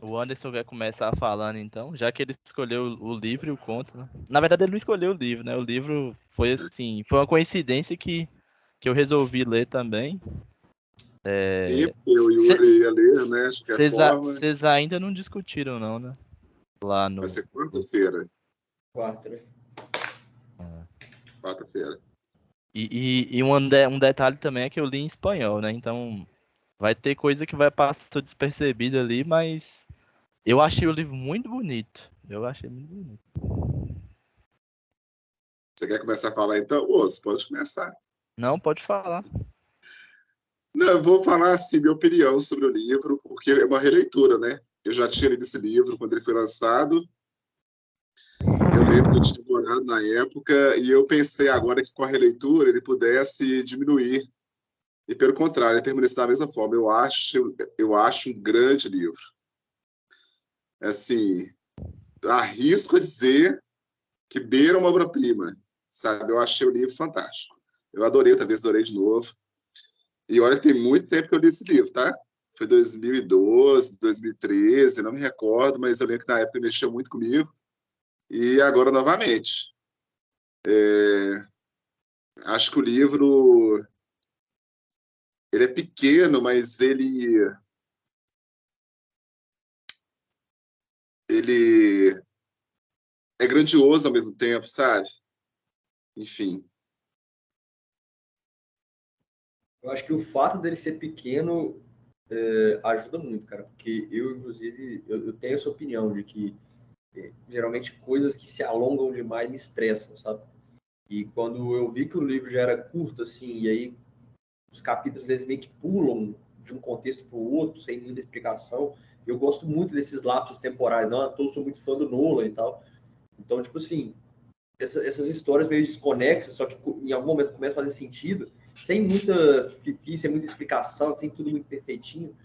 O Anderson quer começar falando, então, já que ele escolheu o livro e o conto, né? Na verdade, ele não escolheu o livro, né? O livro foi assim, foi uma coincidência que eu resolvi ler também. Sim, porque o Yuri ia ler, né? De qualquer forma. Vocês ainda não discutiram, não, né? Lá Vai no. ser quarta-feira. Quarta, né? Quarta-feira. E um detalhe também é que eu li em espanhol, né? Então vai ter coisa que vai passar despercebida ali, mas eu achei o livro muito bonito. Eu achei muito bonito. Você quer começar a falar então? Ô, você pode começar. Não, pode falar. Não, eu vou falar assim, minha opinião sobre o livro, porque é uma releitura, né? Eu já tinha lido esse livro quando ele foi lançado. Eu lembro que eu tinha adorado na época, e eu pensei agora que com a releitura ele pudesse diminuir. E pelo contrário, ele permanece da mesma forma. Eu acho um grande livro. Assim, arrisco a dizer que beira uma obra-prima, sabe? Eu achei o livro fantástico. Eu adorei, talvez adorei de novo. E olha que tem muito tempo que eu li esse livro, tá? Foi 2012, 2013, não me recordo, mas eu lembro que na época mexeu muito comigo. E agora, novamente. Acho que o livro ele é pequeno, mas ele é grandioso ao mesmo tempo, sabe? Enfim. Eu acho que o fato dele ser pequeno ajuda muito, cara, porque eu, inclusive, eu tenho essa opinião de que geralmente coisas que se alongam demais me estressam, sabe? E quando eu vi que o livro já era curto, assim, e aí os capítulos eles meio que pulam de um contexto para o outro, sem muita explicação, eu gosto muito desses lapsos temporais, não, eu sou muito fã do Nolan e tal. Então, tipo assim, essas histórias meio desconexas, só que em algum momento começa a fazer sentido, sem muita fifi, sem muita explicação, sem tudo muito perfeitinho.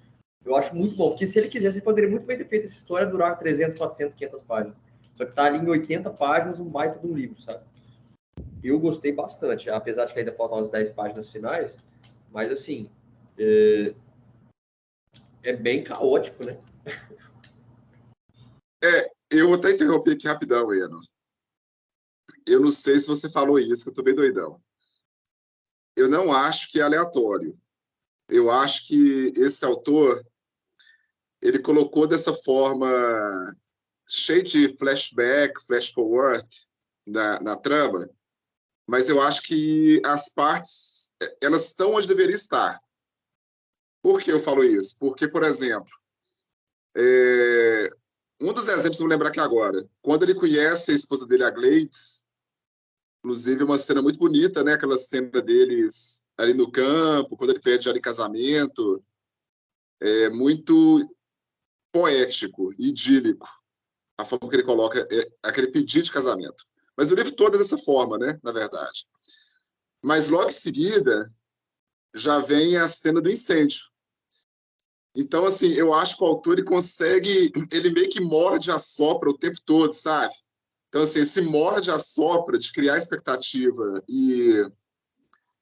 Eu acho muito bom, porque se ele quisesse, ele poderia muito bem ter feito essa história durar 300, 400, 500 páginas. Só que tá ali em 80 páginas, um baita de um livro, sabe? Eu gostei bastante, apesar de que ainda faltam umas 10 páginas finais, mas assim, é bem caótico, né? Eu vou até interromper aqui rapidão, Eno. Eu não sei se você falou isso, que eu tô bem doidão. Eu não acho que é aleatório. Eu acho que esse autor, ele colocou dessa forma, cheio de flashback, flash forward na trama, mas eu acho que as partes, elas estão onde deveriam estar. Por que eu falo isso? Porque, por exemplo, um dos exemplos que eu vou lembrar aqui agora, quando ele conhece a esposa dele, a Gleides, inclusive uma cena muito bonita, né? Aquela cena deles ali no campo, quando ele pede ela em casamento, é muito poético, idílico, a forma que ele coloca aquele pedido de casamento. Mas o livro todo é dessa forma, né? Na verdade. Mas logo em seguida já vem a cena do incêndio. Então, assim, eu acho que o autor ele meio que morde a sopra o tempo todo, sabe? Então, assim, esse morde a sopra de criar expectativa e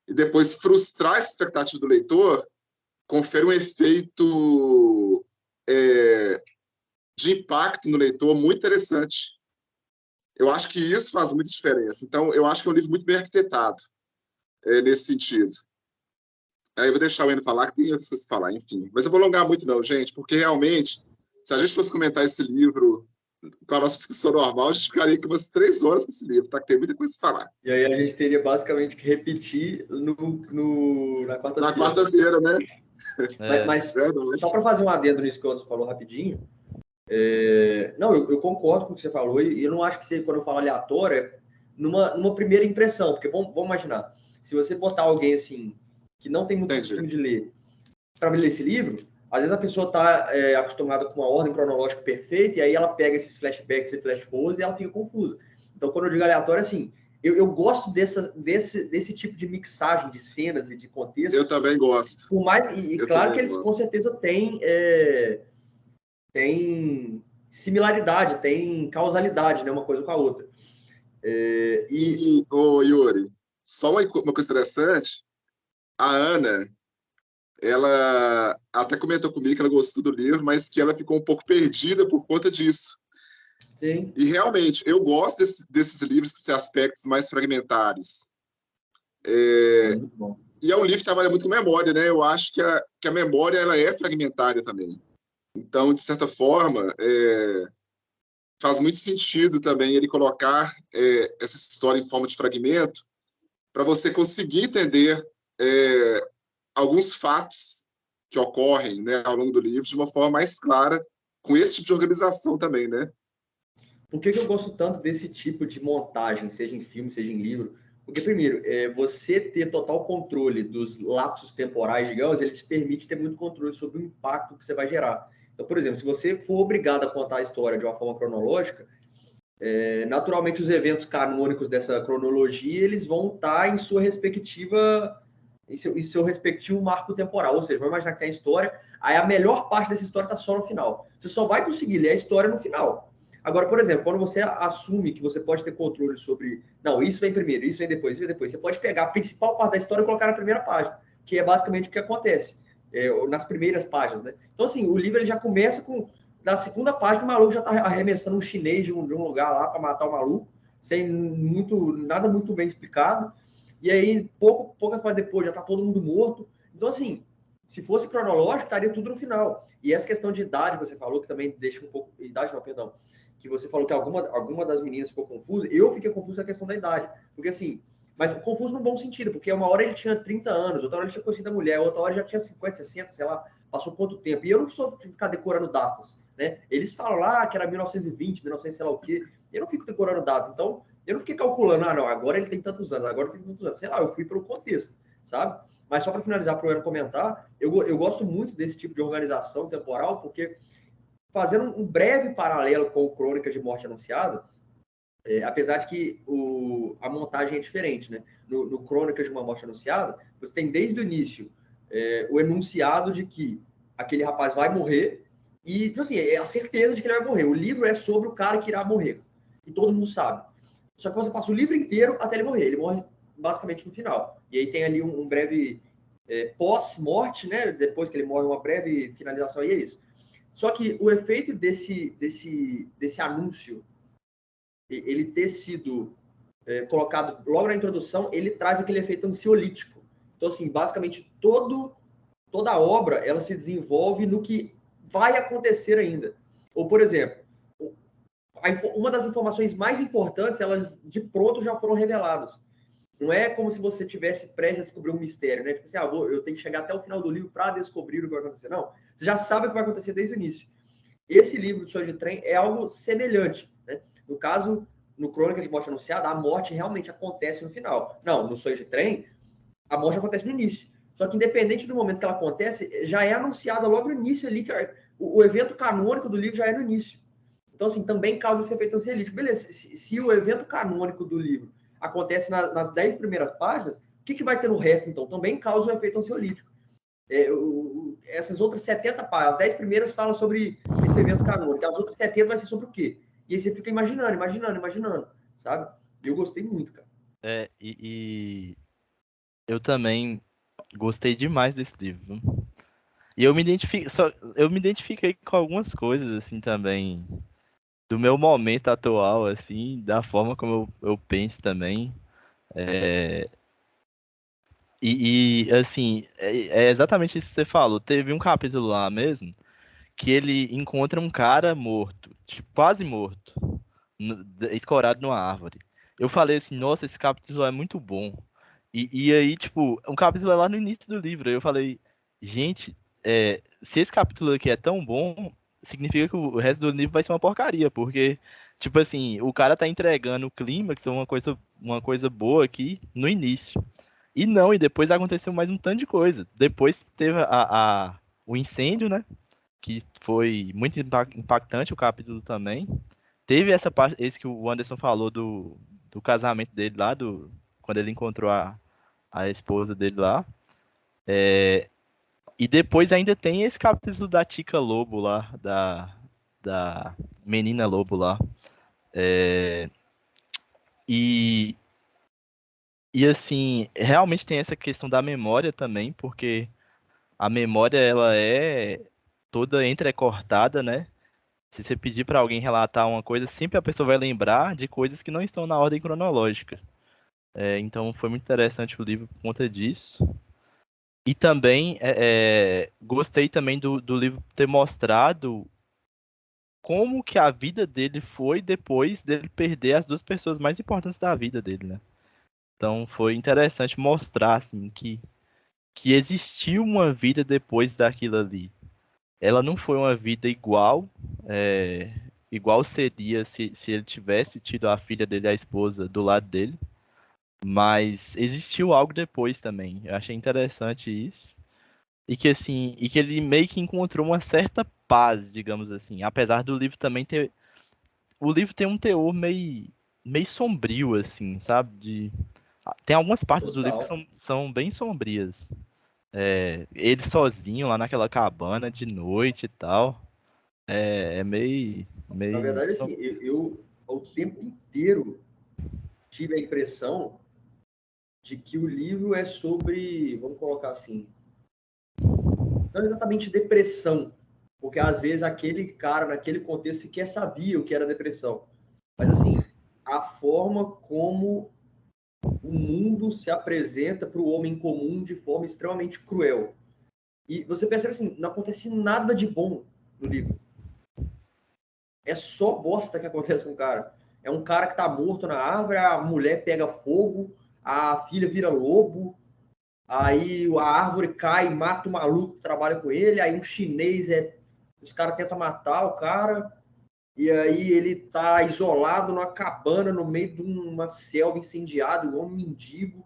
depois frustrar essa expectativa do leitor, confere um efeito de impacto no leitor muito interessante. Eu acho que isso faz muita diferença. Então, eu acho que é um livro muito bem arquitetado nesse sentido. Aí eu vou deixar o Eno falar, que tem outras coisas para falar, enfim. Mas eu vou alongar muito não, gente, porque realmente, se a gente fosse comentar esse livro com a nossa discussão normal, a gente ficaria aqui umas 3 horas com esse livro, tá? Que tem muita coisa para falar. E aí a gente teria basicamente que repetir na quarta-feira. Na quarta-feira, né? Mas só para fazer um adendo nisso que você falou rapidinho, não, eu concordo com o que você falou, e eu não acho que você, quando eu falo aleatório, é numa primeira impressão, porque vamos imaginar, se você botar alguém assim, que não tem muito costume de ler, para ler esse livro, às vezes a pessoa está acostumada com uma ordem cronológica perfeita, e aí ela pega esses flashbacks e flash forwards e ela fica confusa. Então, quando eu digo aleatório, assim, eu gosto desse tipo de mixagem de cenas e de contextos. Eu também gosto. Por mais, e claro que eles com certeza têm similaridade, tem causalidade, né, uma coisa com a outra. Yuri, só uma coisa interessante, a Ana, ela até comentou comigo que ela gostou do livro, mas que ela ficou um pouco perdida por conta disso. Sim. E realmente, eu gosto desses livros que têm aspectos mais fragmentários. Muito bom. E é um livro que trabalha muito com memória, né? Eu acho que a memória ela é fragmentária também. Então, de certa forma, faz muito sentido também ele colocar essa história em forma de fragmento para você conseguir entender alguns fatos que ocorrem, né, ao longo do livro de uma forma mais clara, com esse tipo de organização também, né? Por que eu gosto tanto desse tipo de montagem, seja em filme, seja em livro? Porque, primeiro, você ter total controle dos lapsos temporais, digamos, ele te permite ter muito controle sobre o impacto que você vai gerar. Então, por exemplo, se você for obrigado a contar a história de uma forma cronológica, naturalmente os eventos canônicos dessa cronologia, eles vão estar em sua respectiva, em seu respectivo marco temporal. Ou seja, vamos imaginar que tem a história, aí a melhor parte dessa história está só no final. Você só vai conseguir ler a história no final. Agora, por exemplo, quando você assume que você pode ter controle sobre... Não, isso vem primeiro, isso vem depois, isso vem depois. Você pode pegar a principal parte da história e colocar na primeira página, que é basicamente o que acontece nas primeiras páginas, né? Então, assim, o livro ele já começa com... Na segunda página, o maluco já está arremessando um chinês de um lugar lá para matar o maluco, sem nada muito bem explicado. E aí, poucas páginas depois, já está todo mundo morto. Então, assim, se fosse cronológico, estaria tudo no final. E essa questão de idade que você falou, que também deixa um pouco... Idade não, perdão. Que você falou que alguma das meninas ficou confusa. Eu fiquei confuso com a questão da idade. Porque, assim, mas confuso no bom sentido, porque uma hora ele tinha 30 anos, outra hora ele tinha conhecido a mulher, outra hora já tinha 50, 60, sei lá, passou quanto tempo. E eu não sou de ficar decorando datas, né? Eles falam lá que era 1920, 1900, sei lá o quê. Eu não fico decorando datas. Então, eu não fiquei calculando, não, agora ele tem tantos anos, agora ele tem tantos anos. Sei lá, eu fui pelo contexto, sabe? Mas só para finalizar, para o Ana comentar, eu gosto muito desse tipo de organização temporal, porque fazendo um breve paralelo com o Crônicas de Morte Anunciada, apesar de que a montagem é diferente, né? No Crônicas de uma Morte Anunciada, você tem desde o início o enunciado de que aquele rapaz vai morrer e, tipo assim, é a certeza de que ele vai morrer. O livro é sobre o cara que irá morrer. E todo mundo sabe. Só que você passa o livro inteiro até ele morrer. Ele morre basicamente no final. E aí tem ali um breve pós-morte, né? Depois que ele morre, uma breve finalização, e é isso. Só que o efeito desse anúncio, ele ter sido colocado logo na introdução, ele traz aquele efeito ansiolítico. Então, assim, basicamente, toda a obra, ela se desenvolve no que vai acontecer ainda. Ou, por exemplo, uma das informações mais importantes, elas de pronto já foram reveladas. Não é como se você tivesse prestes a descobrir um mistério, né? Tipo assim, eu tenho que chegar até o final do livro para descobrir o que vai acontecer. Não, você já sabe o que vai acontecer desde o início. Esse livro de Sonho de Trem é algo semelhante, né? No caso, no Crônica de Morte Anunciada, a morte realmente acontece no final. Não, no Sonho de Trem, a morte acontece no início. Só que independente do momento que ela acontece, já é anunciada logo no início ali, que o evento canônico do livro já é no início. Então, assim, também causa esse efeito ansiolítico. Beleza, se o evento canônico do livro acontece nas 10 primeiras páginas, o que vai ter no resto, então? Também causa um efeito ansiolítico. Essas outras 70 páginas, as 10 primeiras falam sobre esse evento canônico, as outras 70 vai ser sobre o quê? E aí você fica imaginando, sabe? E eu gostei muito, cara. E eu também gostei demais desse livro. E eu me identifiquei com algumas coisas, assim, também, do meu momento atual, assim, da forma como eu penso também. Assim, é exatamente isso que você falou. Teve um capítulo lá mesmo que ele encontra um cara morto, tipo, quase morto, escorado numa árvore. Eu falei assim, nossa, esse capítulo é muito bom. E aí, tipo, um capítulo é lá no início do livro. Aí eu falei, gente, se esse capítulo aqui é tão bom, significa que o resto do livro vai ser uma porcaria, porque, tipo assim, o cara tá entregando o clímax, uma coisa boa aqui no início. E não, e depois aconteceu mais um tanto de coisa. Depois teve o incêndio, né? Que foi muito impactante o capítulo também. Teve essa parte, esse que o Anderson falou do casamento dele lá, quando ele encontrou a esposa dele lá. E depois ainda tem esse capítulo da Tica Lobo lá, da menina Lobo lá. E, e assim, realmente tem essa questão da memória também, porque a memória ela é toda entrecortada, né? Se você pedir para alguém relatar uma coisa, sempre a pessoa vai lembrar de coisas que não estão na ordem cronológica. Então foi muito interessante o livro por conta disso. E também gostei também do livro ter mostrado como que a vida dele foi depois dele perder as duas pessoas mais importantes da vida dele, né? Então foi interessante mostrar assim, que existiu uma vida depois daquilo ali. Ela não foi uma vida igual, igual seria se ele tivesse tido a filha dele, a esposa, do lado dele. Mas existiu algo depois também. Eu achei interessante isso. E que assim, e que ele meio que encontrou uma certa paz, digamos assim. Apesar do livro também ter. O livro tem um teor meio sombrio, assim, sabe? Tem algumas partes do livro que Total. são bem sombrias. Ele sozinho lá naquela cabana de noite e tal. É Na meio verdade, assim, eu ao tempo inteiro tive a impressão de que o livro é sobre, vamos colocar assim, não exatamente depressão, porque às vezes aquele cara, naquele contexto, sequer sabia o que era depressão. Mas, assim, a forma como o mundo se apresenta para o homem comum de forma extremamente cruel. E você percebe assim, não acontece nada de bom no livro. É só bosta que acontece com o cara. É um cara que tá morto na árvore, a mulher pega fogo, a filha vira lobo, aí a árvore cai e mata o maluco que trabalha com ele, aí um chinês, os caras tentam matar o cara, e aí ele tá isolado numa cabana no meio de uma selva incendiada, igual um mendigo.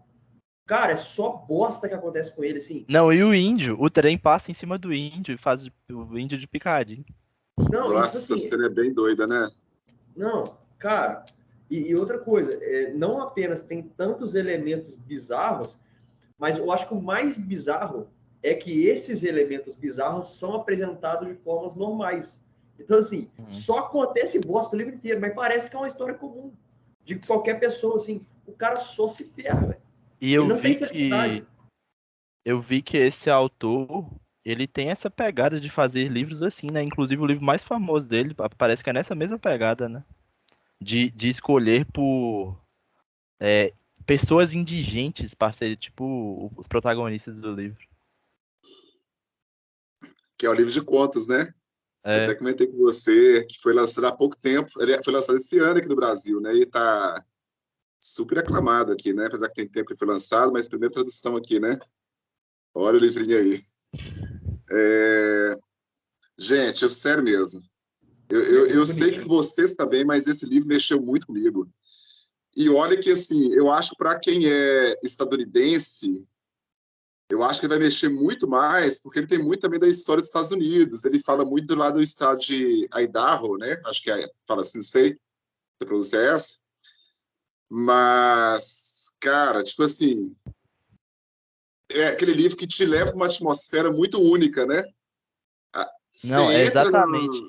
Cara, é só bosta que acontece com ele, assim. Não, e o índio? O trem passa em cima do índio e faz o índio de picadinho. Não, e tipo Nossa, a assim, cena é bem doida, né? não, cara, e outra coisa, não apenas tem tantos elementos bizarros, mas eu acho que o mais bizarro é que esses elementos bizarros são apresentados de formas normais. Então, assim, Uhum. só acontece bosta o livro inteiro, mas parece que é uma história comum de qualquer pessoa, assim. O cara só se ferra, velho. E Ele não tem felicidade. eu vi que esse autor, ele tem essa pegada de fazer livros assim, né? Inclusive o livro mais famoso dele, parece que é nessa mesma pegada, né? De escolher por é, pessoas indigentes para ser, tipo, os protagonistas do livro. Que é o livro de contos, né? Eu É, até comentei com você que foi lançado há pouco tempo. Ele foi lançado esse ano aqui no Brasil, né? E tá super aclamado aqui, né? Apesar que tem tempo que foi lançado, mas primeira tradução aqui, né? Olha o livrinho aí. Gente, sério mesmo. Ele é Eu muito sei que bonitinho. vocês também, mas esse livro mexeu muito comigo. E olha que, assim, eu acho que para quem é estadunidense, eu acho que ele vai mexer muito mais, porque ele tem muito também da história dos Estados Unidos. Ele fala muito do lado do estado de Idaho, né? Acho que fala assim, não sei se a pronúncia é essa. Mas, cara, tipo assim, é aquele livro que te leva para uma atmosfera muito única, né? não, é exatamente.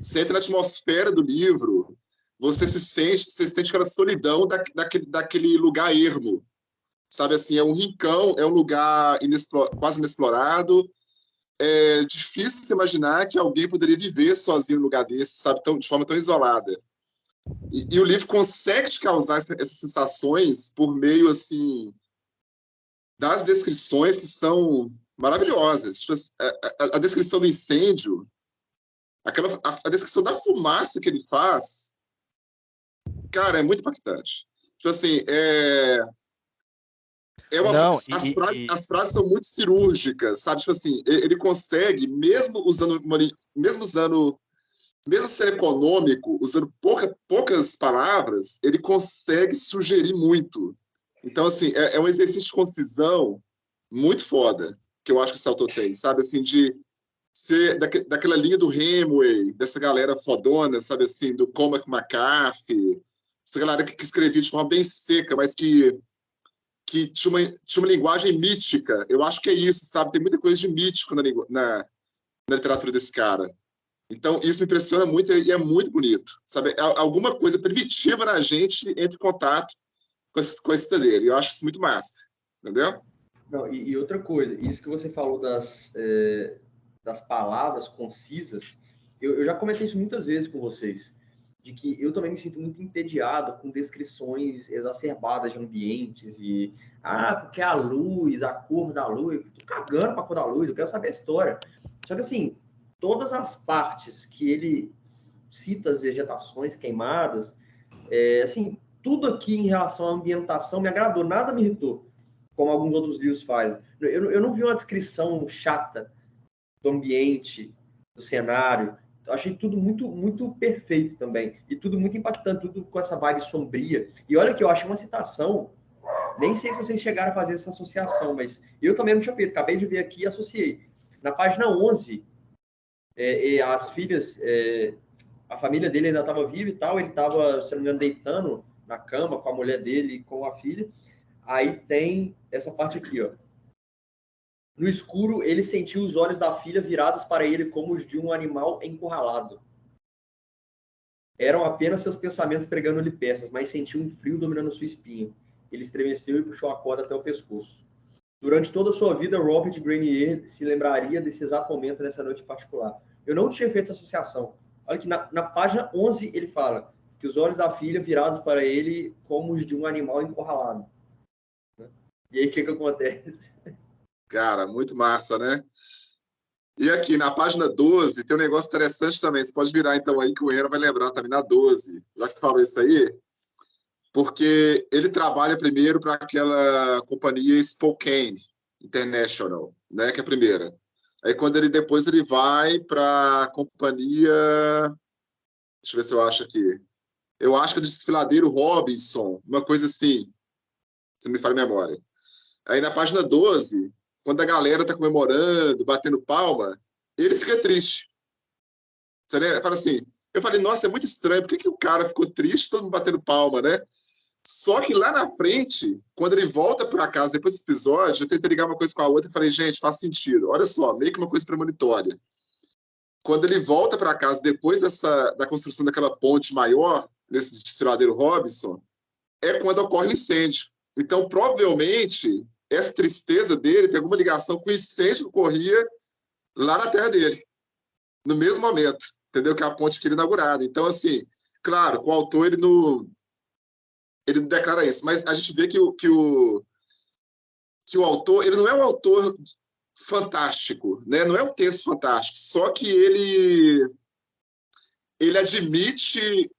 Você entra na atmosfera do livro, você sente aquela solidão daquele lugar ermo. Sabe assim, é um rincão, é um lugar quase inexplorado. É difícil se imaginar que alguém poderia viver sozinho num lugar desse, sabe, de forma tão isolada. E o livro consegue te causar essas sensações por meio, assim, das descrições que são maravilhosas. Tipo, a descrição do incêndio, a descrição da fumaça que ele faz, cara, é muito impactante. Tipo assim, Não, as frases são muito cirúrgicas, sabe? Tipo assim, ele consegue, mesmo sendo econômico, usando poucas palavras, ele consegue sugerir muito. Então, assim, é um exercício de concisão muito foda, que eu acho que esse autor tem, sabe? Assim, de ser daquela linha do Hemingway, dessa galera fodona, sabe? Assim, do Cormac McCarthy, essa galera que escrevia de forma bem seca, mas que tinha uma linguagem mítica. Eu acho que é isso, sabe? Tem muita coisa de mítico na literatura desse cara. Então, isso me impressiona muito e é muito bonito, sabe? Alguma coisa primitiva na gente entra em contato com a escrita dele. Eu acho isso muito massa, entendeu? Não, e outra coisa, isso que você falou das palavras concisas, eu já comentei isso muitas vezes com vocês, de que eu também me sinto muito entediado com descrições exacerbadas de ambientes e, porque a luz, a cor da luz, eu tô cagando pra cor da luz, eu quero saber a história. Só que, assim, todas as partes que ele cita as vegetações queimadas, assim, tudo aqui em relação à ambientação me agradou, nada me irritou, como alguns outros livros fazem. Eu não vi uma descrição chata do ambiente, do cenário. Eu achei tudo muito, muito perfeito também. E tudo muito impactante, tudo com essa vibe sombria. E olha que eu achei uma citação, nem sei se vocês chegaram a fazer essa associação, mas eu também não tinha feito. Acabei de ver aqui e associei. Na página 11, as filhas, a família dele ainda estava viva e tal, ele estava, se não me engano, deitando na cama com a mulher dele e com a filha. Aí tem essa parte aqui, ó. No escuro, ele sentiu os olhos da filha virados para ele como os de um animal encurralado. Eram apenas seus pensamentos pregando-lhe peças, mas sentiu um frio dominando sua espinha. Ele estremeceu e puxou a corda até o pescoço. Durante toda a sua vida, Robert Grenier se lembraria desse exato momento nessa noite particular. Eu não tinha feito essa associação. Olha que na página 11 ele fala que os olhos da filha virados para ele como os de um animal encurralado. E aí, o que acontece? Cara, muito massa, né? E aqui, na página 12, tem um negócio interessante também. Você pode virar, então, aí, que o Enra vai lembrar também, na 12. Já que você falou isso aí, porque ele trabalha primeiro para aquela companhia Spokane International, né? Que é a primeira. Aí, depois ele vai para a companhia... Deixa eu ver se eu acho aqui. Eu acho que é do desfiladeiro Robinson, uma coisa assim. Se me falha a memória. Aí, na página 12... Quando a galera tá comemorando, batendo palma, ele fica triste. Você fala assim, eu falei, nossa, é muito estranho, por que o cara ficou triste, todo mundo batendo palma, né? Só que lá na frente, quando ele volta para casa, depois desse episódio, eu tentei ligar uma coisa com a outra e falei, gente, faz sentido. Olha só, meio que uma coisa premonitória. Quando ele volta para casa, depois da construção daquela ponte maior, nesse desfiladeiro Robinson, é quando ocorre o incêndio. Então, provavelmente, essa tristeza dele tem alguma ligação com o incêndio que ocorria lá na terra dele, no mesmo momento, entendeu? Que é a ponte que ele inaugurada. Então, assim, claro, o autor, ele não declara isso, mas a gente vê que o autor, ele não é um autor fantástico, né? Não é um texto fantástico, só que ele admite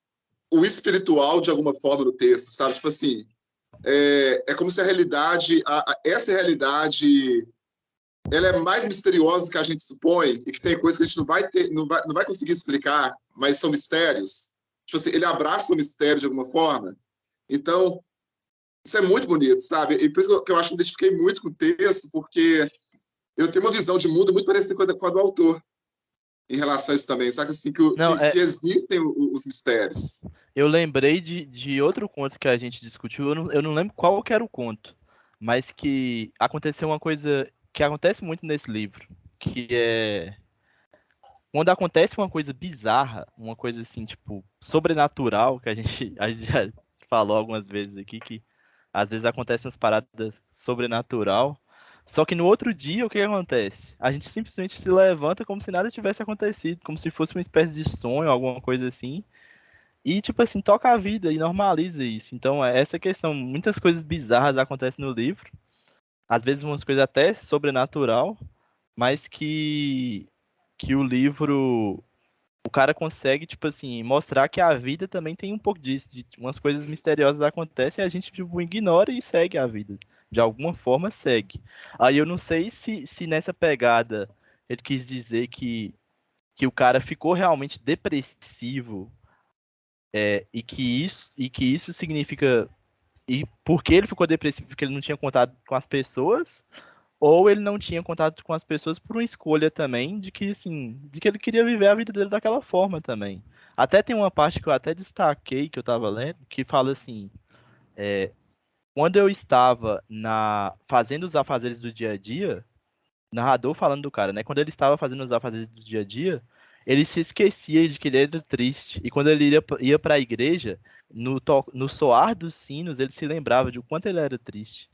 o espiritual de alguma forma no texto, sabe? Tipo assim, é como se a realidade, essa realidade, ela é mais misteriosa do que a gente supõe e que tem coisas que a gente não vai conseguir explicar, mas são mistérios. Tipo assim, ele abraça o mistério de alguma forma. Então, isso é muito bonito, sabe? E por isso que eu acho que eu me identifiquei muito com o texto, porque eu tenho uma visão de mundo muito parecida com a do autor em relação a isso também, sabe? Assim, que existem os mistérios. Eu lembrei de outro conto que a gente discutiu, eu não lembro qual que era o conto, mas que aconteceu uma coisa que acontece muito nesse livro, que é quando acontece uma coisa bizarra, uma coisa assim, tipo, sobrenatural, que a gente já falou algumas vezes aqui, que às vezes acontecem umas paradas sobrenatural, só que no outro dia, o que acontece? A gente simplesmente se levanta como se nada tivesse acontecido, como se fosse uma espécie de sonho, alguma coisa assim, e, tipo assim, toca a vida e normaliza isso. Então, é essa questão. Muitas coisas bizarras acontecem no livro. Às vezes, umas coisas até sobrenatural. Mas que o livro... O cara consegue, tipo assim, mostrar que a vida também tem um pouco disso. De umas coisas misteriosas acontecem e a gente, tipo, ignora e segue a vida. De alguma forma, segue. Aí eu não sei se nessa pegada ele quis dizer que o cara ficou realmente depressivo, e que isso significa. E porque ele ficou depressivo porque ele não tinha contato com as pessoas, ou ele não tinha contato com as pessoas por uma escolha também de que assim, de que ele queria viver a vida dele daquela forma também. Até tem uma parte que eu até destaquei que eu tava lendo, que fala assim, quando eu estava fazendo os afazeres do dia a dia, narrador falando do cara, né? Quando ele estava fazendo os afazeres do dia a dia, ele se esquecia de que ele era triste. E quando ele ia para a igreja, no soar dos sinos, ele se lembrava de o quanto ele era triste.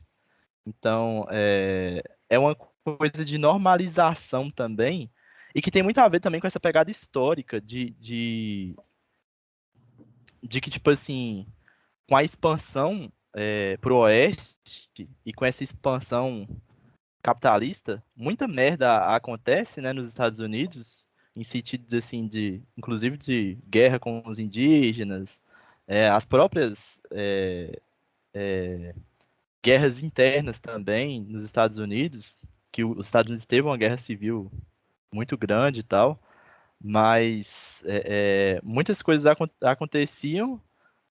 Então, é uma coisa de normalização também, e que tem muito a ver também com essa pegada histórica de que, tipo assim, com a expansão pro oeste e com essa expansão capitalista, muita merda acontece, né, nos Estados Unidos, em sentido assim inclusive de guerra com os indígenas, as próprias guerras internas também nos Estados Unidos, que os Estados Unidos teve uma guerra civil muito grande e tal, mas muitas coisas aconteciam,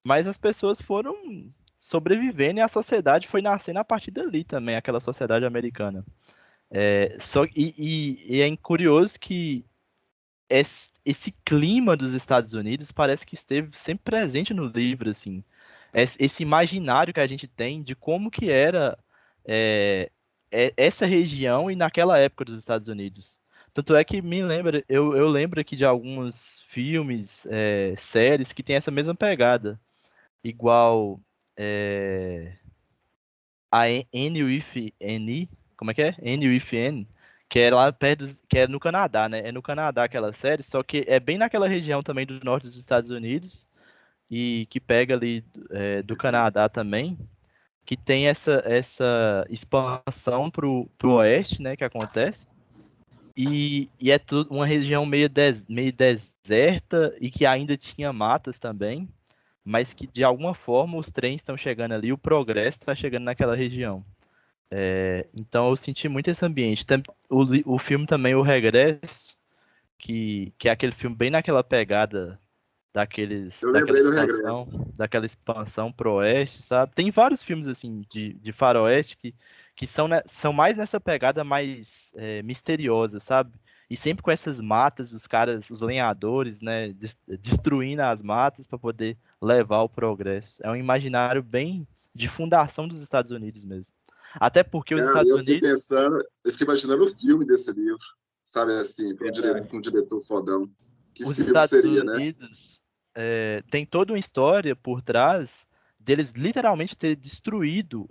mas as pessoas foram sobrevivendo e a sociedade foi nascendo a partir dali também, aquela sociedade americana. E é curioso que esse clima dos Estados Unidos parece que esteve sempre presente no livro, assim. Esse imaginário que a gente tem de como que era é, essa região e naquela época dos Estados Unidos. Tanto é que me lembra, eu lembro aqui de alguns filmes, séries que tem essa mesma pegada. Igual a N with N, como é que é? N with N, que é lá perto, que é no Canadá, né? É no Canadá aquela série, só que é bem naquela região também do norte dos Estados Unidos e que pega ali do Canadá também, que tem essa expansão pro oeste, né, que acontece. E é tudo uma região meio deserta e que ainda tinha matas também, mas que de alguma forma os trens estão chegando ali, o progresso está chegando naquela região. Então eu senti muito esse ambiente. O filme também, O Regresso, que é aquele filme bem naquela pegada Eu lembrei do Regresso. daquela expansão pro oeste, sabe? Tem vários filmes assim de faroeste que são mais nessa pegada mais misteriosa, sabe? E sempre com essas matas, os caras, os lenhadores, né, destruindo as matas para poder levar o progresso. É um imaginário bem de fundação dos Estados Unidos mesmo. Até porque os Cara, Estados eu fiquei Unidos, pensando, eu fiquei imaginando o filme desse livro, sabe, assim, Verdade. com um diretor fodão. Que os filme Estados seria, né? Unidos tem toda uma história por trás deles literalmente ter destruído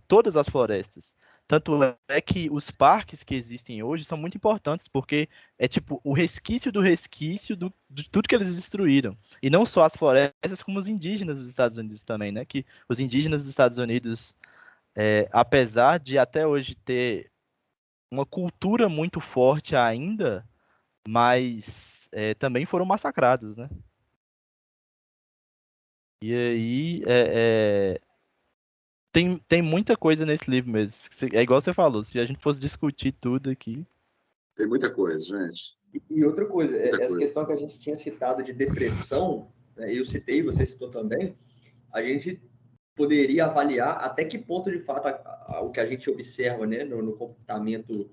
todas as florestas. Tanto é que os parques que existem hoje são muito importantes, porque é tipo o resquício do resquício de tudo que eles destruíram. E não só as florestas, como os indígenas dos Estados Unidos também, né? Que os indígenas dos Estados Unidos, apesar de até hoje ter uma cultura muito forte ainda, mas também foram massacrados, né? E aí tem muita coisa nesse livro mesmo. É igual você falou, se a gente fosse discutir tudo aqui. Tem muita coisa, gente. E outra coisa, Muita essa coisa. questão que a gente tinha citado de depressão, né, eu citei, você citou também, a gente poderia avaliar até que ponto, de fato, o que a gente observa, né, no comportamento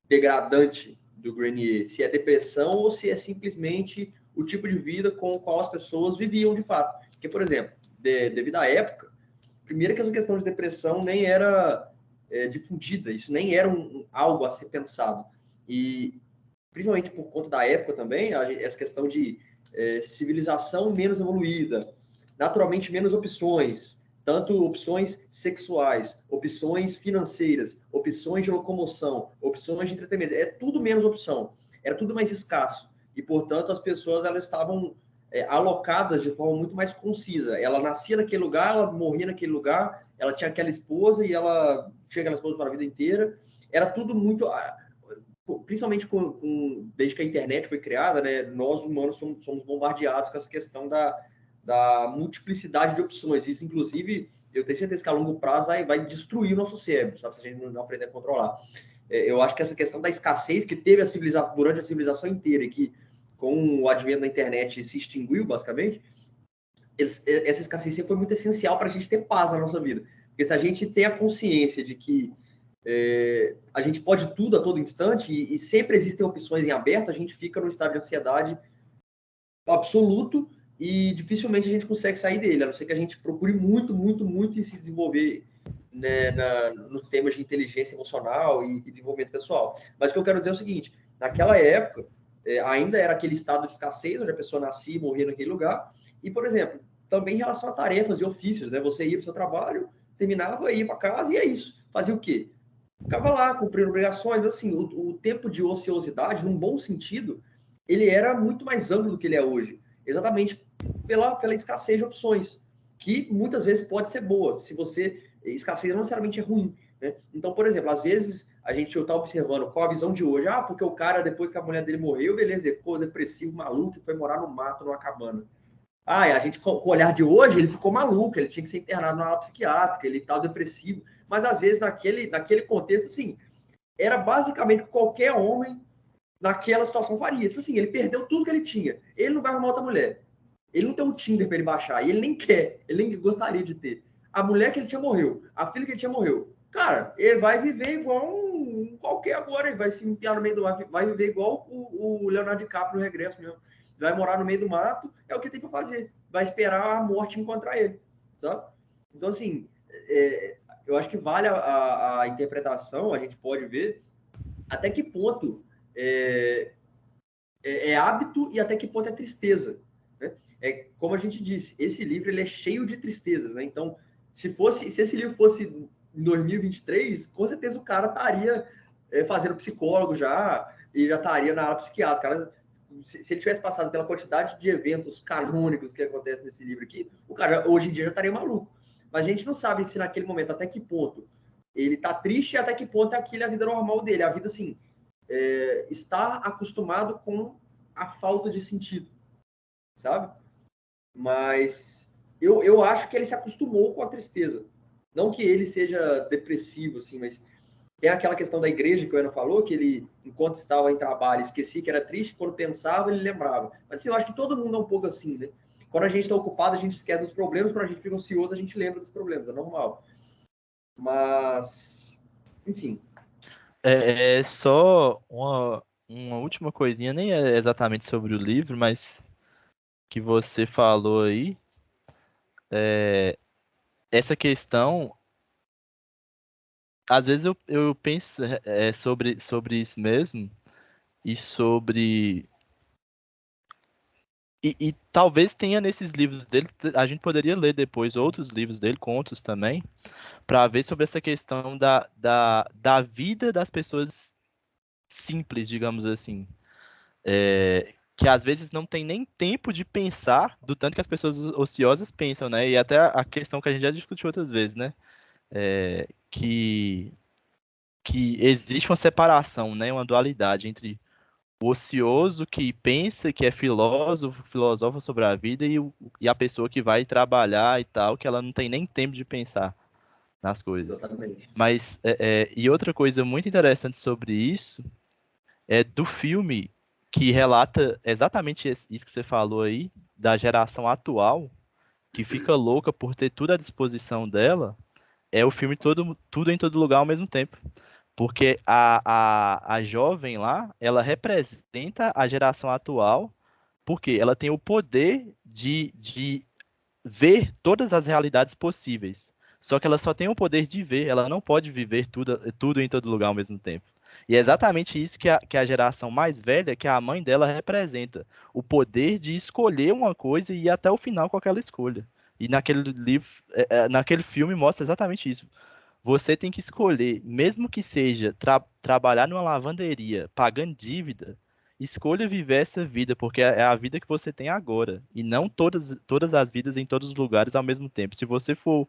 degradante do Grenier, se é depressão ou se é simplesmente o tipo de vida com o qual as pessoas viviam de fato. Porque, por exemplo, devido à época, primeiro que essa questão de depressão nem era difundida, isso nem era algo a ser pensado. E, principalmente por conta da época também, essa questão de civilização menos evoluída, naturalmente menos opções, tanto opções sexuais, opções financeiras, opções de locomoção, opções de entretenimento, é tudo menos opção, era tudo mais escasso. E, portanto, as pessoas elas estavam alocadas de forma muito mais concisa. Ela nascia naquele lugar, ela morria naquele lugar, ela tinha aquela esposa e ela tinha aquela esposa para a vida inteira. Era tudo muito... Principalmente desde que a internet foi criada, né, nós humanos somos bombardeados com essa questão da multiplicidade de opções. Isso, inclusive, eu tenho certeza que a longo prazo vai destruir o nosso cérebro, sabe, se a gente não aprender a controlar. Eu acho que essa questão da escassez que teve a civilização durante a civilização inteira e que, com o advento da internet, se extinguiu, basicamente, essa escassez sempre foi muito essencial para a gente ter paz na nossa vida. Porque se a gente tem a consciência de que a gente pode tudo a todo instante e sempre existem opções em aberto, a gente fica num estado de ansiedade absoluto e dificilmente a gente consegue sair dele, a não ser que a gente procure muito, muito, muito em se desenvolver, né, nos temas de inteligência emocional e desenvolvimento pessoal. Mas o que eu quero dizer é o seguinte, naquela época, ainda era aquele estado de escassez, onde a pessoa nascia e morria naquele lugar, e, por exemplo, também em relação a tarefas e ofícios, né? Você ia para o seu trabalho, terminava, ia para casa e é isso. fazia o quê? Ficava lá, cumprindo obrigações, assim, o tempo de ociosidade, num bom sentido, ele era muito mais amplo do que ele é hoje. Exatamente pela escassez de opções, que muitas vezes pode ser boa, se você... Escassez não necessariamente é ruim, né? Então, por exemplo, às vezes a gente está observando qual a visão de hoje. Ah, porque o cara, depois que a mulher dele morreu, beleza, ele ficou depressivo, maluco, e foi morar no mato, numa cabana. Ah, e a gente, com o olhar de hoje, ele ficou maluco, ele tinha que ser internado na ala psiquiátrica, ele estava depressivo. Mas, às vezes, naquele contexto, assim, era basicamente qualquer homem naquela situação faria. Tipo assim, ele perdeu tudo que ele tinha. Ele não vai arrumar outra mulher. Ele não tem um Tinder para ele baixar. E ele nem quer. Ele nem gostaria de ter. A mulher que ele tinha morreu. A filha que ele tinha morreu. Cara, ele vai viver igual qualquer agora. Ele vai se enfiar no meio do mato. Vai viver igual o Leonardo DiCaprio no Regresso mesmo. Vai morar no meio do mato. É o que tem para fazer. Vai esperar a morte encontrar ele. Sabe? Então, assim, eu acho que vale a interpretação. A gente pode ver até que ponto é hábito e até que ponto é tristeza. Né? Como a gente disse, esse livro ele é cheio de tristezas. Né? Então, se esse livro fosse em 2023, com certeza o cara estaria fazendo psicólogo já, e já estaria na área psiquiátrica. Cara, se ele tivesse passado pela quantidade de eventos canônicos que acontecem nesse livro aqui, o cara hoje em dia já estaria maluco. Mas a gente não sabe se naquele momento, até que ponto ele está triste e até que ponto aquilo é a vida normal dele. A vida, assim, estar acostumado com a falta de sentido, sabe? Mas eu acho que ele se acostumou com a tristeza. Não que ele seja depressivo, assim, mas tem aquela questão da igreja que o Ana falou, que ele, enquanto estava em trabalho, esquecia que era triste, quando pensava, ele lembrava. Mas assim, eu acho que todo mundo é um pouco assim, né? Quando a gente está ocupado, a gente esquece dos problemas, quando a gente fica ansioso, a gente lembra dos problemas, é normal. Mas, enfim. É só uma última coisinha, nem é exatamente sobre o livro, mas que você falou aí. Essa questão, às vezes eu penso sobre isso mesmo, e sobre. E talvez tenha nesses livros dele, a gente poderia ler depois outros livros dele, contos também, para ver sobre essa questão da vida das pessoas simples, digamos assim. Que às vezes não tem nem tempo de pensar do tanto que as pessoas ociosas pensam, né? E até a questão que a gente já discutiu outras vezes, né? Que existe uma separação, né? Uma dualidade entre o ocioso que pensa, que é filósofo, filosofa sobre a vida, e a pessoa que vai trabalhar e tal, que ela não tem nem tempo de pensar nas coisas. Exatamente. Mas, e outra coisa muito interessante sobre isso é do filme que relata exatamente isso que você falou aí, da geração atual, que fica louca por ter tudo à disposição dela, é o filme Tudo em Todo Lugar ao mesmo tempo. Porque a jovem lá, ela representa a geração atual, porque ela tem o poder de ver todas as realidades possíveis. Só que ela só tem o poder de ver, ela não pode viver tudo em todo lugar ao mesmo tempo. E é exatamente isso que a geração mais velha, que a mãe dela representa. O poder de escolher uma coisa e ir até o final com aquela escolha. E naquele livro, naquele filme mostra exatamente isso. Você tem que escolher, mesmo que seja trabalhar numa lavanderia, pagando dívida, escolha viver essa vida, porque é a vida que você tem agora, e não todas as vidas em todos os lugares ao mesmo tempo. Se você for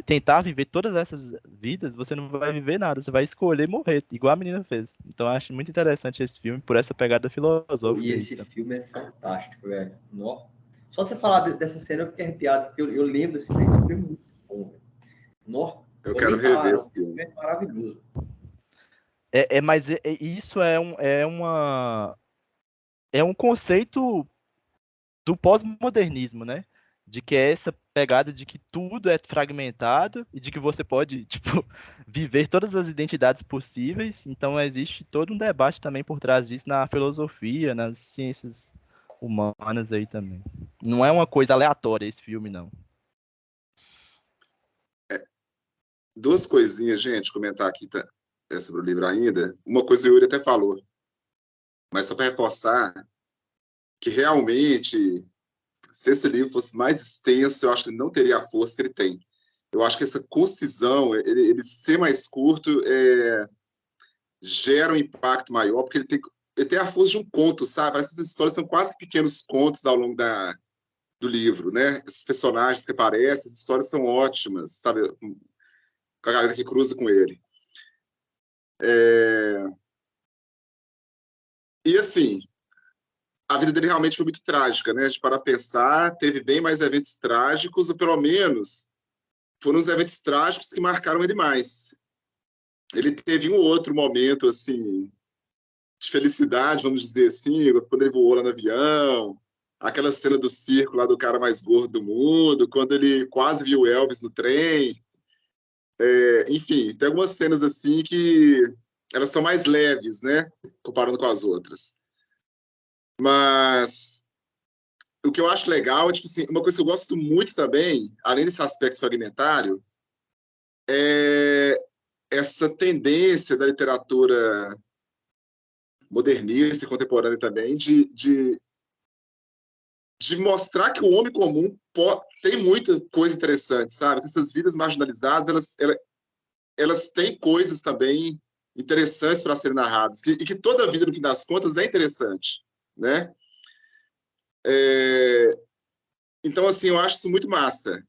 tentar viver todas essas vidas, você não vai viver nada, você vai escolher morrer, igual a menina fez. Então eu acho muito interessante esse filme, por essa pegada filosófica. E esse filme é fantástico, velho. Só você falar dessa cena eu fiquei arrepiado, porque eu lembro desse filme é muito bom, velho. Eu quero rever esse filme. É maravilhoso. Mas isso é um conceito do pós-modernismo, né? De que é essa pegada de que tudo é fragmentado e de que você pode, tipo, viver todas as identidades possíveis. Então existe todo um debate também por trás disso na filosofia, nas ciências humanas aí também. Não é uma coisa aleatória esse filme, não. Duas coisinhas, gente, comentar aqui sobre o livro ainda. Uma coisa o Yuri até falou, mas só para reforçar que realmente, se esse livro fosse mais extenso, eu acho que ele não teria a força que ele tem. Eu acho que essa concisão, ele ser mais curto, gera um impacto maior, porque ele tem a força de um conto, sabe? Parece que essas histórias são quase que pequenos contos ao longo do livro, né? Esses personagens que aparecem, essas histórias são ótimas, sabe? Com a galera que cruza com ele. E assim, a vida dele realmente foi muito trágica, né? De parar a pensar, teve bem mais eventos trágicos, ou pelo menos foram os eventos trágicos que marcaram ele mais. Ele teve um outro momento, assim, de felicidade, vamos dizer assim, quando ele voou lá no avião, aquela cena do circo lá do cara mais gordo do mundo, quando ele quase viu Elvis no trem. Enfim, tem algumas cenas assim que elas são mais leves, né? Comparando com as outras. Mas o que eu acho legal, tipo assim, uma coisa que eu gosto muito também, além desse aspecto fragmentário, é essa tendência da literatura modernista e contemporânea também de mostrar que o homem comum tem muita coisa interessante, sabe? Que essas vidas marginalizadas, elas têm coisas também interessantes para serem narradas, e que toda vida, no fim das contas, é interessante, né? Então, assim, eu acho isso muito massa.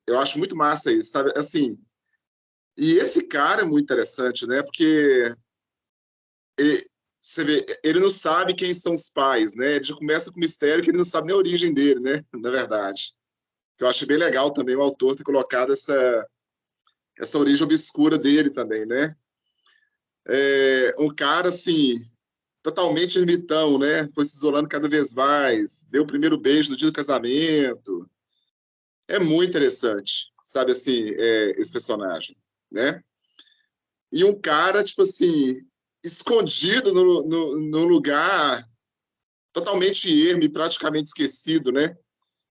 Eu acho muito massa isso, sabe? Assim, e esse cara é muito interessante, né? Porque você vê, ele não sabe quem são os pais, né? Ele já começa com o mistério que ele não sabe nem a origem dele, né? Na verdade. Eu acho bem legal também o autor ter colocado essa origem obscura dele também, né? Um cara, assim, totalmente ermitão, né? Foi se isolando cada vez mais, deu o primeiro beijo no dia do casamento. É muito interessante, sabe, assim, esse personagem, né? E um cara, tipo assim, escondido no lugar totalmente ermo e praticamente esquecido, né?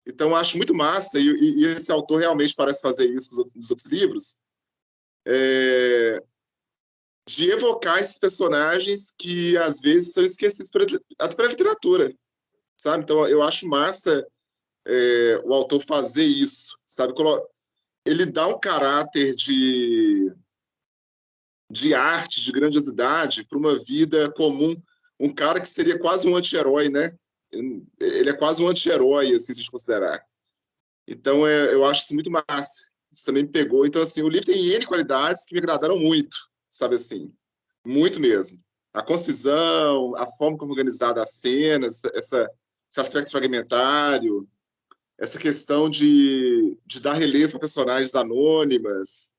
Então, eu acho muito massa, e esse autor realmente parece fazer isso nos outros livros, de evocar esses personagens que, às vezes, são esquecidos até pela literatura, sabe? Então, eu acho massa o autor fazer isso, sabe? Ele dá um caráter de arte, de grandiosidade para uma vida comum. Um cara que seria quase um anti-herói, né? Ele é quase um anti-herói, assim, se a gente considerar. Então, eu acho isso muito massa. Isso também me pegou. Então, assim, o livro tem N qualidades que me agradaram muito, sabe assim? Muito mesmo. A concisão, a forma como organizada as cenas, esse aspecto fragmentário, essa questão de dar relevo a personagens anônimas.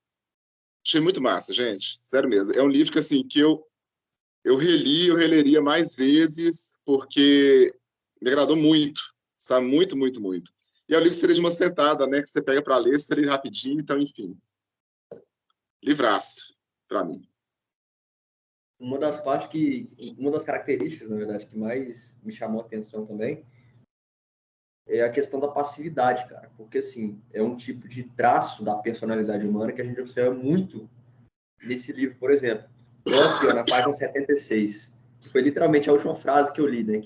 Achei muito massa, gente. Sério mesmo. É um livro que, assim, que eu releria mais vezes, porque me agradou muito, sabe? Muito, muito, muito. E é um livro que seria de uma sentada, né? Que você pega para ler, você lê rapidinho, então, enfim. Livraço, para mim. Uma das características, na verdade, que mais me chamou a atenção também é a questão da passividade, cara. Porque, assim, é um tipo de traço da personalidade humana que a gente observa muito nesse livro, por exemplo. Então, aqui, ó, na página 76, que foi literalmente a última frase que eu li, né?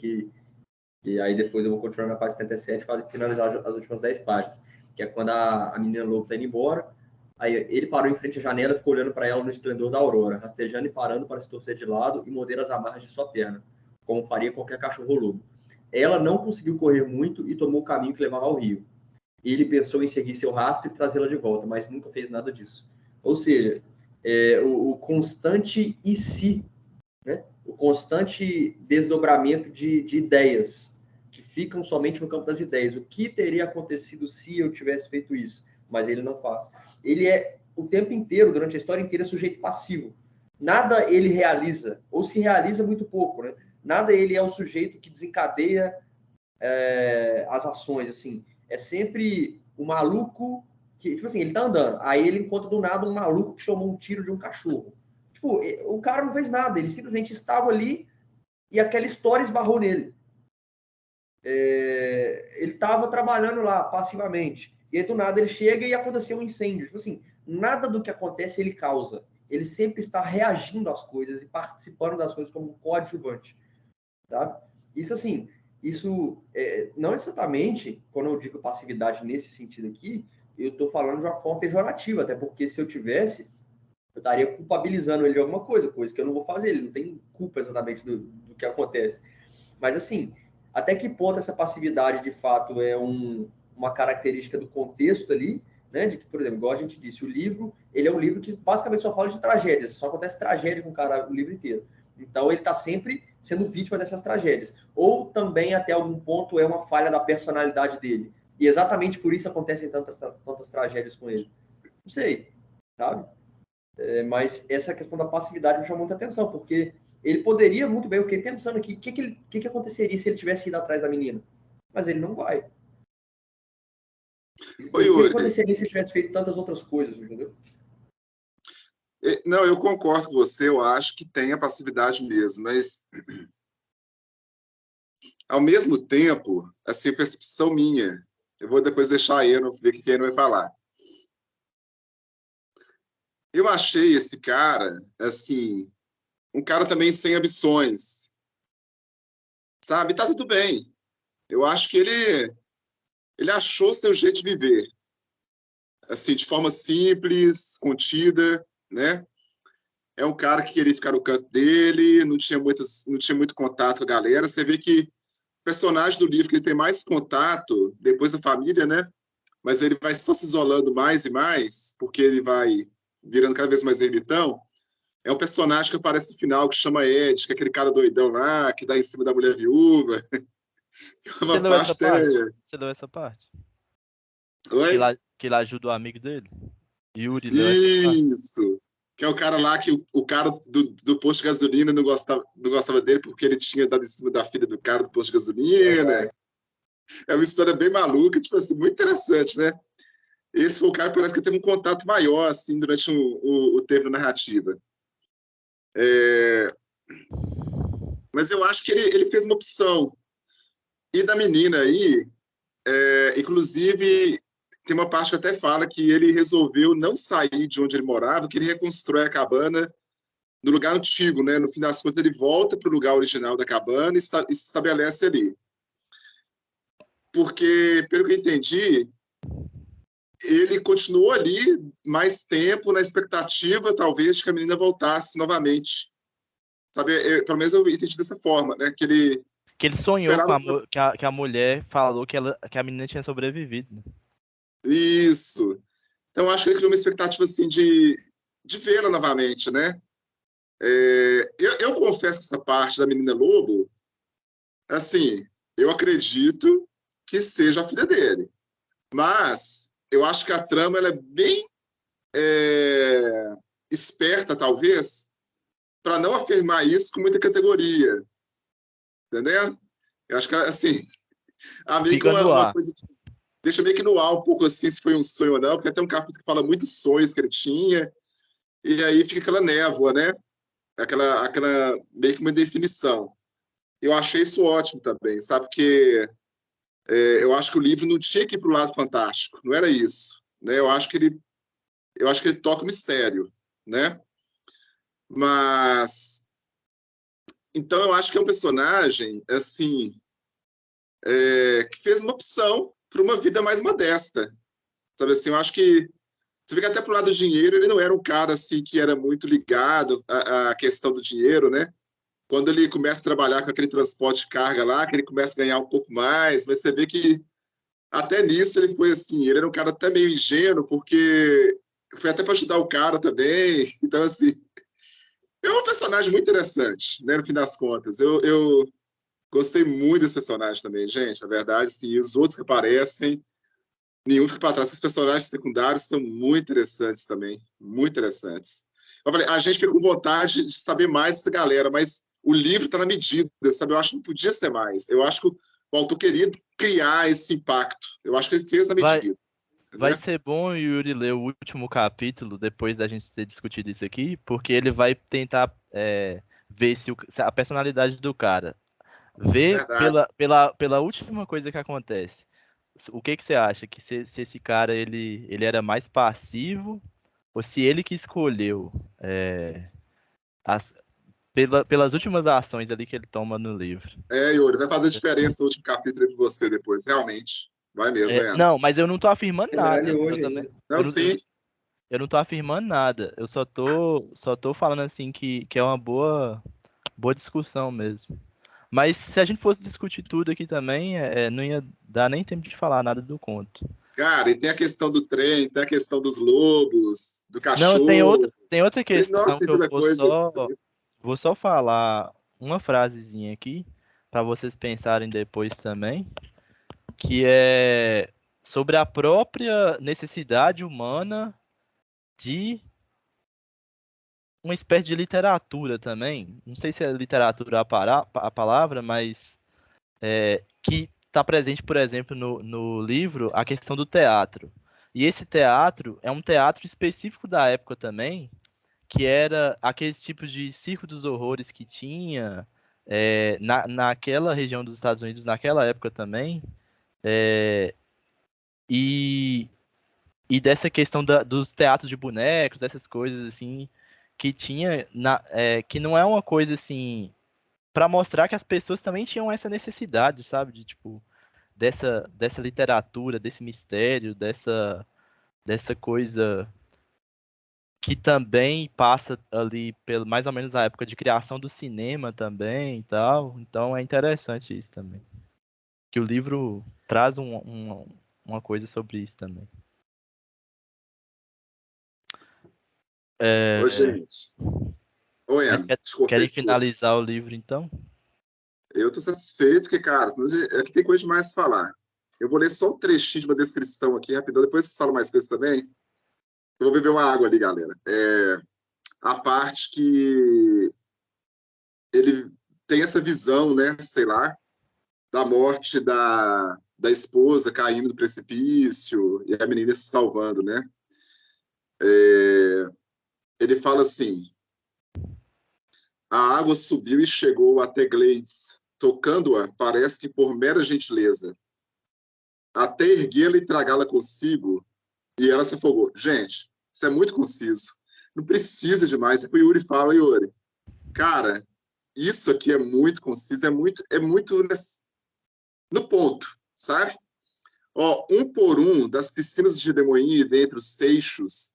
E aí depois eu vou continuar na página 77 e finalizar as últimas 10 páginas, que é quando a menina lobo tá indo embora, aí ele parou em frente à janela e ficou olhando para ela no esplendor da aurora, rastejando e parando para se torcer de lado e morder as amarras de sua perna, como faria qualquer cachorro lobo. Ela não conseguiu correr muito e tomou o caminho que levava ao rio. Ele pensou em seguir seu rastro e trazê-la de volta, mas nunca fez nada disso. Ou seja, o constante e se, né? O constante desdobramento de ideias que ficam somente no campo das ideias. O que teria acontecido se eu tivesse feito isso? Mas ele não faz. Ele é o tempo inteiro, durante a história inteira, sujeito passivo. Nada ele realiza, ou se realiza muito pouco, né? Nada ele é o sujeito que desencadeia as ações, assim. É sempre o maluco que, tipo assim, ele tá andando, aí ele encontra do nada um maluco que tomou um tiro de um cachorro. Tipo, o cara não fez nada, ele simplesmente estava ali e aquela história esbarrou nele. Ele estava trabalhando lá, passivamente. E aí, do nada, ele chega e aconteceu um incêndio. Tipo assim, nada do que acontece ele causa. Ele sempre está reagindo às coisas e participando das coisas como um coadjuvante. Tá? Isso, assim, não exatamente, quando eu digo passividade nesse sentido aqui, eu tô falando de uma forma pejorativa, até porque se eu tivesse, eu estaria culpabilizando ele de alguma coisa que eu não vou fazer, ele não tem culpa exatamente do que acontece. Mas, assim, até que ponto essa passividade, de fato, é uma característica do contexto ali, né? De que, por exemplo, igual a gente disse, o livro, ele é um livro que basicamente só fala de tragédias, só acontece tragédia com o cara o livro inteiro. Então, ele está sempre sendo vítima dessas tragédias. Ou também, até algum ponto, é uma falha da personalidade dele. E exatamente por isso acontecem tantas tragédias com ele. Não sei, sabe? Mas essa questão da passividade me chamou muita atenção, porque ele poderia muito bem, eu fiquei pensando aqui, o que aconteceria se ele tivesse ido atrás da menina? Mas ele não vai. O que aconteceria se ele tivesse feito tantas outras coisas, entendeu? Não, eu concordo com você, eu acho que tem a passividade mesmo, mas ao mesmo tempo, assim, percepção minha, eu vou depois deixar a Eno ver o que a Eno vai falar. Eu achei esse cara, assim, um cara também sem ambições, sabe? Tá tudo bem. Eu acho que ele achou seu jeito de viver, assim, de forma simples, contida, né? É um cara que queria ficar no canto dele, não tinha muito contato com a galera. Você vê que o personagem do livro que ele tem mais contato, depois da família, né? Mas ele vai só se isolando mais e mais, porque ele vai virando cada vez mais ermitão. É um personagem que aparece no final, que chama Ed, que é aquele cara doidão lá, que dá em cima da mulher viúva. Você leu essa parte? Você leu essa parte? Oi? Que ele ajuda o amigo dele? Yuri leu essa parte? Isso! Que é o cara lá que o cara do posto de gasolina não gostava dele porque ele tinha dado em cima da filha do cara do posto de gasolina. É uma história bem maluca, tipo assim, muito interessante, né? Esse foi o cara que parece que teve um contato maior, assim, durante o tempo da narrativa. Mas eu acho que ele fez uma opção. E da menina aí, inclusive, tem uma parte que até fala que ele resolveu não sair de onde ele morava, que ele reconstrói a cabana no lugar antigo, né? No fim das contas, ele volta para o lugar original da cabana e se estabelece ali. Porque, pelo que eu entendi, ele continuou ali mais tempo na expectativa, talvez, de que a menina voltasse novamente. Sabe? Pelo menos eu entendi dessa forma, né? Que ele sonhou com que a mulher falou que a menina tinha sobrevivido. Isso. Então, acho que ele criou uma expectativa, assim, de vê-la novamente, né? Eu confesso que essa parte da menina lobo, assim, eu acredito que seja a filha dele. Mas eu acho que a trama ela é bem esperta, talvez, para não afirmar isso com muita categoria. Entendeu? Eu acho que, assim, há meio que uma coisa que deixa meio que no ar um pouco assim se foi um sonho ou não, porque tem um capítulo que fala muitos sonhos que ele tinha, e aí fica aquela névoa, né? Aquela meio que uma definição. Eu achei isso ótimo também, sabe? Porque eu acho que o livro não tinha que ir para o lado fantástico, não era isso, né? Eu acho que ele toca o mistério, né? Mas então eu acho que é um personagem assim que fez uma opção para uma vida mais modesta, sabe assim? Eu acho que você vê que até pro lado do dinheiro ele não era um cara assim que era muito ligado à questão do dinheiro, né? Quando ele começa a trabalhar com aquele transporte de carga lá, que ele começa a ganhar um pouco mais, mas você vê que até nisso ele foi assim, ele era um cara até meio ingênuo, porque foi até para ajudar o cara também. Então, assim, é um personagem muito interessante, né, no fim das contas. Eu gostei muito desse personagem também, gente, na verdade, sim, os outros que aparecem, nenhum fica para trás. Os personagens secundários são muito interessantes também, muito interessantes. Eu falei, a gente fica com vontade de saber mais dessa galera, mas o livro está na medida, sabe? Eu acho que não podia ser mais. Eu acho que o autor queria criar esse impacto. Eu acho que ele fez na medida. Vai ser bom o Yuri ler o último capítulo, depois da gente ter discutido isso aqui, porque ele vai tentar ver se a personalidade do cara. Ver pela última coisa que acontece. O que você acha? Que se esse cara ele era mais passivo, ou se ele que escolheu pelas últimas ações ali que ele toma no livro? Yuri, vai fazer diferença no último capítulo para você depois, realmente. Vai mesmo, Ana. Não, mas eu não tô afirmando nada. Hoje Eu também. ainda. Não, sim. Eu não tô afirmando nada. Eu só tô falando assim que é uma boa discussão mesmo. Mas se a gente fosse discutir tudo aqui também, não ia dar nem tempo de falar nada do conto. Cara, e tem a questão do trem, tem a questão dos lobos, do Não, cachorro. tem outra Nossa, questão tem que eu tanta coisa. vou só falar uma frasezinha aqui para vocês pensarem depois também, que é sobre a própria necessidade humana de uma espécie de literatura também. Não sei se é literatura a palavra, mas que está presente, por exemplo, no livro, a questão do teatro. E esse teatro é um teatro específico da época também, que era aqueles tipos de circo dos horrores que tinha naquela região dos Estados Unidos, naquela época também, e, e dessa questão dos teatros de bonecos, essas coisas assim, que tinha, que não é uma coisa assim, para mostrar que as pessoas também tinham essa necessidade, sabe, de tipo, dessa literatura, desse mistério, dessa coisa que também passa ali pelo mais ou menos a época de criação do cinema também e tal. Então é interessante isso também. Que o livro traz uma coisa sobre isso também. Ô, gente. Ô, Mas Ana, desculpa, querem desculpa. finalizar o livro então? Eu tô satisfeito, porque, cara, aqui tem coisa demais pra falar. Eu vou ler só um trechinho de uma descrição aqui, rapidão, depois vocês falam mais coisas também. Eu vou beber uma água ali, galera. A parte que ele tem essa visão, né, sei lá, da morte da esposa caindo do precipício e a menina se salvando, né? Ele fala assim: a água subiu e chegou até Glades, tocando-a, parece que por mera gentileza, até erguê-la e tragá-la consigo, e ela se afogou. Gente, isso é muito conciso. Não precisa de mais. E o Yuri fala: Yuri, cara, isso aqui é muito conciso, é muito no ponto, sabe? Ó, um por um, das piscinas de Redemoinho e dentre os seixos,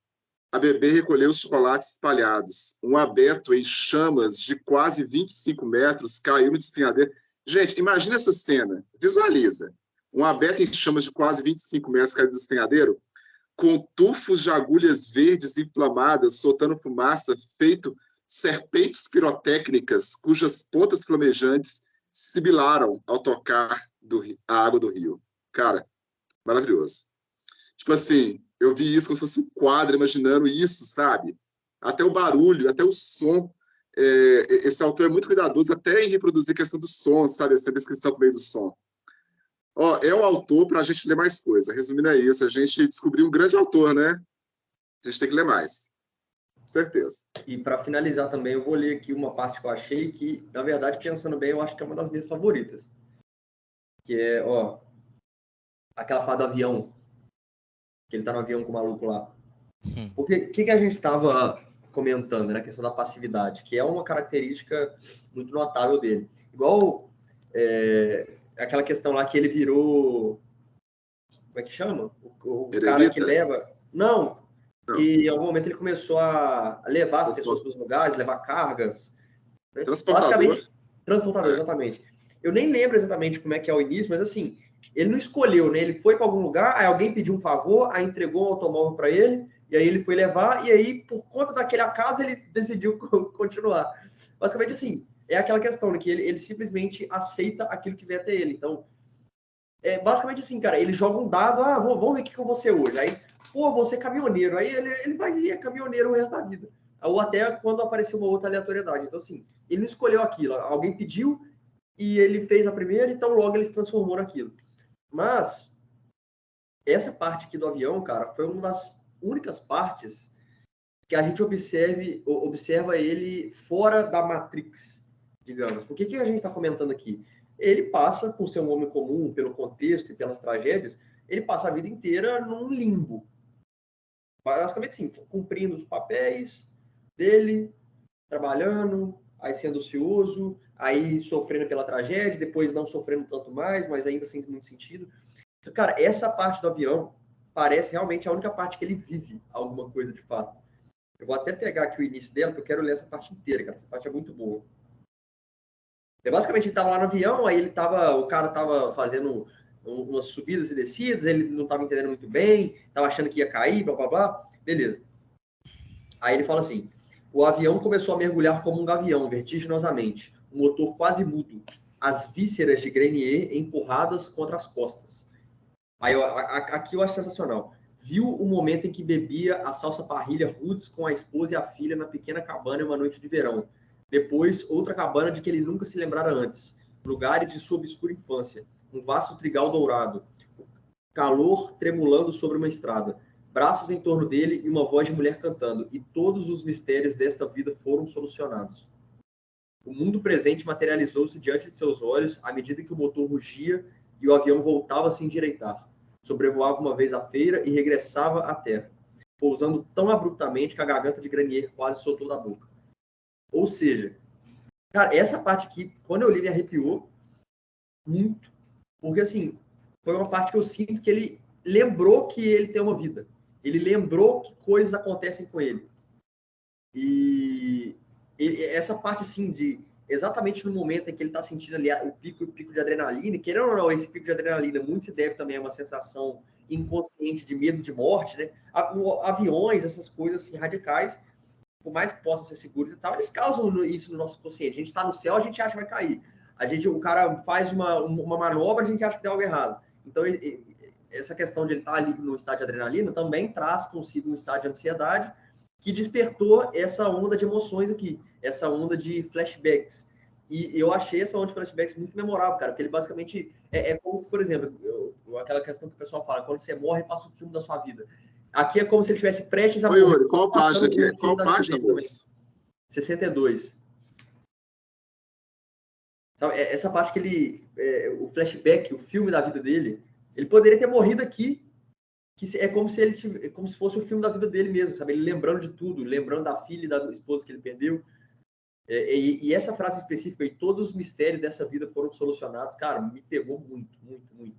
a bebê recolheu os chocolates espalhados. Um abeto em chamas de quase 25 metros caiu no despenhadeiro. Gente, imagina essa cena. Visualiza. Um abeto em chamas de quase 25 metros caiu no despenhadeiro, com tufos de agulhas verdes inflamadas, soltando fumaça, feito serpentes pirotécnicas, cujas pontas flamejantes sibilaram ao tocar a água do rio. Cara, maravilhoso. Tipo assim, eu vi isso como se fosse um quadro, imaginando isso, sabe? Até o barulho, até o som. Esse autor é muito cuidadoso até em reproduzir a questão do som, sabe? Essa descrição por meio do som. Ó, é um autor para a gente ler mais coisa. Resumindo é isso, a gente descobriu um grande autor, né? A gente tem que ler mais. Certeza. E para finalizar também, eu vou ler aqui uma parte que eu achei que, na verdade, pensando bem, eu acho que é uma das minhas favoritas. Que é, ó, aquela parte do avião. Que ele tá no avião com o maluco lá. Porque o que a gente estava comentando, né? A questão da passividade, que é uma característica muito notável dele. Igual aquela questão lá que ele virou... Como é que chama? O cara que leva... Não, que em algum momento ele começou a levar as pessoas para os lugares, levar cargas. Né? Transportador. Transportador, exatamente. Eu nem lembro exatamente como é que é o início, mas assim, ele não escolheu, né? Ele foi para algum lugar, aí alguém pediu um favor, aí entregou um automóvel para ele, e aí ele foi levar, e aí, por conta daquele acaso, ele decidiu continuar. Basicamente, assim, é aquela questão, né, que ele simplesmente aceita aquilo que vem até ele. Então, basicamente assim, cara, ele joga um dado, vamos ver o que eu vou ser hoje. Aí, pô, vou ser caminhoneiro. Aí ele vai ir caminhoneiro o resto da vida. Ou até quando aparecer uma outra aleatoriedade. Então, assim, ele não escolheu aquilo. Alguém pediu e ele fez a primeira, então logo ele se transformou naquilo. Mas, essa parte aqui do avião, cara, foi uma das únicas partes que a gente observa ele fora da Matrix, digamos. Por que a gente está comentando aqui? Ele passa, por ser um homem comum, pelo contexto e pelas tragédias, ele passa a vida inteira num limbo. Basicamente, sim, cumprindo os papéis dele, trabalhando, aí sendo ocioso, aí sofrendo pela tragédia, depois não sofrendo tanto mais, mas ainda sem muito sentido. Cara, essa parte do avião parece realmente a única parte que ele vive alguma coisa de fato. Eu vou até pegar aqui o início dela, porque eu quero ler essa parte inteira, cara. Essa parte é muito boa. Basicamente, ele tava lá no avião, aí o cara tava fazendo umas subidas e descidas, ele não tava entendendo muito bem, tava achando que ia cair, blá, blá, blá. Beleza. Aí ele fala assim, o avião começou a mergulhar como um gavião, vertiginosamente, o motor quase mudo, as vísceras de Grenier empurradas contra as costas. Aí aqui eu acho sensacional. Viu o momento em que bebia a salsa parrilha Roots com a esposa e a filha na pequena cabana em uma noite de verão. Depois, outra cabana de que ele nunca se lembrara antes. Lugares de sua obscura infância. Um vasto trigal dourado. Calor tremulando sobre uma estrada. Braços em torno dele e uma voz de mulher cantando. E todos os mistérios desta vida foram solucionados. O mundo presente materializou-se diante de seus olhos à medida que o motor rugia e o avião voltava a se endireitar. Sobrevoava uma vez a feira e regressava à terra, pousando tão abruptamente que a garganta de Grenier quase soltou da boca. Ou seja, cara, essa parte aqui, quando eu li, me arrepiou muito, porque assim, foi uma parte que eu sinto que ele lembrou que ele tem uma vida. Ele lembrou que coisas acontecem com ele. E essa parte, assim, de exatamente no momento em que ele está sentindo ali o pico de adrenalina, querendo ou não, esse pico de adrenalina muito se deve também a uma sensação inconsciente de medo de morte, né? Aviões, essas coisas assim, radicais, por mais que possam ser seguros e tal, eles causam isso no nosso consciente. A gente está no céu, a gente acha que vai cair. O cara faz uma manobra, a gente acha que deu algo errado. Então, essa questão de ele estar ali no estado de adrenalina também traz consigo um estado de ansiedade que despertou essa onda de emoções aqui, essa onda de flashbacks. E eu achei essa onda de flashbacks muito memorável, cara, porque ele basicamente é como se, por exemplo, aquela questão que o pessoal fala, quando você morre, passa o filme da sua vida. Aqui é como se ele estivesse prestes a Oi, morrer. Yuri, qual página aqui? Qual página, moço? 62. Sabe, essa parte que ele, o flashback, o filme da vida dele, ele poderia ter morrido aqui, que é como se ele como se fosse o filme da vida dele mesmo, sabe? Ele lembrando de tudo, lembrando da filha e da esposa que ele perdeu. E essa frase específica, e todos os mistérios dessa vida foram solucionados, cara, me pegou muito, muito, muito.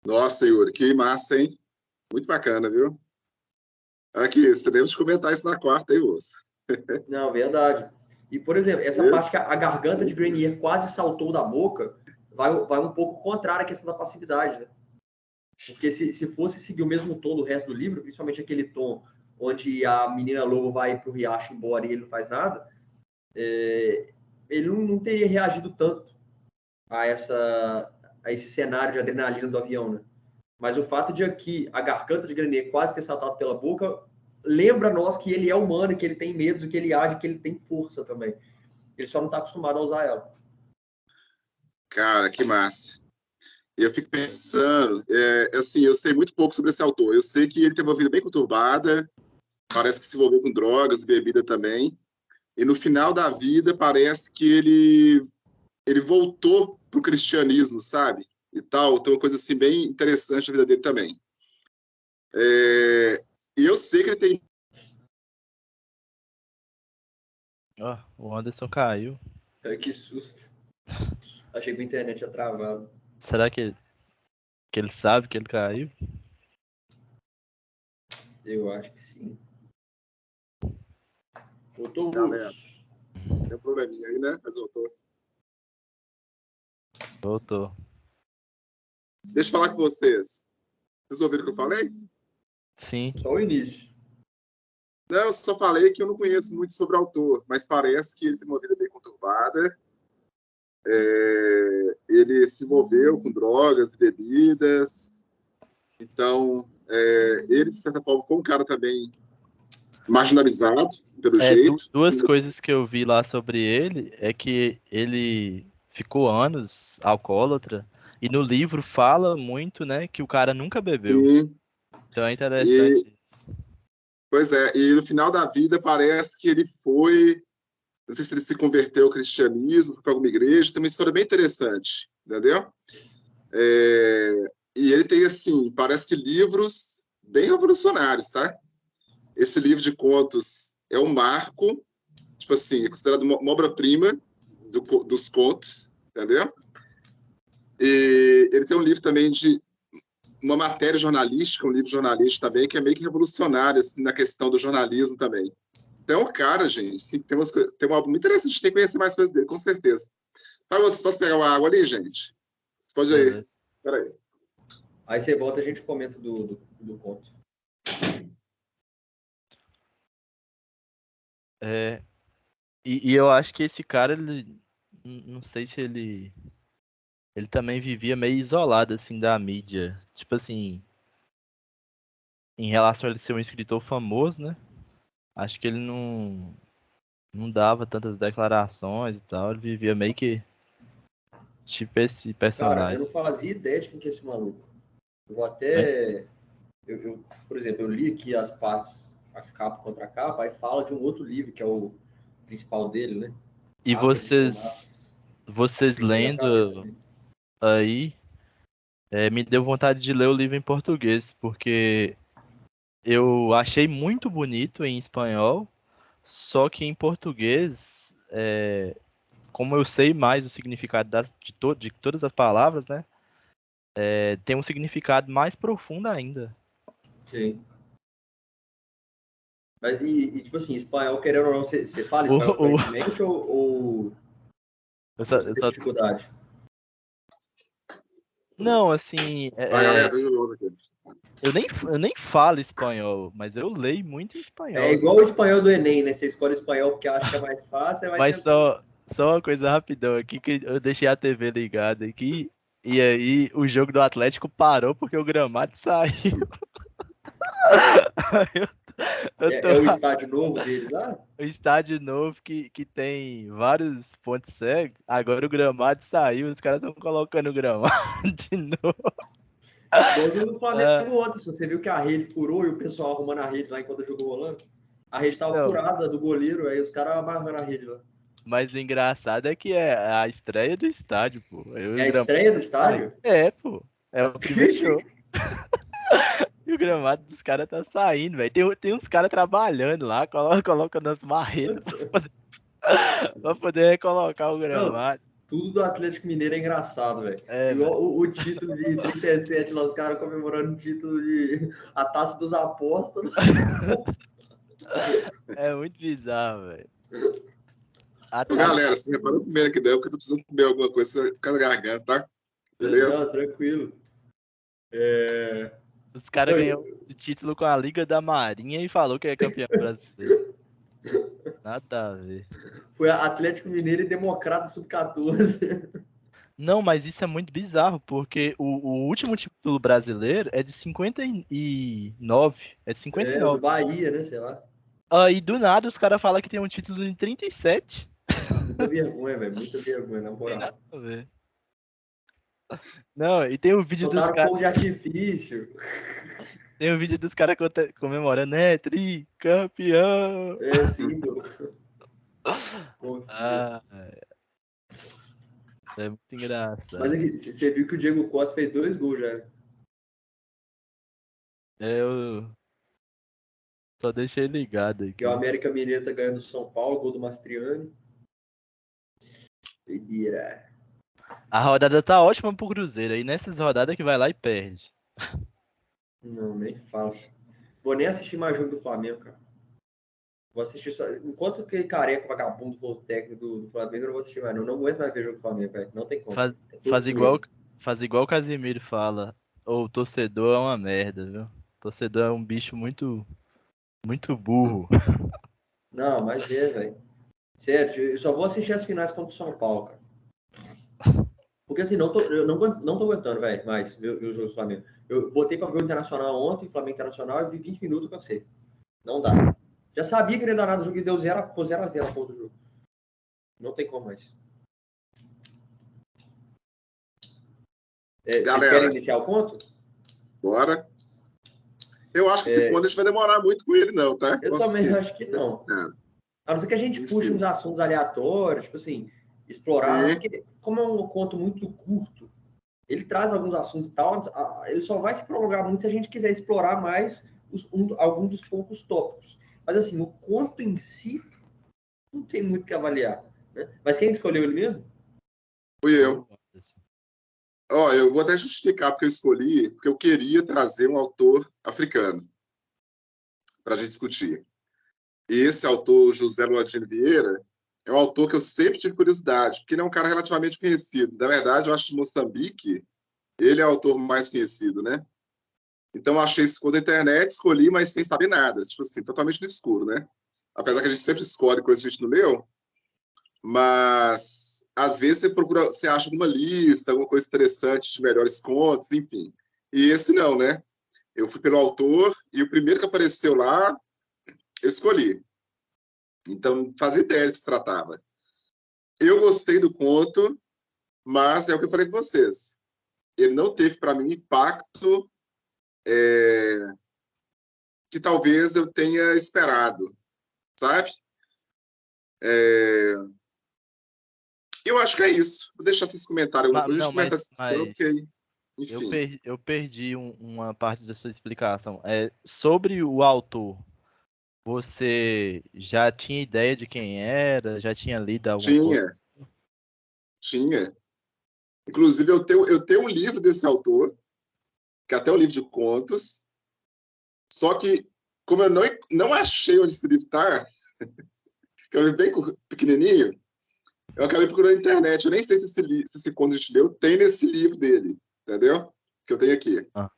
Nossa, Yuri, que massa, hein? Muito bacana, viu? Aqui, teremos de comentar isso na quarta, hein, moço? Não, verdade. E, por exemplo, essa parte que a garganta de Grenier quase saltou da boca, vai um pouco contrário à questão da passividade, né? Porque se fosse seguir o mesmo tom do resto do livro, principalmente aquele tom onde a menina lobo vai pro riacho embora e ele não faz nada, ele não teria reagido tanto a esse cenário de adrenalina do avião, né? Mas o fato de aqui a garganta de Grenier quase ter saltado pela boca lembra a nós que ele é humano, que ele tem medo, que ele age, que ele tem força também. Ele só não está acostumado a usar ela. Cara, que massa. Eu fico pensando, assim, eu sei muito pouco sobre esse autor. Eu sei que ele tem uma vida bem conturbada, parece que se envolveu com drogas e bebida também. E no final da vida parece que ele voltou para o cristianismo, sabe? E tal, tem uma coisa assim bem interessante na vida dele também. E eu sei que ele tem... O Anderson caiu. Que susto. Achei que a internet tinha travado. Será que ele sabe que ele caiu? Eu acho que sim. Voltou, Gus. Tem um probleminha aí, né? Mas voltou. Voltou. Deixa eu falar com vocês. Vocês ouviram o que eu falei? Sim. Só o início. Não, eu só falei que eu não conheço muito sobre o autor, mas parece que ele tem uma vida bem conturbada. Ele se envolveu com drogas e bebidas. Então, ele, de certa forma, foi um cara também marginalizado, pelo jeito. Duas coisas que eu vi lá sobre ele é que ele ficou anos alcoólatra e no livro fala muito, né, que o cara nunca bebeu. Sim. Então é interessante isso. Pois é, e no final da vida parece que ele foi... Não sei se ele se converteu ao cristianismo, foi para alguma igreja, tem uma história bem interessante, entendeu? E ele tem, assim, parece que livros bem revolucionários, tá? Esse livro de contos é um marco, tipo assim, é considerado uma obra-prima dos contos, entendeu? E ele tem um livro também de uma matéria jornalística, um livro jornalístico também, que é meio que revolucionário assim, na questão do jornalismo também. Então, o cara, gente, sim, tem uma obra muito interessante, a gente tem que conhecer mais coisas dele, com certeza. Para vocês, posso pegar uma água ali, gente? Você pode ir. Peraí. Aí você volta e a gente comenta do conto. E eu acho que esse cara, ele, não sei se ele também vivia meio isolado, assim, da mídia. Tipo assim, em relação a ele ser um escritor famoso, né? Acho que ele não dava tantas declarações e tal. Ele vivia meio que tipo esse Cara, personagem. eu não fazia ideia de quem que é esse maluco. Eu vou Né? até... por exemplo, eu li aqui as partes, a capa contra a capa, aí fala de um outro livro, que é o principal dele, né? E Árvore de Combate. vocês Me veio na cabeça lendo também. aí, me deu vontade de ler o livro em português, porque eu achei muito bonito em espanhol, só que em português, como eu sei mais o significado de todas as palavras, né? Tem um significado mais profundo ainda. Sim. Mas, tipo assim, espanhol, querendo ou não, você fala O, espanhol o, fluentemente ou eu só- você eu tem só- dificuldade? não, assim, Vai, galera, tô de novo aqui. eu nem falo espanhol, mas eu leio muito em É espanhol. igual o espanhol do Enem, né? Você escolhe espanhol porque acha que é mais fácil, você vai Mas tentando. só uma coisa rapidão aqui, que eu deixei a TV ligada aqui, e aí o jogo do Atlético parou porque o gramado saiu. Aí eu tô É o estádio novo deles lá? o estádio novo que tem vários pontos cegos, agora o gramado saiu, os caras estão colocando o gramado de novo. Igual o jogo do Flamengo Ah, ontem. Você viu que a rede furou e o pessoal arrumando a rede lá enquanto o jogo rolando? A rede tava não, furada do goleiro, aí os caras amarrando a rede lá. mas o engraçado é que é a estreia do estádio, pô. Aí É o a gramado estreia do saiu. estádio? Pô. É o primeiro jogo. E o gramado dos caras tá saindo, velho. Tem uns caras trabalhando lá, coloca nas marretas pra poder recolocar o Não, gramado. tudo do Atlético Mineiro é engraçado, velho. Velho. Igual o título de 37 lá, os caras comemorando o título de a Taça dos Apóstolos. É muito bizarro, velho. Ô, galera, você reparou primeiro que não, porque eu tô precisando comer alguma coisa por causa da garganta, tá? Beleza? Não, tranquilo. Os caras ganhou o título com a Liga da Marinha e falou que é campeão brasileiro. Nada a ver. Foi Atlético Mineiro e Democrata Sub-14. Não, mas isso é muito bizarro, porque o último título brasileiro é de 59. É de É, o do 59. Bahia, né? Sei lá. Aí do nada os caras falam que tem um título em 37. Muita vergonha, velho. Muita vergonha, na Tem nada moral. a ver. Não, e tem o vídeo dos Soltaram caras. fogo de artifício. Tem o vídeo dos caras comemorando, tricampeão. É, símbolo. Ah, é muito Mas engraçado. aqui, você viu que o Diego Costa fez 2 gols já. Eu só deixei ligado E o aqui. América Mineiro tá ganhando do São Paulo, gol do Mastriani. Doideira. A rodada tá ótima pro Cruzeiro. Aí nessas rodadas que vai lá e perde. Não, nem fala. Vou nem assistir mais jogo do Flamengo, cara. Vou assistir só. Enquanto aquele careca vagabundo for o técnico do Flamengo, eu não vou assistir mais. Não, não aguento mais ver jogo do Flamengo, velho. Não tem como. Faz, É faz igual, tortura. faz igual o Casimiro fala. O torcedor é uma merda, viu? O torcedor é um bicho muito, muito burro. Não, mas é, velho. Sério, eu só vou assistir as finais contra o São Paulo, cara. Porque assim, eu não tô aguentando, velho, mais ver o jogo do Flamengo. Eu botei pra ver o Internacional ontem, Flamengo Internacional, e vi 20 minutos e cansei. Não dá. Já sabia que não ia dar nada, o jogo deu 0 a 0 a ponto do jogo. Não tem como mais. Vocês Galera, querem iniciar o conto? bora. Eu acho que esse conto a gente vai demorar muito com ele, não, tá? Eu Posso também dizer. acho que não. É, A não ser que a gente puxe uns assuntos aleatórios, tipo assim, explorar. sim. Porque, como é um conto muito curto, ele traz alguns assuntos e tal, ele só vai se prolongar muito se a gente quiser explorar mais alguns dos poucos tópicos. Mas assim, o conto em si não tem muito o que avaliar. Né? Mas quem escolheu ele mesmo? Fui eu. Ó, eu vou até justificar porque eu escolhi, porque eu queria trazer um autor africano para a gente discutir. E esse autor, José Luadino Vieira, é um autor que eu sempre tive curiosidade, porque ele é um cara relativamente conhecido. Na verdade, eu acho que de Moçambique, ele é o autor mais conhecido, né? Então, eu achei isso da internet, escolhi, mas sem saber nada. Tipo assim, totalmente no escuro, né? Apesar que a gente sempre escolhe coisas que a gente não leu, mas às vezes você procura, você acha alguma lista, alguma coisa interessante de melhores contos, enfim. E esse não, né? Eu fui pelo autor e o primeiro que apareceu lá, eu escolhi. Então, não fazia ideia do que se tratava. Eu gostei do conto, mas é o que eu falei com vocês. Ele não teve, para mim, um impacto que talvez eu tenha esperado, sabe? Eu acho que é isso. Vou deixar vocês comentarem alguma coisa, a gente Não, começa a discussão, mas porque, enfim. eu perdi uma parte da sua explicação. Sobre o autor, você já tinha ideia de quem era? Já tinha lido alguma coisa? Tinha. Inclusive, eu tenho um livro desse autor, que é até um livro de contos, só que, como eu não achei onde esse livro está, que é um livro bem pequenininho, eu acabei procurando na internet. Eu nem sei se esse conto que a gente leu tem nesse livro dele, entendeu? Que eu tenho aqui. Ah.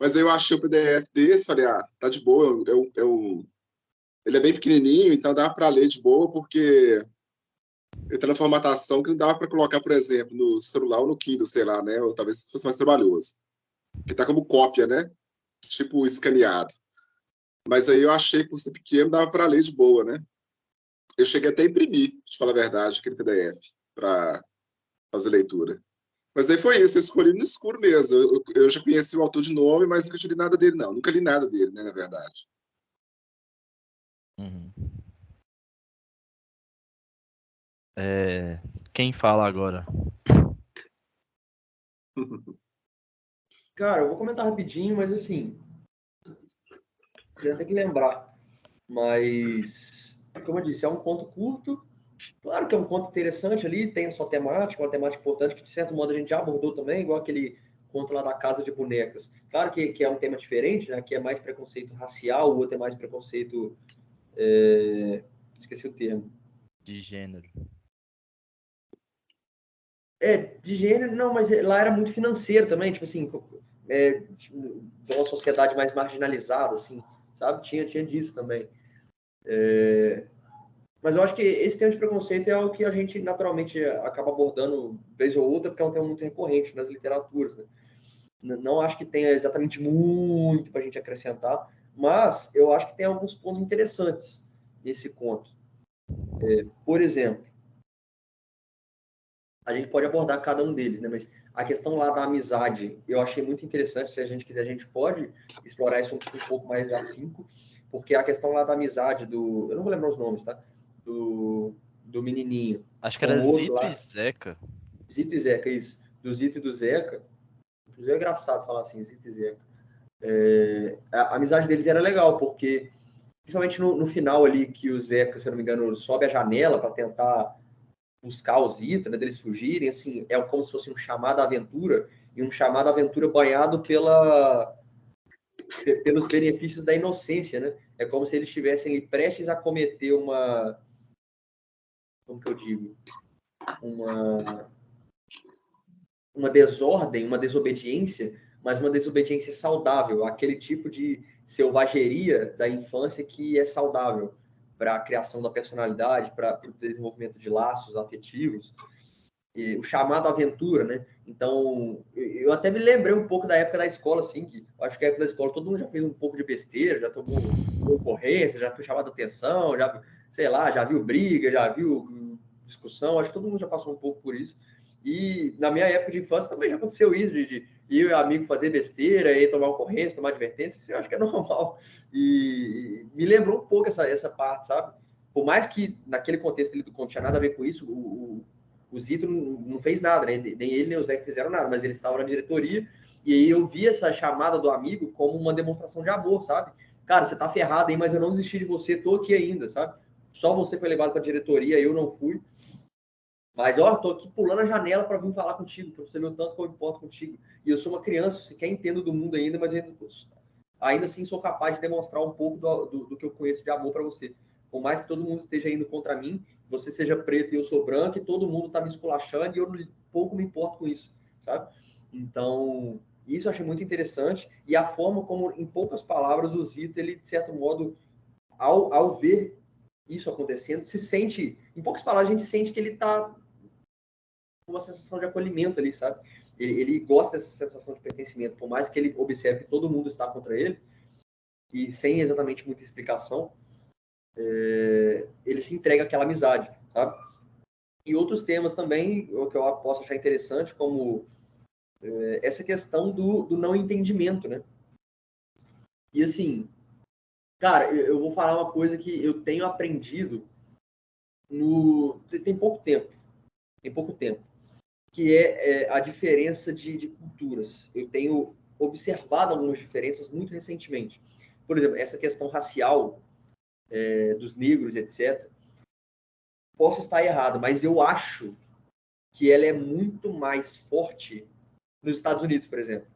Mas aí eu achei o PDF desse, falei, tá de boa, ele é bem pequenininho, então dá para ler de boa, porque ele tá na formatação que não dava para colocar, por exemplo, no celular ou no Kindle, sei lá, né? Ou talvez fosse mais trabalhoso. Que tá como cópia, né? Tipo escaneado. Mas aí eu achei que por ser pequeno dava para ler de boa, né? Eu cheguei até a imprimir, de falar a verdade, aquele PDF, para fazer leitura. Mas daí foi isso, eu escolhi no escuro mesmo. Eu já conheci o autor de nome, mas nunca li nada dele, não. Nunca li nada dele, né, na verdade. Uhum. Quem fala agora? Cara, eu vou comentar rapidinho, mas assim, eu tenho que lembrar. Mas, como eu disse, é um conto curto. Claro que é um conto interessante ali, tem a sua temática, uma temática importante que, de certo modo, a gente já abordou também, igual aquele conto lá da Casa de Bonecas. Claro que é um tema diferente, né? Que é mais preconceito racial, o outro é mais preconceito... Esqueci o termo. De gênero. De gênero, não, mas lá era muito financeiro também, tipo assim, de uma sociedade mais marginalizada, assim, sabe? Tinha disso também. Mas eu acho que esse tema de preconceito é o que a gente naturalmente acaba abordando vez ou outra, porque é um tema muito recorrente nas literaturas, né? Não acho que tenha exatamente muito para a gente acrescentar, mas eu acho que tem alguns pontos interessantes nesse conto. Por exemplo, a gente pode abordar cada um deles, né? Mas a questão lá da amizade, eu achei muito interessante. Se a gente quiser, a gente pode explorar isso um pouco mais de afinco, porque a questão lá da amizade eu não vou lembrar os nomes, tá? Do menininho Acho que com era o outro Zito e lá, Zeca. Zito e Zeca, isso. Do Zito e do Zeca. Inclusive é engraçado falar assim, Zito e Zeca. A amizade deles era legal, porque principalmente no final ali, que o Zeca, se eu não me engano, sobe a janela para tentar buscar o Zito, né, deles fugirem, assim, é como se fosse um chamado à aventura, e um chamado à aventura banhado pelos benefícios da inocência, né? É como se eles estivessem prestes a cometer como que eu digo? Uma desordem, uma desobediência, mas uma desobediência saudável, aquele tipo de selvageria da infância que é saudável para a criação da personalidade, para o desenvolvimento de laços afetivos, e o chamado aventura, né? Então, eu até me lembrei um pouco da época da escola, assim, que acho que a época da escola todo mundo já fez um pouco de besteira, já tomou ocorrência, já foi chamado a atenção, já, sei lá, já viu briga, já viu discussão, acho que todo mundo já passou um pouco por isso. E na minha época de infância também já aconteceu isso, de eu e o amigo fazer besteira, e tomar ocorrência, tomar advertência, isso eu acho que é normal. E me lembrou um pouco essa parte, sabe? Por mais que naquele contexto ele não tinha nada a ver com isso, o Zito não fez nada, né? Nem ele nem o Zé fizeram nada, mas eles estavam na diretoria, e aí eu vi essa chamada do amigo como uma demonstração de amor, sabe? Cara, você tá ferrado aí, mas eu não desisti de você, tô aqui ainda, sabe? Só você foi levado pra diretoria, eu não fui. Mas, ó, tô aqui pulando a janela para vir falar contigo, para você ver o tanto que eu importo contigo. E eu sou uma criança, sequer entendo do mundo ainda, mas ainda assim sou capaz de demonstrar um pouco do que eu conheço de amor para você. Por mais que todo mundo esteja indo contra mim, você seja preto e eu sou branco, e todo mundo tá me esculachando, e eu pouco me importo com isso, sabe? Então, isso eu achei muito interessante. E a forma como, em poucas palavras, o Zito, ele, de certo modo, ao ver isso acontecendo, se sente, em poucas palavras, a gente sente que ele tá com uma sensação de acolhimento ali, sabe? Ele gosta dessa sensação de pertencimento, por mais que ele observe que todo mundo está contra ele, e sem exatamente muita explicação, ele se entrega àquela amizade, sabe? E outros temas também, o que eu posso achar interessante, como essa questão do não entendimento, né? E assim, cara, eu vou falar uma coisa que eu tenho aprendido tem pouco tempo, que é a diferença de culturas. Eu tenho observado algumas diferenças muito recentemente. Por exemplo, essa questão racial dos negros, etc. Posso estar errado, mas eu acho que ela é muito mais forte nos Estados Unidos, por exemplo.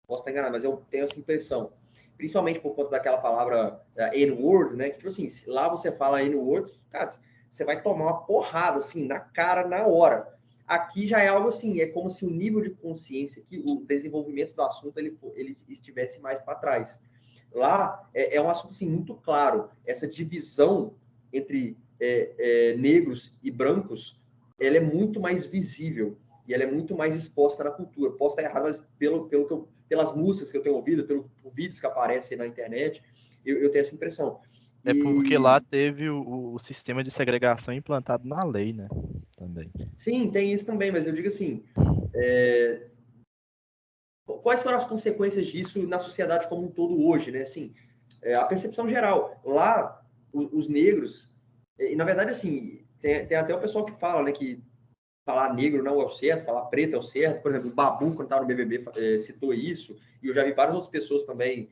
Posso estar enganado, mas eu tenho essa impressão. Principalmente por conta daquela palavra N-word, né? Que, tipo assim, lá você fala N-word, cara, você vai tomar uma porrada, assim, na cara, na hora. Aqui já é algo assim, é como se o nível de consciência, que o desenvolvimento do assunto, ele estivesse mais para trás. Lá é um assunto, assim, muito claro. Essa divisão entre negros e brancos, ela é muito mais visível e ela é muito mais exposta na cultura. Posso estar errado, mas pelas músicas que eu tenho ouvido, por vídeos que aparecem na internet, eu tenho essa impressão. É porque lá teve o sistema de segregação implantado na lei, né? Também. Sim, tem isso também, mas eu digo assim, quais foram as consequências disso na sociedade como um todo hoje, né? Assim, a percepção geral. Lá, os negros, e na verdade, assim, tem até o pessoal que fala, né, que falar negro não é o certo, falar preto é o certo. Por exemplo, o Babu, quando estava no BBB, citou isso, e eu já vi várias outras pessoas também.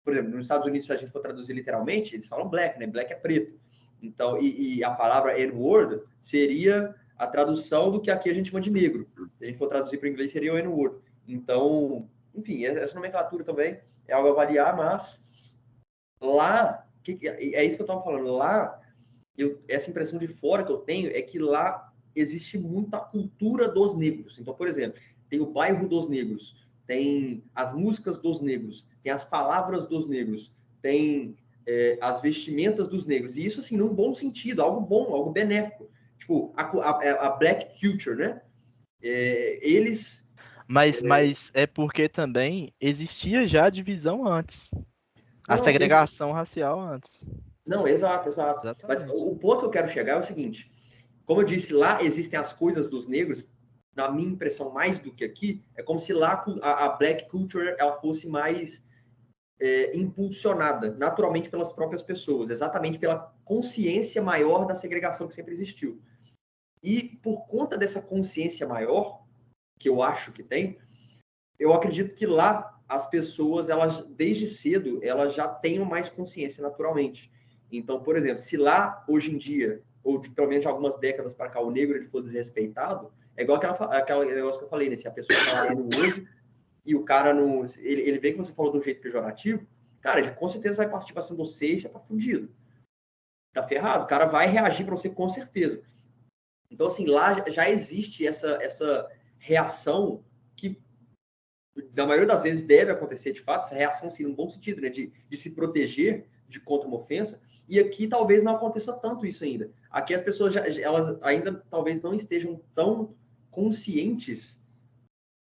Por exemplo, nos Estados Unidos, se a gente for traduzir literalmente, eles falam black, né? Black é preto. Então, e a palavra N-word seria a tradução do que aqui a gente chama de negro. Se a gente for traduzir para o inglês, seria o N-word. Então, enfim, essa nomenclatura também é algo a variar, mas lá, é isso que eu estava falando, lá, essa impressão de fora que eu tenho é que lá existe muita cultura dos negros. Então, por exemplo, tem o bairro dos negros, tem as músicas dos negros, tem as palavras dos negros, tem as vestimentas dos negros. E isso, assim, num bom sentido, algo bom, algo benéfico. Tipo, a black culture, né? Eles... Mas é porque também existia já a divisão antes. A segregação racial antes. Não, exato. Exatamente. Mas o ponto que eu quero chegar é o seguinte. Como eu disse, lá existem as coisas dos negros, na minha impressão, mais do que aqui, é como se lá a black culture ela fosse mais impulsionada naturalmente pelas próprias pessoas, exatamente pela consciência maior da segregação que sempre existiu. E por conta dessa consciência maior, que eu acho que tem, eu acredito que lá as pessoas, elas desde cedo, elas já tenham mais consciência naturalmente. Então, por exemplo, se lá hoje em dia, ou pelo menos de algumas décadas para cá, o negro ele for desrespeitado, é igual aquela negócio que eu falei, né? Se a pessoa falar hoje e o cara não, ele vê que você falou do jeito pejorativo, cara, ele com certeza vai partir para cima de você e você tá fudido. Tá ferrado. O cara vai reagir para você com certeza. Então, assim, lá já existe essa reação que na maioria das vezes deve acontecer de fato, essa reação sim, num bom sentido, né, de se proteger de contra uma ofensa, e aqui talvez não aconteça tanto isso ainda. Aqui as pessoas, elas ainda talvez não estejam tão conscientes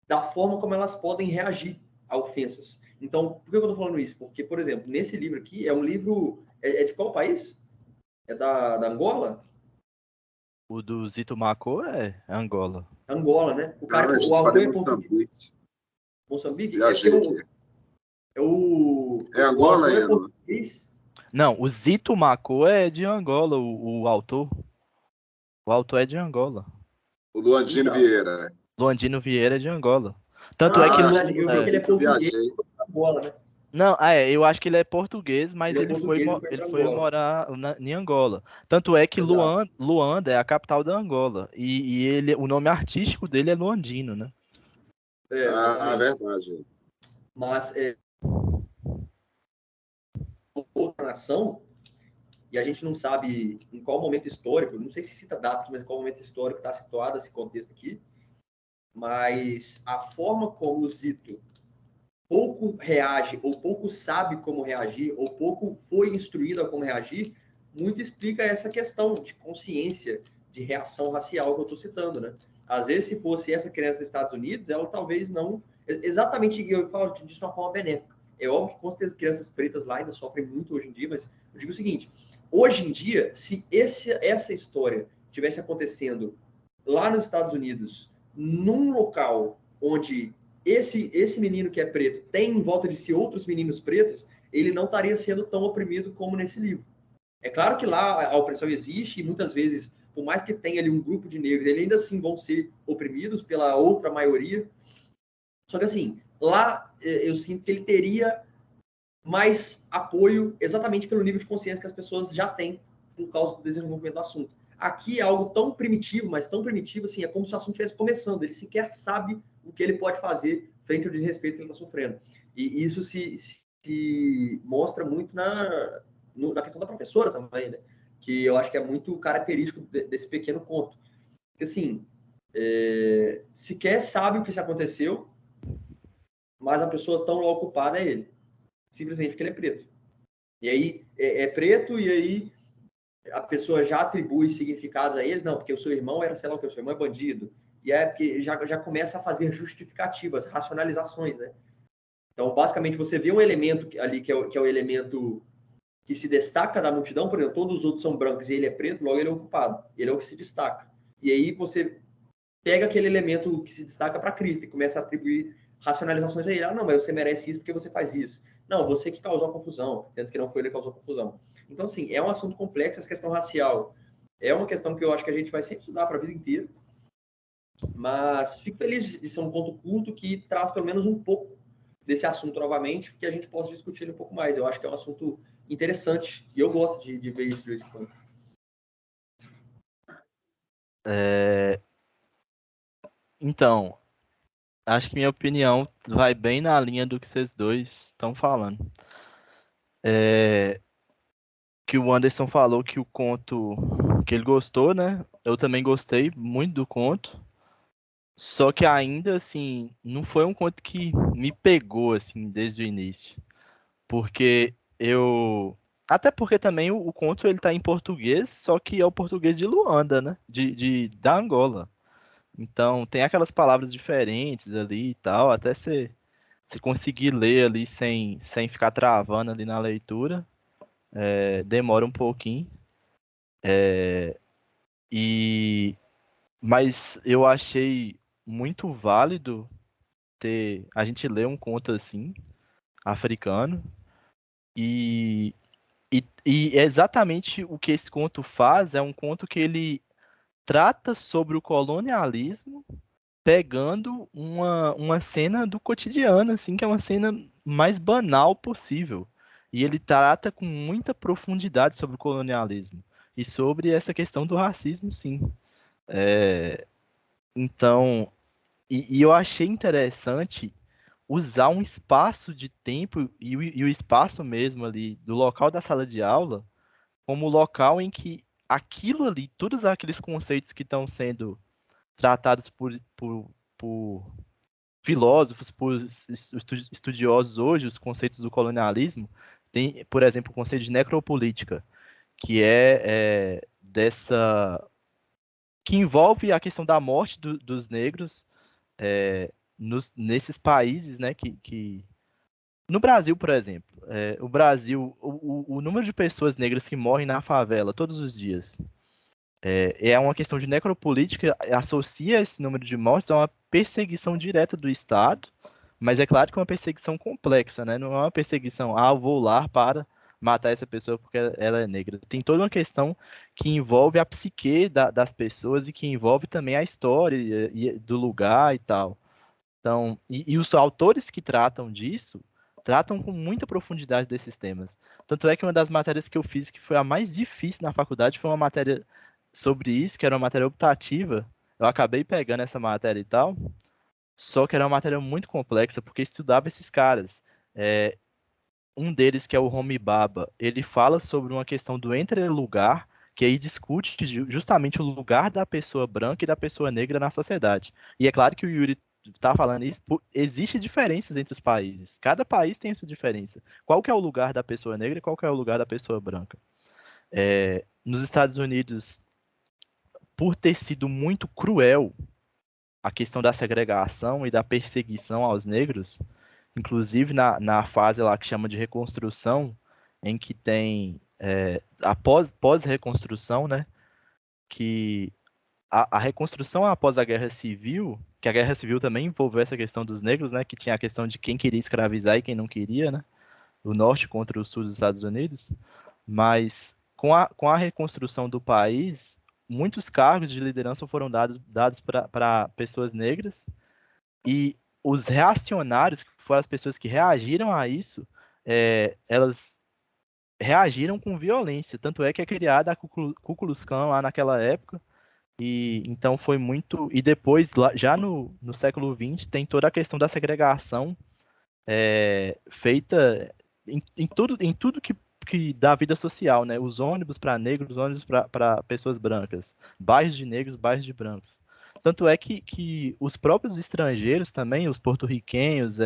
da forma como elas podem reagir a ofensas. Então, por que eu estou falando isso? Porque, por exemplo, nesse livro aqui, é um livro, é de qual país? É da Angola? O do Zito Macô é Angola. Angola, né? O cara, Não, a gente o fala autor em é português. Moçambique. Moçambique? Viajei aqui. O Angola, autor é Eno? português. Não, o Zito Macô é de Angola, o autor. O autor é de Angola. O Luandino Então, Vieira. Luandino Vieira é de Angola. Tanto é ah, que é Acho que verdade. Eu vi que ele é Moçambique eu português viajei. da Angola, né? Não, eu acho que ele é português, mas Ele é ele foi, português e foi ele para foi Angola. morar em Angola. Tanto é que Exato. Luanda é a capital da Angola. E ele, o nome artístico dele é Luandino, né? Ah, Exatamente. verdade. Mas outra nação, e a gente não sabe em qual momento histórico, não sei se cita datas, mas em qual momento histórico está situado esse contexto aqui, mas a forma como o Zito pouco reage, ou pouco sabe como reagir, ou pouco foi instruído a como reagir, muito explica essa questão de consciência, de reação racial que eu estou citando, né? Às vezes, se fosse essa criança dos Estados Unidos, ela talvez não... Exatamente, e eu falo disso de uma forma benéfica. É óbvio que com certeza crianças pretas lá ainda sofrem muito hoje em dia, mas eu digo o seguinte, hoje em dia, se essa história tivesse acontecendo lá nos Estados Unidos, num local onde esse menino que é preto tem em volta de si outros meninos pretos, ele não estaria sendo tão oprimido como nesse livro. É claro que lá a opressão existe e muitas vezes, por mais que tenha ali um grupo de negros, eles ainda assim vão ser oprimidos pela outra maioria. Só que assim, lá eu sinto que ele teria mais apoio exatamente pelo nível de consciência que as pessoas já têm por causa do desenvolvimento do assunto. Aqui é algo tão primitivo, mas tão primitivo assim, é como se o assunto estivesse começando. Ele sequer sabe o que ele pode fazer frente ao desrespeito que ele está sofrendo. E isso se mostra muito na questão da professora também, né? Que eu acho que é muito característico desse pequeno conto. Porque, assim, sequer sabe o que se aconteceu, mas a pessoa tão ocupada é ele. Simplesmente porque ele é preto. E aí é preto, e aí a pessoa já atribui significados a eles, não, porque o seu irmão era, sei lá o que, o seu irmão é bandido. E é porque já começa a fazer justificativas, racionalizações, né? Então, basicamente, você vê um elemento ali que é o elemento que se destaca da multidão, por exemplo, todos os outros são brancos e ele é preto, logo ele é ocupado. Ele é o que se destaca. E aí você pega aquele elemento que se destaca para Cristo e começa a atribuir racionalizações a ele. Ah, não, mas você merece isso porque você faz isso. Não, você que causou a confusão, sendo que não foi ele que causou a confusão. Então, assim, é um assunto complexo, essa questão racial. É uma questão que eu acho que a gente vai sempre estudar para a vida inteira. Mas fico feliz de ser um conto curto que traz pelo menos um pouco desse assunto novamente, que a gente possa discutir ele um pouco mais. Eu acho que é um assunto interessante e eu gosto de ver isso de vez em quando. Então, acho que minha opinião vai bem na linha do que vocês dois estão falando. Que o Anderson falou que o conto que ele gostou, né? Eu também gostei muito do conto. Só que ainda assim, não foi um conto que me pegou assim desde o início, porque até porque também o conto ele tá em português, só que é o português de Luanda, né? Da Angola. Então tem aquelas palavras diferentes ali e tal, até você conseguir ler ali sem ficar travando ali na leitura, demora um pouquinho. E mas eu achei muito válido ter a gente ler um conto assim africano e, e é exatamente o que esse conto faz é um conto que ele trata sobre o colonialismo pegando uma cena do cotidiano, assim, que é uma cena mais banal possível. E ele trata com muita profundidade sobre o colonialismo e sobre essa questão do racismo, sim. Então, e eu achei interessante usar um espaço de tempo e o espaço mesmo ali do local da sala de aula como local em que aquilo ali, todos aqueles conceitos que estão sendo tratados por filósofos, por estudiosos hoje, os conceitos do colonialismo, tem, por exemplo, o conceito de necropolítica, que que envolve a questão da morte dos negros nesses países, né, no Brasil, por exemplo, o Brasil, o número de pessoas negras que morrem na favela todos os dias é uma questão de necropolítica, associa esse número de mortes a uma perseguição direta do Estado, mas é claro que é uma perseguição complexa, né? Não é uma perseguição, eu vou lá para matar essa pessoa porque ela é negra. Tem toda uma questão que envolve a psique das pessoas e que envolve também a história do lugar e tal. Então, e os autores que tratam disso tratam com muita profundidade desses temas. Tanto é que uma das matérias que eu fiz, que foi a mais difícil na faculdade, foi uma matéria sobre isso, que era uma matéria optativa. Eu acabei pegando essa matéria e tal, só que era uma matéria muito complexa, porque estudava esses caras. Um deles, que é o Homi Bhabha, ele fala sobre uma questão do entre-lugar, que aí discute justamente o lugar da pessoa branca e da pessoa negra na sociedade. E é claro que o Yuri está falando isso, existe diferenças entre os países. Cada país tem sua diferença. Qual que é o lugar da pessoa negra e qual que é o lugar da pessoa branca? Nos Estados Unidos, por ter sido muito cruel a questão da segregação e da perseguição aos negros, inclusive na fase lá que chama de reconstrução, em que tem a pós-reconstrução, né? Que a reconstrução após a Guerra Civil, que a Guerra Civil também envolveu essa questão dos negros, né? Que tinha a questão de quem queria escravizar e quem não queria, né? O norte contra o sul dos Estados Unidos. Mas com a reconstrução do país, muitos cargos de liderança foram dados para pessoas negras, e os reacionários, que foram as pessoas que reagiram a isso, elas reagiram com violência. Tanto é que é criada a Ku Klux Klan lá naquela época. E então foi muito. E depois, já no século XX, tem toda a questão da segregação feita em tudo que dá vida social, né? Os ônibus para negros, os ônibus para pessoas brancas, bairros de negros, bairros de brancos. Tanto é que os próprios estrangeiros também, os porto-riquenhos,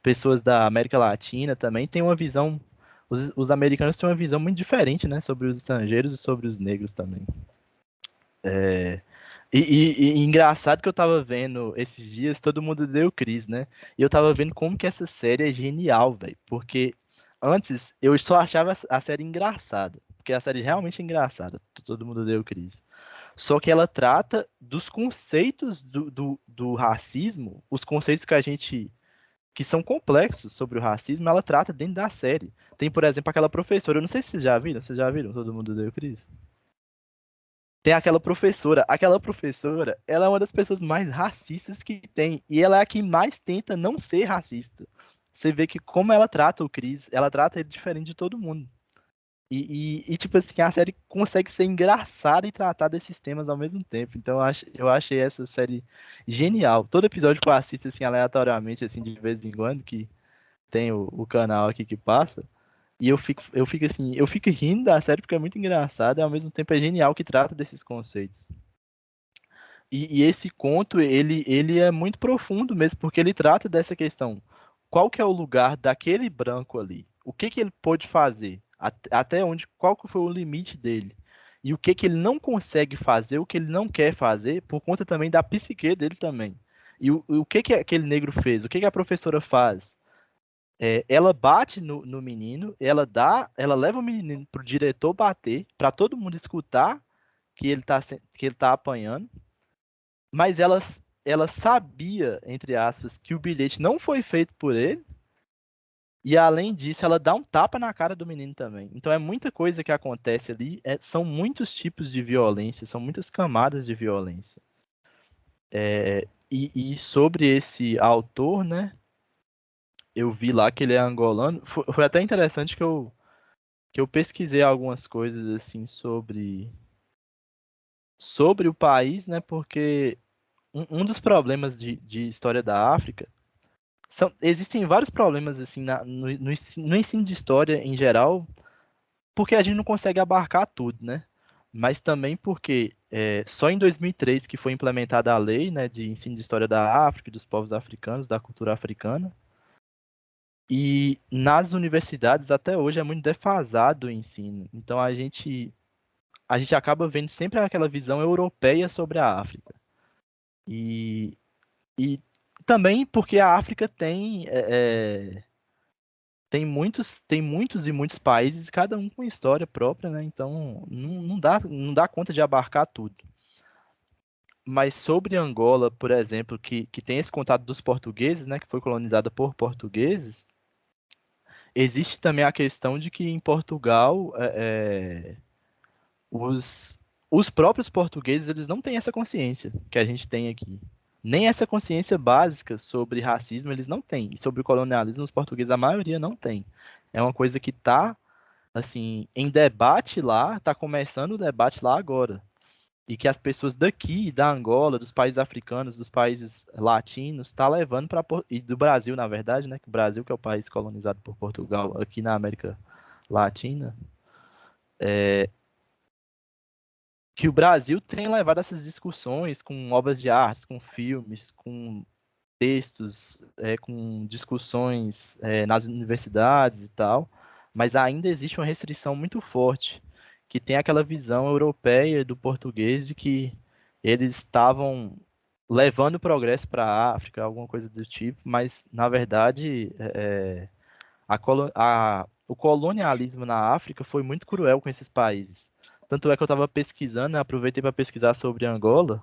pessoas da América Latina também têm uma visão. Os americanos têm uma visão muito diferente, né? Sobre os estrangeiros e sobre os negros também. E engraçado que eu tava vendo esses dias, todo mundo deu Chris, né? E eu tava vendo como que essa série é genial, velho. Porque antes eu só achava a série engraçada. Porque a série realmente é engraçada. Todo mundo deu Chris. Só que ela trata dos conceitos do racismo, os conceitos que são complexos sobre o racismo, ela trata dentro da série. Tem, por exemplo, aquela professora, eu não sei se vocês já viram Todo Mundo Deu Chris? Tem aquela professora, ela é uma das pessoas mais racistas que tem, e ela é a que mais tenta não ser racista. Você vê que como ela trata o Chris, ela trata ele diferente de todo mundo. Tipo assim, a série consegue ser engraçada e tratar desses temas ao mesmo tempo. Então eu achei essa série genial. Todo episódio que eu assisto assim, aleatoriamente, assim, de vez em quando, que tem o canal aqui que passa, e eu fico assim, eu fico rindo da série porque é muito engraçado e ao mesmo tempo é genial que trata desses conceitos. E esse conto, ele é muito profundo mesmo, porque ele trata dessa questão. Qual que é o lugar daquele branco ali? O que que ele pôde fazer? Até onde, qual que foi o limite dele? E o que que ele não consegue fazer, o que ele não quer fazer, por conta também da psique dele também. E o que que aquele negro fez? O que que a professora faz? Ela bate no menino, ela leva o menino pro diretor bater, para todo mundo escutar que ele tá apanhando, mas ela sabia, entre aspas, que o bilhete não foi feito por ele, e além disso, ela dá um tapa na cara do menino também. Então é muita coisa que acontece ali, são muitos tipos de violência, são muitas camadas de violência. E sobre esse autor, né, eu vi lá que ele é angolano. Foi até interessante que eu pesquisei algumas coisas assim sobre o país, né, porque um dos problemas de história da África existem vários problemas assim no ensino de história em geral, porque a gente não consegue abarcar tudo, né? Mas também porque só em 2003 que foi implementada a lei, né, de ensino de história da África, dos povos africanos, da cultura africana. E nas universidades até hoje é muito defasado o ensino. Então a gente acaba vendo sempre aquela visão europeia sobre a África. E também porque a África tem muitos e muitos países, cada um com história própria, né? Então não dá conta de abarcar tudo. Mas sobre Angola, por exemplo, que tem esse contato dos portugueses, né? Que foi colonizada por portugueses, existe também a questão de que em Portugal os próprios portugueses eles não têm essa consciência que a gente tem aqui. Nem essa consciência básica sobre racismo eles não têm. E sobre o colonialismo, os portugueses, a maioria não tem. É uma coisa que está, assim, em debate lá, está começando o debate lá agora. E que as pessoas daqui, da Angola, dos países africanos, dos países latinos, está levando para... E do Brasil, na verdade, né? Que o Brasil, que é o país colonizado por Portugal aqui na América Latina, que o Brasil tem levado essas discussões com obras de arte, com filmes, com textos, com discussões nas universidades e tal, mas ainda existe uma restrição muito forte, que tem aquela visão europeia do português de que eles estavam levando o progresso para a África, alguma coisa do tipo, mas na verdade o colonialismo na África foi muito cruel com esses países. Tanto é que eu estava pesquisando, né, aproveitei para pesquisar sobre Angola.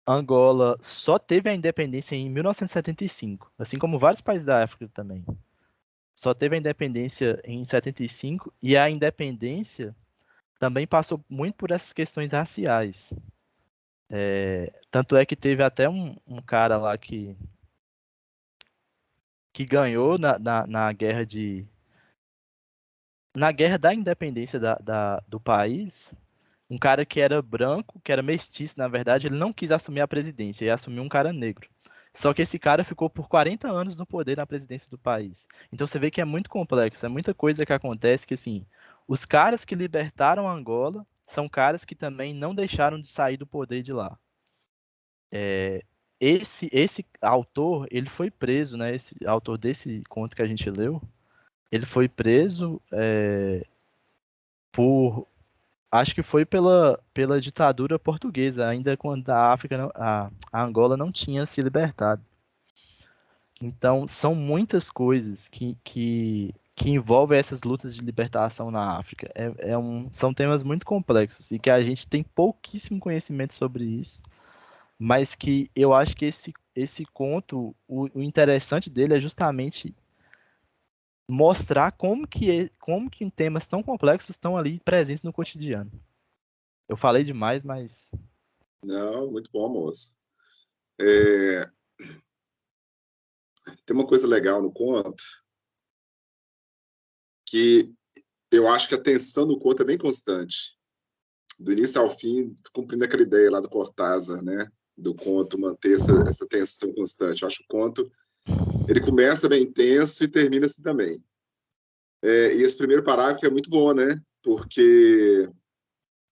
Angola só teve a independência em 1975, assim como vários países da África também. Só teve a independência em 75 e a independência também passou muito por essas questões raciais. Tanto é que teve até um cara lá que ganhou na guerra na guerra da independência do país. Um cara que era branco, que era mestiço, na verdade, ele não quis assumir a presidência, e assumiu um cara negro. Só que esse cara ficou por 40 anos no poder na presidência do país. Então você vê que é muito complexo, é muita coisa que acontece que, assim, os caras que libertaram Angola são caras que também não deixaram de sair do poder de lá. Esse autor, ele foi preso, né? Esse autor desse conto que a gente leu, ele foi preso por acho que foi pela ditadura portuguesa, ainda quando a África, a Angola não tinha se libertado. Então, são muitas coisas que envolvem essas lutas de libertação na África. São temas muito complexos e que a gente tem pouquíssimo conhecimento sobre isso, mas que eu acho que esse conto, o interessante dele é justamente mostrar como que temas tão complexos estão ali presentes no cotidiano. Eu falei demais, mas Não, muito bom, moço. Tem uma coisa legal no conto, que eu acho que a tensão no conto é bem constante. Do início ao fim, cumprindo aquela ideia lá do Cortázar, né? Do conto manter essa tensão constante. Eu acho que o conto, ele começa bem tenso e termina assim também. E esse primeiro parágrafo é muito bom, né? Porque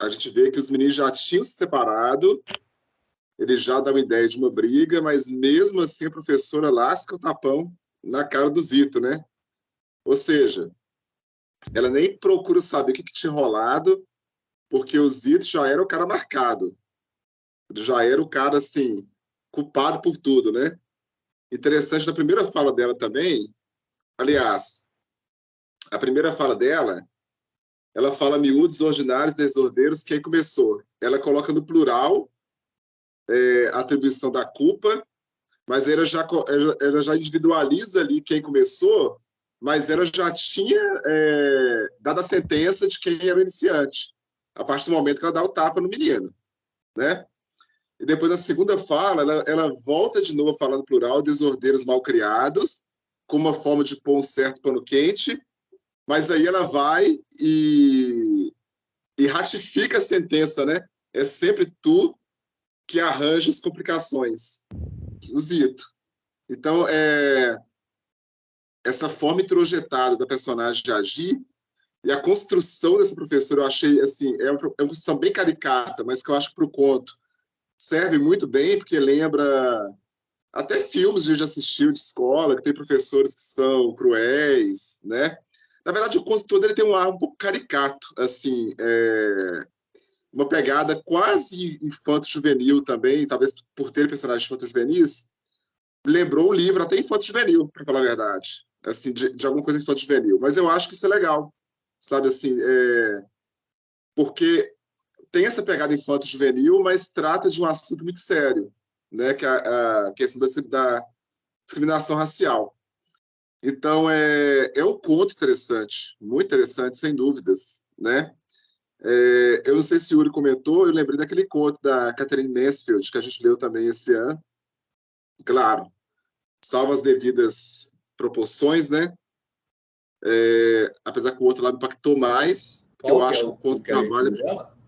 a gente vê que os meninos já tinham se separado, ele já dá uma ideia de uma briga, mas mesmo assim a professora lasca o tapão na cara do Zito, né? Ou seja, ela nem procura saber o que tinha rolado, porque o Zito já era o cara marcado. Ele já era o cara, assim, culpado por tudo, né? Interessante, na primeira fala dela também, aliás, a primeira fala dela, ela fala miúdos, ordinários, desordeiros, quem começou. Ela coloca no plural a atribuição da culpa, mas ela já individualiza ali quem começou, mas ela já tinha dado a sentença de quem era o iniciante, a partir do momento que ela dá o tapa no menino, né? E depois, na segunda fala, ela volta de novo falando plural, desordeiros mal criados, com uma forma de pôr um certo pano quente, mas aí ela vai e ratifica a sentença, né? É sempre tu que arranja as complicações. O Zito. Então, essa forma introjetada da personagem de agir e a construção dessa professora, eu achei, assim, é uma construção bem caricata, mas que eu acho que para o conto serve muito bem, porque lembra até filmes que a gente já assistiu de escola, que tem professores que são cruéis, né? Na verdade, o conto todo ele tem um ar um pouco caricato, assim, uma pegada quase infanto-juvenil também, talvez por ter personagens infanto-juvenis, lembrou o livro até infanto-juvenil, para falar a verdade, assim, de alguma coisa infanto-juvenil. Mas eu acho que isso é legal, sabe, assim, porque tem essa pegada infanto-juvenil, mas trata de um assunto muito sério, né, que é a questão da discriminação racial. Então, é um conto interessante, muito interessante, sem dúvidas, né? Eu não sei se o Yuri comentou, eu lembrei daquele conto da Catherine Mansfield, que a gente leu também esse ano, claro, salvo as devidas proporções, né? Apesar que o outro lá me impactou mais, porque eu Qual que é acho que o conto que a gente trabalha viu dela?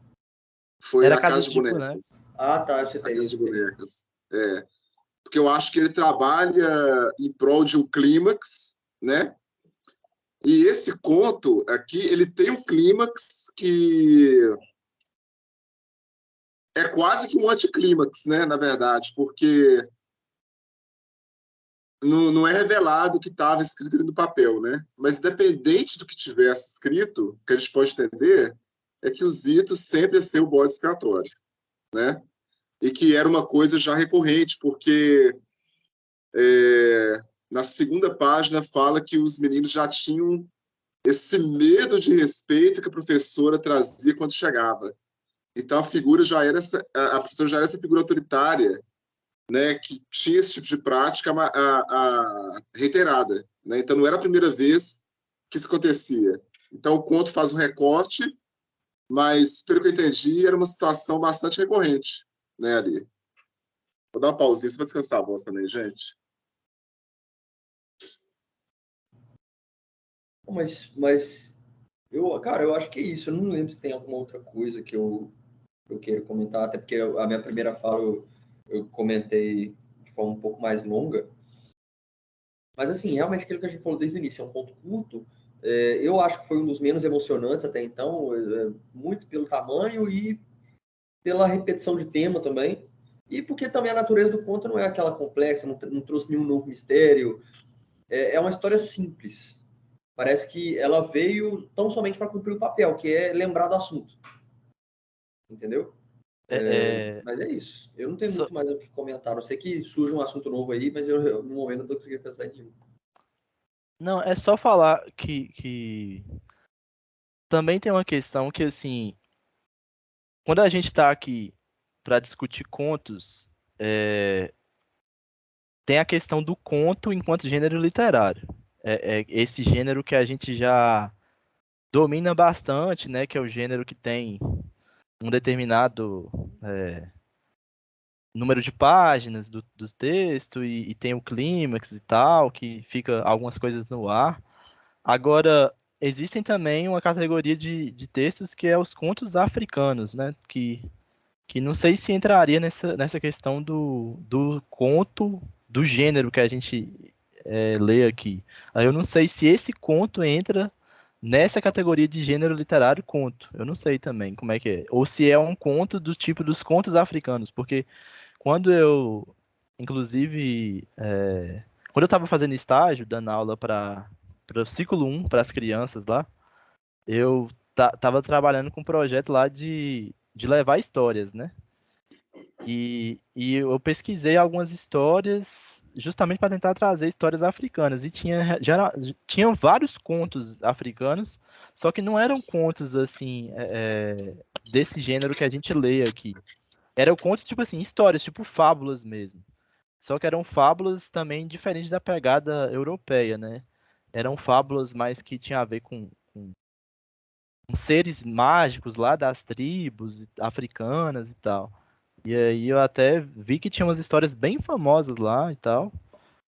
foi Era A Casa Casa de de Boneco. Bonecas. Ah, tá, você A tem Casa de isso. Tem. Bonecas. Porque eu acho que ele trabalha em prol de um clímax, né? E esse conto aqui, ele tem um clímax que é quase que um anticlímax, né? Na verdade, porque não é revelado o que estava escrito ali no papel, né? Mas independente do que tivesse escrito, o que a gente pode entender é que o Zito sempre ia ser o bode expiatório, né? E que era uma coisa já recorrente, porque na segunda página fala que os meninos já tinham esse medo de respeito que a professora trazia quando chegava. Então a figura já era a professora já era essa figura autoritária, né, que tinha esse tipo de prática reiterada, né? Então não era a primeira vez que isso acontecia. Então o conto faz um recorte, mas pelo que eu entendi era uma situação bastante recorrente, né, ali. Vou dar uma pausinha, você vai descansar a voz também, gente. Mas cara, eu acho que é isso. Eu não lembro se tem alguma outra coisa que eu queira comentar, até porque a minha primeira fala eu comentei de forma um pouco mais longa. Mas, assim, realmente aquilo que a gente falou desde o início é um ponto curto. Eu acho que foi um dos menos emocionantes até então, muito pelo tamanho e pela repetição de tema também. E porque também a natureza do conto não é aquela complexa, não trouxe nenhum novo mistério. É uma história simples. Parece que ela veio tão somente para cumprir o papel, que é lembrar do assunto. Entendeu? Mas é isso. Eu não tenho Só- muito mais o que comentar. Eu sei que surge um assunto novo aí, mas eu no momento não estou conseguindo pensar em nenhum. Não, é só falar que também tem uma questão que, assim, quando a gente tá aqui para discutir contos, tem a questão do conto enquanto gênero literário. É esse gênero que a gente já domina bastante, né? Que é o gênero que tem um determinado número de páginas do texto e tem o clímax e tal, que fica algumas coisas no ar. Agora, existem também uma categoria de textos que é os contos africanos, né? Que não sei se entraria nessa questão do conto, do gênero que a gente lê aqui. Aí eu não sei se esse conto entra nessa categoria de gênero literário conto. Eu não sei também como é que é. Ou se é um conto do tipo dos contos africanos, porque quando eu, inclusive, quando eu estava fazendo estágio, dando aula para o ciclo 1, para as crianças lá, eu tava trabalhando com um projeto lá de levar histórias, né? E eu pesquisei algumas histórias justamente para tentar trazer histórias africanas. E tinha vários contos africanos, só que não eram contos assim, desse gênero que a gente lê aqui. Eram contos, tipo assim, histórias, tipo fábulas mesmo. Só que eram fábulas também diferentes da pegada europeia, né? Eram fábulas mais que tinham a ver com seres mágicos lá das tribos africanas e tal. E aí eu até vi que tinha umas histórias bem famosas lá e tal,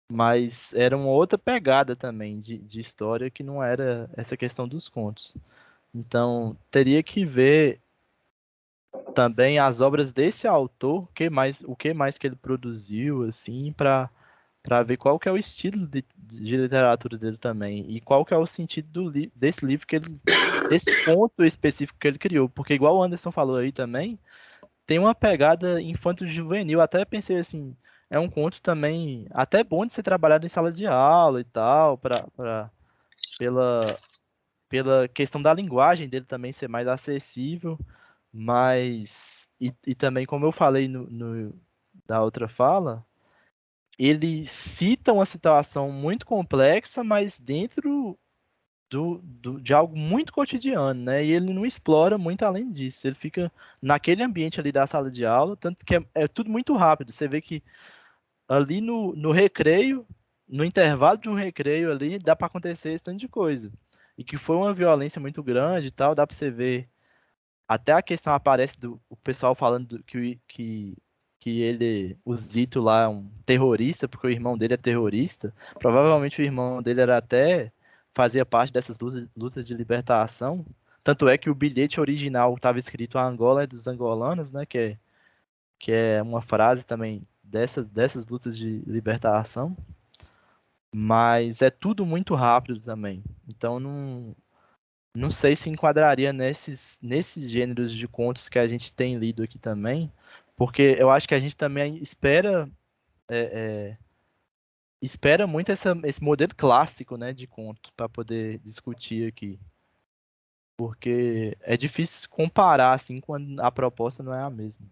mas era uma outra pegada também de história que não era essa questão dos contos. Então, teria que ver também as obras desse autor, o que mais que ele produziu, assim, para ver qual que é o estilo de literatura dele também e qual que é o sentido desse livro desse conto específico que ele criou, porque igual o Anderson falou aí também, tem uma pegada infanto-juvenil. Até pensei assim, é um conto também até bom de ser trabalhado em sala de aula e tal, pela, pela questão da linguagem dele também ser mais acessível, mas e também como eu falei da outra fala, ele cita uma situação muito complexa, mas dentro de algo muito cotidiano, né? E ele não explora muito além disso. Ele fica naquele ambiente ali da sala de aula, tanto que é tudo muito rápido. Você vê que ali no recreio, no intervalo de um recreio ali, dá para acontecer esse tanto de coisa. E que foi uma violência muito grande e tal, dá para você ver. Até a questão aparece do o pessoal falando que o Zito lá é um terrorista, porque o irmão dele é terrorista. Provavelmente o irmão dele fazia parte dessas lutas de libertação. Tanto é que o bilhete original estava escrito a Angola é dos angolanos, né? Que é uma frase também dessas lutas de libertação. Mas é tudo muito rápido também. Então não sei se enquadraria nesses gêneros de contos que a gente tem lido aqui também, porque eu acho que a gente também espera muito esse modelo clássico, né, de conto para poder discutir aqui. Porque é difícil comparar assim quando a proposta não é a mesma.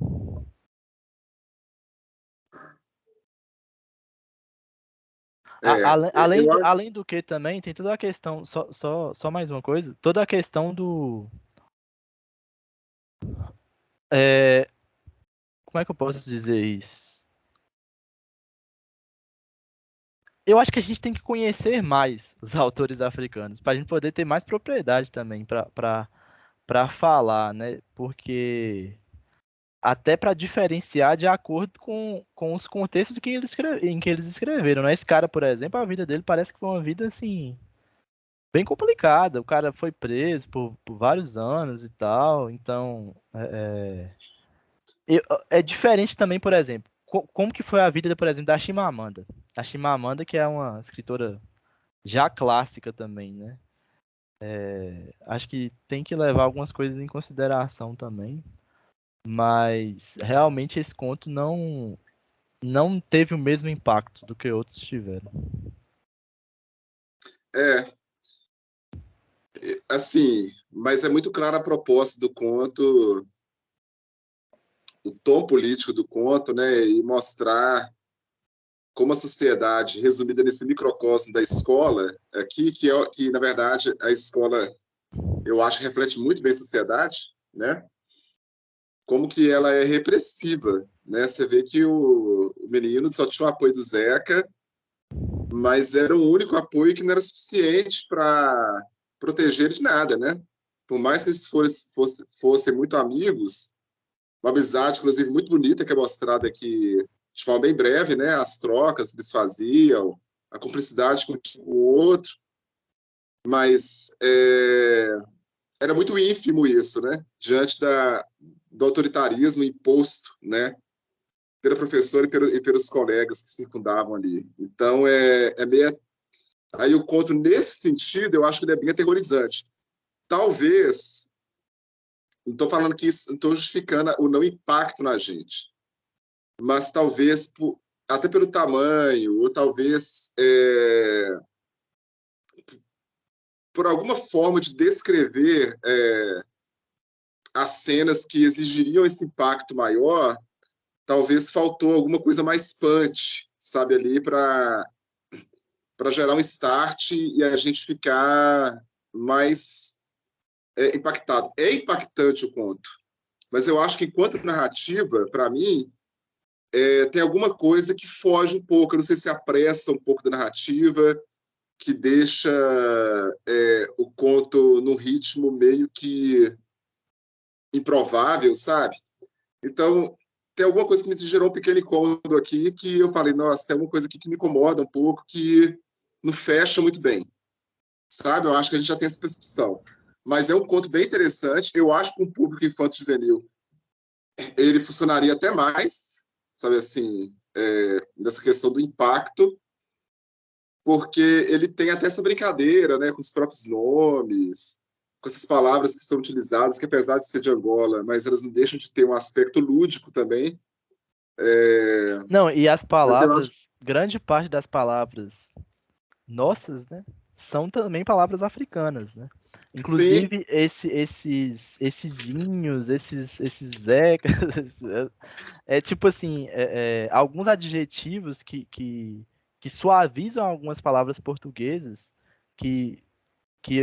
Além do que também tem toda a questão, só mais uma coisa, toda a questão do como é que eu posso dizer isso? Eu acho que a gente tem que conhecer mais os autores africanos, para a gente poder ter mais propriedade também para falar, né? Porque até para diferenciar de acordo com os contextos em que eles escreveram, né? Esse cara, por exemplo, a vida dele parece que foi uma vida assim bem complicada. O cara foi preso por vários anos e tal, então é diferente também, por exemplo, como que foi a vida, por exemplo, da Chimamanda. A Chimamanda, que é uma escritora já clássica também, né? Acho que tem que levar algumas coisas em consideração também, mas realmente esse conto não teve o mesmo impacto do que outros tiveram. Assim, mas é muito clara a proposta do conto, o tom político do conto, né, e mostrar como a sociedade, resumida nesse microcosmo da escola, aqui, que na verdade a escola, eu acho, reflete muito bem a sociedade, né? Como que ela é repressiva, né? Você vê que o menino só tinha o apoio do Zeca, mas era o único apoio que não era suficiente para proteger ele de nada, né? Por mais que eles fossem muito amigos, uma amizade, inclusive, muito bonita, que é mostrada aqui de forma bem breve, né? As trocas que eles faziam, a cumplicidade com o outro, mas era muito ínfimo isso, né? Diante do autoritarismo imposto, né? Pela professora e pelos colegas que circundavam ali. Então, é meio... Aí o conto, nesse sentido, eu acho que ele é bem aterrorizante. Talvez, não estou falando que isso, não estou justificando o não impacto na gente, mas talvez até pelo tamanho, ou talvez por alguma forma de descrever as cenas que exigiriam esse impacto maior, talvez faltou alguma coisa mais punch, sabe, ali para gerar um start e a gente ficar mais impactado. É impactante o conto, mas eu acho que enquanto narrativa, para mim, tem alguma coisa que foge um pouco. Eu não sei se apressa um pouco da narrativa, que deixa o conto num ritmo meio que improvável, sabe? Então, tem alguma coisa que me gerou um pequeno incômodo aqui, que eu falei, nossa, tem alguma coisa aqui que me incomoda um pouco, que não fecha muito bem, sabe? Eu acho que a gente já tem essa percepção. Mas é um conto bem interessante. Eu acho que um público infanto-juvenil ele funcionaria até mais, sabe assim, nessa questão do impacto, porque ele tem até essa brincadeira, né, com os próprios nomes, com essas palavras que são utilizadas, que apesar de ser de Angola, mas elas não deixam de ter um aspecto lúdico também. Não, e as palavras, acho... grande parte das palavras nossas, né, são também palavras africanas, né? Sim. Inclusive esses inhos, esses zecas, tipo assim, alguns adjetivos que suavizam algumas palavras portuguesas, que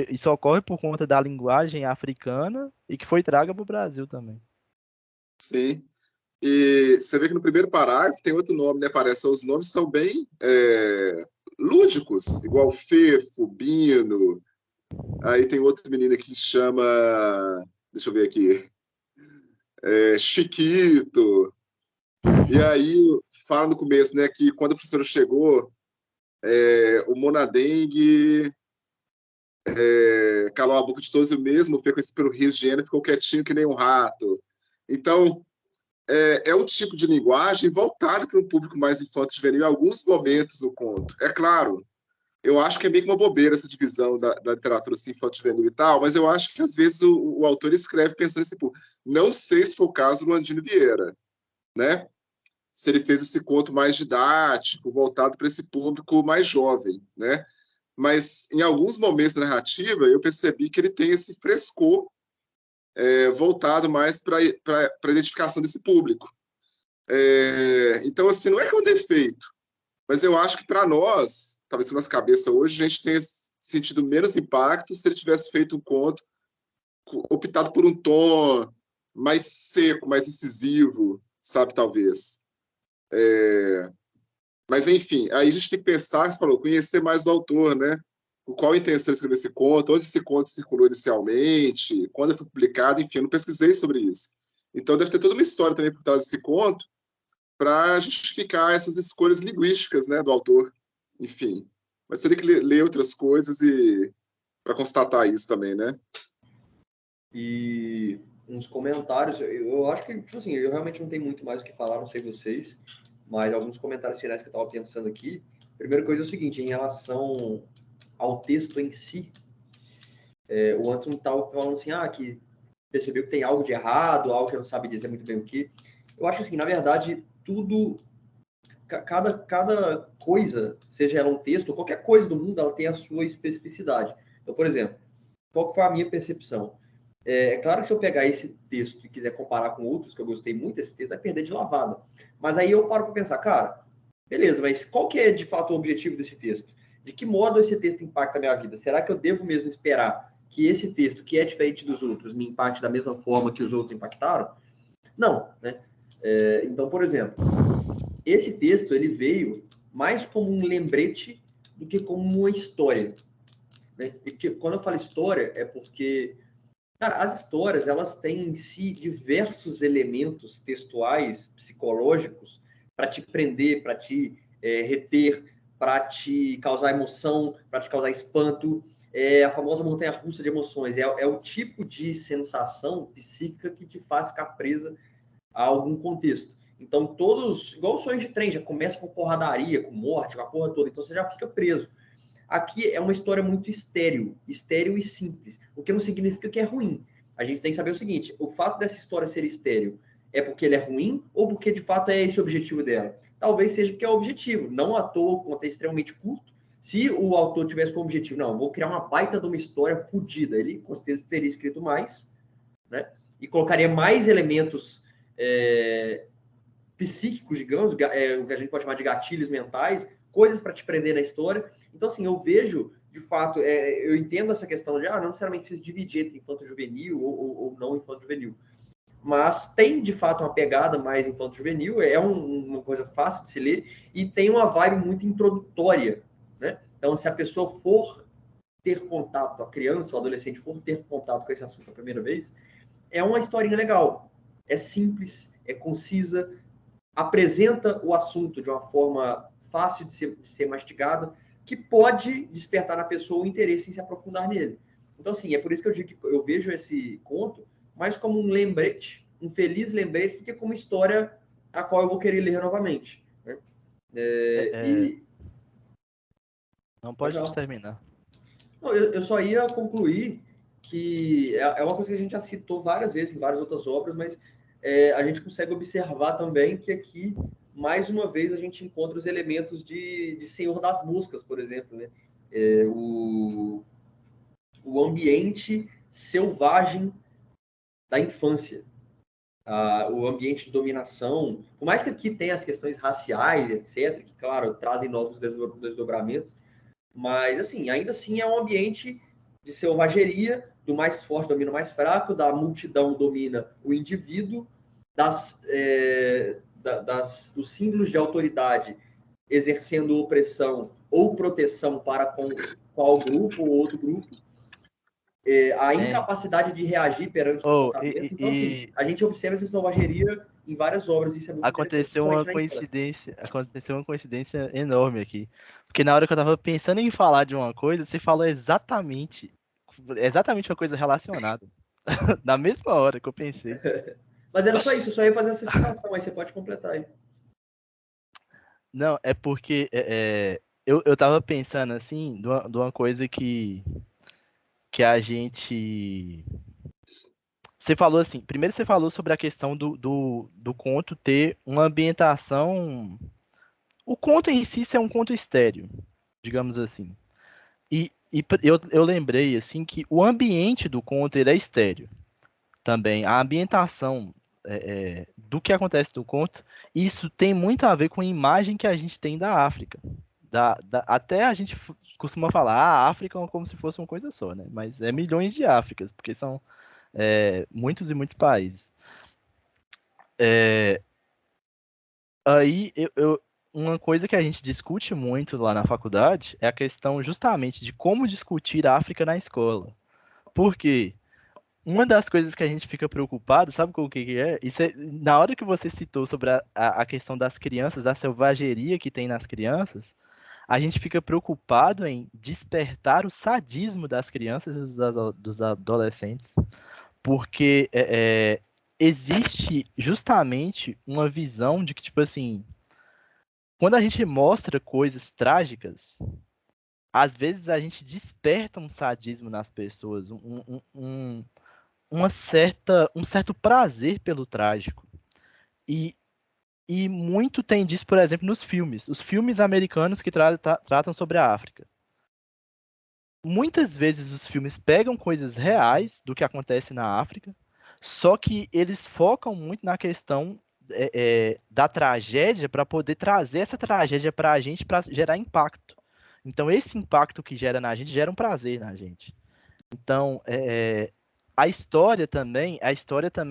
isso ocorre por conta da linguagem africana e que foi traga para o Brasil também. Sim. E você vê que no primeiro parágrafo tem outro nome, né? Parece, os nomes são bem lúdicos, igual Fefo, Bino. Aí tem outro menino que chama, deixa eu ver aqui, Chiquito. E aí, fala no começo, né, que quando a professora chegou, o Monadeng calou a boca de todos, o mesmo foi conhecido pelo riso de hiena, ficou quietinho que nem um rato. Então, é um tipo de linguagem voltado para um público mais infanto-juvenil em alguns momentos no conto. É claro, eu acho que é meio que uma bobeira essa divisão da literatura assim, infanto-juvenil e tal, mas eu acho que às vezes o autor escreve pensando nesse público. Não sei se foi o caso do Landino Vieira, né? Se ele fez esse conto mais didático, voltado para esse público mais jovem, né? Mas em alguns momentos da narrativa eu percebi que ele tem esse frescor voltado mais para a identificação desse público. Então, assim, não é que é um defeito, mas eu acho que para nós, talvez na nossa cabeça hoje, a gente tenha sentido menos impacto se ele tivesse feito um conto optado por um tom mais seco, mais incisivo, sabe, talvez. Mas, enfim, aí a gente tem que pensar, você falou, conhecer mais o autor, né? Qual a intenção de escrever esse conto, onde esse conto circulou inicialmente, quando foi publicado, enfim, eu não pesquisei sobre isso. Então deve ter toda uma história também por trás desse conto para justificar essas escolhas linguísticas, né, do autor. Enfim, mas teria que ler outras coisas para constatar isso também, né? E uns comentários, eu acho que, tipo assim, eu realmente não tenho muito mais o que falar, não sei vocês, mas alguns comentários finais que eu estava pensando aqui. Primeira coisa é o seguinte, em relação ao texto em si, o Antônio estava falando assim, que percebeu que tem algo de errado, algo que não sabe dizer muito bem o que. Eu acho assim, na verdade, tudo, cada coisa, seja ela um texto, ou qualquer coisa do mundo, ela tem a sua especificidade. Então, por exemplo, qual foi a minha percepção? É claro que se eu pegar esse texto e quiser comparar com outros, que eu gostei muito desse texto, vai perder de lavada. Mas aí eu paro para pensar, cara, beleza, mas qual que é de fato o objetivo desse texto? De que modo esse texto impacta a minha vida? Será que eu devo mesmo esperar que esse texto, que é diferente dos outros, me impacte da mesma forma que os outros impactaram? Não, né? Então, por exemplo, esse texto ele veio mais como um lembrete do que como uma história. Né? E quando eu falo história, é porque, cara, as histórias elas têm em si diversos elementos textuais, psicológicos, para te prender, para te reter, para te causar emoção, para te causar espanto. É a famosa montanha-russa de emoções. É o tipo de sensação psíquica que te faz ficar presa a algum contexto. Então, todos, igual os sonhos de trem, já começa com porradaria, com morte, com a porra toda. Então, você já fica preso. Aqui é uma história muito estéril e simples, o que não significa que é ruim. A gente tem que saber o seguinte, o fato dessa história ser estéril é porque ele é ruim ou porque, de fato, é esse o objetivo dela? Talvez seja porque é o objetivo. Não à toa, o conto é extremamente curto. Se o autor tivesse como objetivo, não, vou criar uma baita de uma história fodida, ele com certeza teria escrito mais, né? E colocaria mais elementos psíquicos, digamos, o que a gente pode chamar de gatilhos mentais, coisas para te prender na história. Então, assim, eu vejo, de fato, eu entendo essa questão de, não necessariamente precisa dividir entre infanto-juvenil ou não infanto-juvenil. Mas tem, de fato, uma pegada mais infanto-juvenil, uma coisa fácil de se ler, e tem uma vibe muito introdutória, né? Então, se a pessoa for ter contato, a criança ou adolescente for ter contato com esse assunto a primeira vez, é uma historinha legal. É simples, é concisa, apresenta o assunto de uma forma fácil de ser mastigada, que pode despertar na pessoa o interesse em se aprofundar nele. Então, assim, é por isso que eu digo que eu vejo esse conto mais como um lembrete, um feliz lembrete, do que como história a qual eu vou querer ler novamente. Né? Não pode terminar. Não, eu só ia concluir que é uma coisa que a gente já citou várias vezes em várias outras obras, mas a gente consegue observar também que aqui, mais uma vez, a gente encontra os elementos de Senhor das Moscas, por exemplo, né? O ambiente selvagem da infância, o ambiente de dominação, por mais que aqui tenha as questões raciais, etc., que, claro, trazem novos desdobramentos, mas, assim, ainda assim é um ambiente de selvageria, do mais forte domina o mais fraco, da multidão domina o indivíduo, dos símbolos de autoridade exercendo opressão ou proteção para com qual grupo ou outro grupo, a incapacidade de reagir perante os comportamentos. Então, assim, a gente observa essa selvageria em várias obras. Isso é muito Aconteceu uma coincidência enorme aqui. Porque na hora que eu tava pensando em falar de uma coisa, você falou exatamente uma coisa relacionada. Na mesma hora que eu pensei. Mas era só isso, eu só ia fazer essa citação, aí você pode completar aí. Não, é porque eu tava pensando assim, de uma coisa que a gente. Você falou assim, primeiro você falou sobre a questão do conto ter uma ambientação. O conto em si é um conto estéreo, digamos assim. Eu lembrei assim que o ambiente do conto ele é estéreo também. A ambientação do que acontece no conto, isso tem muito a ver com a imagem que a gente tem da África. Até a gente costuma falar, a África é como se fosse uma coisa só, né? Mas é milhões de Áfricas, porque são muitos e muitos países. Aí, uma coisa que a gente discute muito lá na faculdade é a questão justamente de como discutir a África na escola. Por quê? Uma das coisas que a gente fica preocupado, sabe com o que é? Na hora que você citou sobre a questão das crianças, da selvageria que tem nas crianças, a gente fica preocupado em despertar o sadismo das crianças e dos adolescentes, porque existe justamente uma visão de que, tipo assim, quando a gente mostra coisas trágicas, às vezes a gente desperta um sadismo nas pessoas, um certo prazer pelo trágico. E muito tem disso, por exemplo, nos filmes. Os filmes americanos que tratam sobre a África. Muitas vezes os filmes pegam coisas reais do que acontece na África, só que eles focam muito na questão da tragédia para poder trazer essa tragédia para a gente para gerar impacto. Então, esse impacto que gera na gente gera um prazer na gente. Então, a história também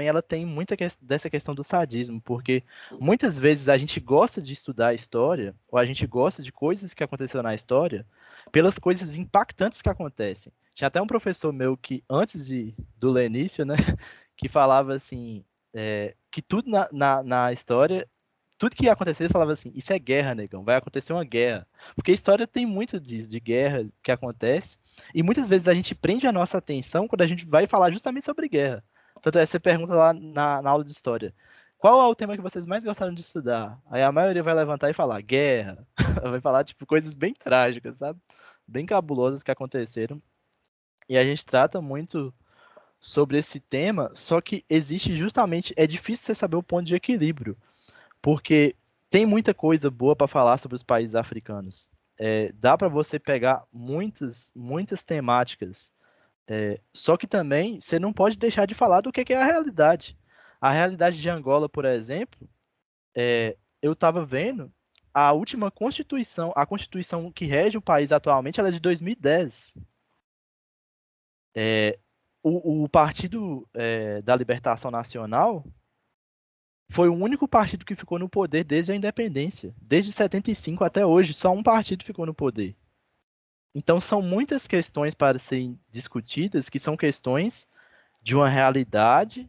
ela tem muita dessa questão do sadismo, porque muitas vezes a gente gosta de estudar a história, ou a gente gosta de coisas que aconteceram na história, pelas coisas impactantes que acontecem. Tinha até um professor meu que, antes do Lenício, né, que falava assim, que tudo na história, tudo que ia acontecer, ele falava assim, isso é guerra, negão, vai acontecer uma guerra. Porque a história tem muito disso, de guerra que acontece, e muitas vezes a gente prende a nossa atenção quando a gente vai falar justamente sobre guerra. Tanto é, você pergunta lá na aula de história, qual é o tema que vocês mais gostaram de estudar? Aí a maioria vai levantar e falar, guerra. Vai falar, tipo, coisas bem trágicas, sabe? Bem cabulosas que aconteceram. E a gente trata muito sobre esse tema, só que existe justamente, é difícil você saber o ponto de equilíbrio, porque tem muita coisa boa para falar sobre os países africanos. Dá para você pegar muitas temáticas. Só que também você não pode deixar de falar do que é a realidade. A realidade de Angola, por exemplo, eu estava vendo a última Constituição, a Constituição que rege o país atualmente, ela é de 2010. O Partido da Libertação Nacional foi o único partido que ficou no poder desde a independência. Desde 75 até hoje, só um partido ficou no poder. Então, são muitas questões para serem discutidas, que são questões de uma realidade,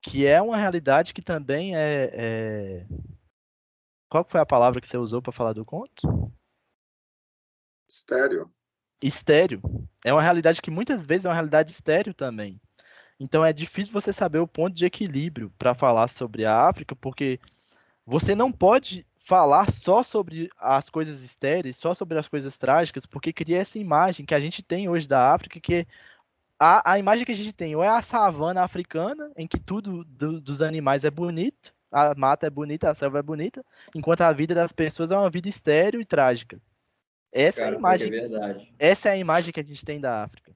que é uma realidade que também Qual foi a palavra que você usou para falar do conto? Estéreo. Estéreo. É uma realidade que muitas vezes é uma realidade estéreo também. Então, é difícil você saber o ponto de equilíbrio para falar sobre a África, porque você não pode falar só sobre as coisas estéreis, só sobre as coisas trágicas, porque cria essa imagem que a gente tem hoje da África, que a imagem que a gente tem ou é a savana africana, em que tudo dos animais é bonito, a mata é bonita, a selva é bonita, enquanto a vida das pessoas é uma vida estéril e trágica. Cara, pior que é verdade. Essa é a imagem que a gente tem da África.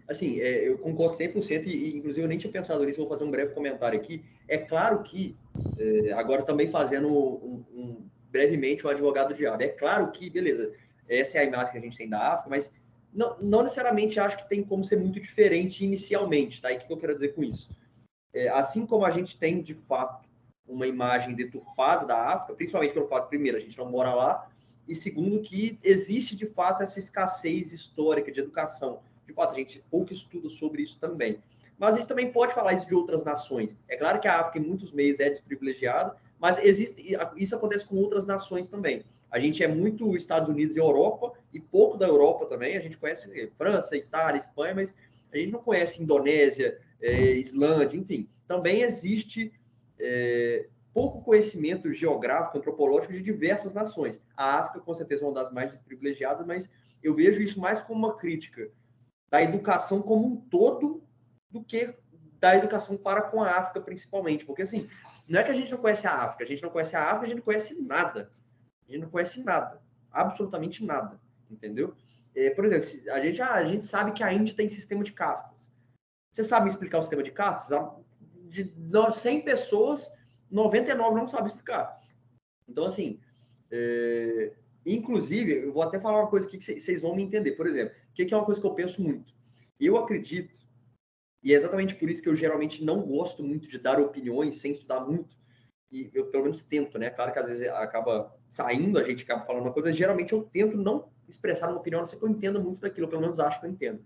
Assim, eu concordo 100% e, inclusive, eu nem tinha pensado nisso, vou fazer um breve comentário aqui. É claro que, agora também fazendo brevemente o advogado do diabo, é claro que, beleza, essa é a imagem que a gente tem da África, mas não necessariamente acho que tem como ser muito diferente inicialmente, tá? E o que eu quero dizer com isso? Assim como a gente tem, de fato, uma imagem deturpada da África, principalmente pelo fato, primeiro, a gente não mora lá, e segundo, que existe, de fato, essa escassez histórica de educação. De fato, a gente pouco estuda sobre isso também. mas a gente também pode falar isso de outras nações. É claro que a África, em muitos meios, é desprivilegiada, mas isso acontece com outras nações também. A gente é muito Estados Unidos e Europa, e pouco da Europa também. A gente conhece França, Itália, Espanha, mas a gente não conhece Indonésia, Islândia, enfim. Também existe pouco conhecimento geográfico, antropológico de diversas nações. A África, com certeza, é uma das mais desprivilegiadas, mas eu vejo isso mais como uma crítica da educação como um todo do que da educação para com a África, principalmente. Porque, assim, não é que a gente não conhece a África, a gente não conhece a África, a gente não conhece nada. A gente não conhece nada. Absolutamente nada. Entendeu? Por exemplo, a gente sabe que a Índia tem sistema de castas. Você sabe explicar o sistema de castas? De 100 pessoas, 99 não sabe explicar. Então, assim, inclusive, eu vou até falar uma coisa aqui que vocês vão me entender. Por exemplo, o que é uma coisa que eu penso muito? Eu acredito, e é exatamente por isso que eu geralmente não gosto muito de dar opiniões sem estudar muito, e eu pelo menos tento, né? Claro que às vezes acaba saindo, a gente acaba falando uma coisa, mas geralmente eu tento não expressar uma opinião, a não ser que eu entenda muito daquilo, eu pelo menos acho que eu entendo.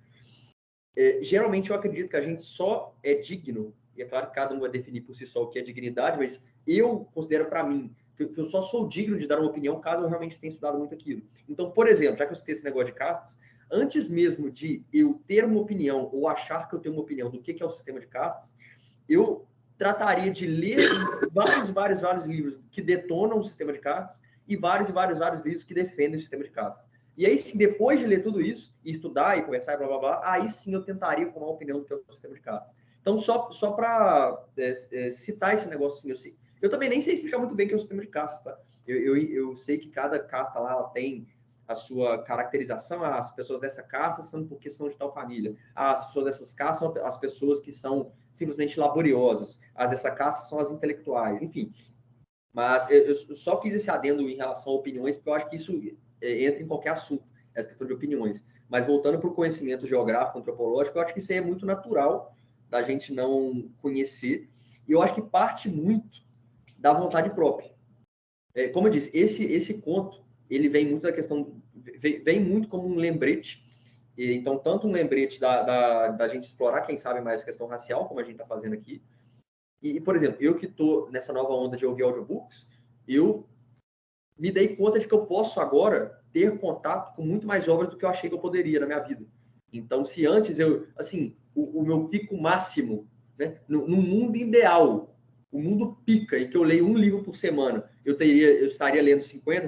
Geralmente eu acredito que a gente só é digno, e é claro que cada um vai definir por si só o que é dignidade, mas eu considero para mim que eu só sou digno de dar uma opinião caso eu realmente tenha estudado muito aquilo. Então, por exemplo, já que eu citei esse negócio de castas, antes mesmo de eu ter uma opinião ou achar que eu tenho uma opinião do que é o sistema de castas, eu trataria de ler vários livros que detonam o sistema de castas e vários livros que defendem o sistema de castas. E aí, sim, depois de ler tudo isso, e estudar e conversar e blá, blá, blá, aí sim eu tentaria formar uma opinião do que é o sistema de castas. Então, só para citar esse negócio assim, eu também nem sei explicar muito bem o que é o sistema de castas, tá? Eu sei que cada casta lá ela tem a sua caracterização. As pessoas dessa casta são porque são de tal família. As pessoas dessas castas são as pessoas que são simplesmente laboriosas. As dessa casta são as intelectuais, enfim. Mas eu só fiz esse adendo em relação a opiniões, porque eu acho que isso entra em qualquer assunto, essa questão de opiniões. Mas voltando para o conhecimento geográfico, antropológico, eu acho que isso aí é muito natural da gente não conhecer. E eu acho que parte muito da vontade própria. Como eu disse, esse conto, ele vem muito da questão, vem muito como um lembrete. Então, tanto um lembrete da gente explorar, quem sabe, mais a questão racial, como a gente está fazendo aqui. E, por exemplo, eu que estou nessa nova onda de ouvir audiobooks, eu me dei conta de que eu posso agora ter contato com muito mais obras do que eu achei que eu poderia na minha vida. Então, se antes o meu pico máximo, né, no mundo ideal, o mundo pica, em que eu leio um livro por semana, eu estaria lendo 50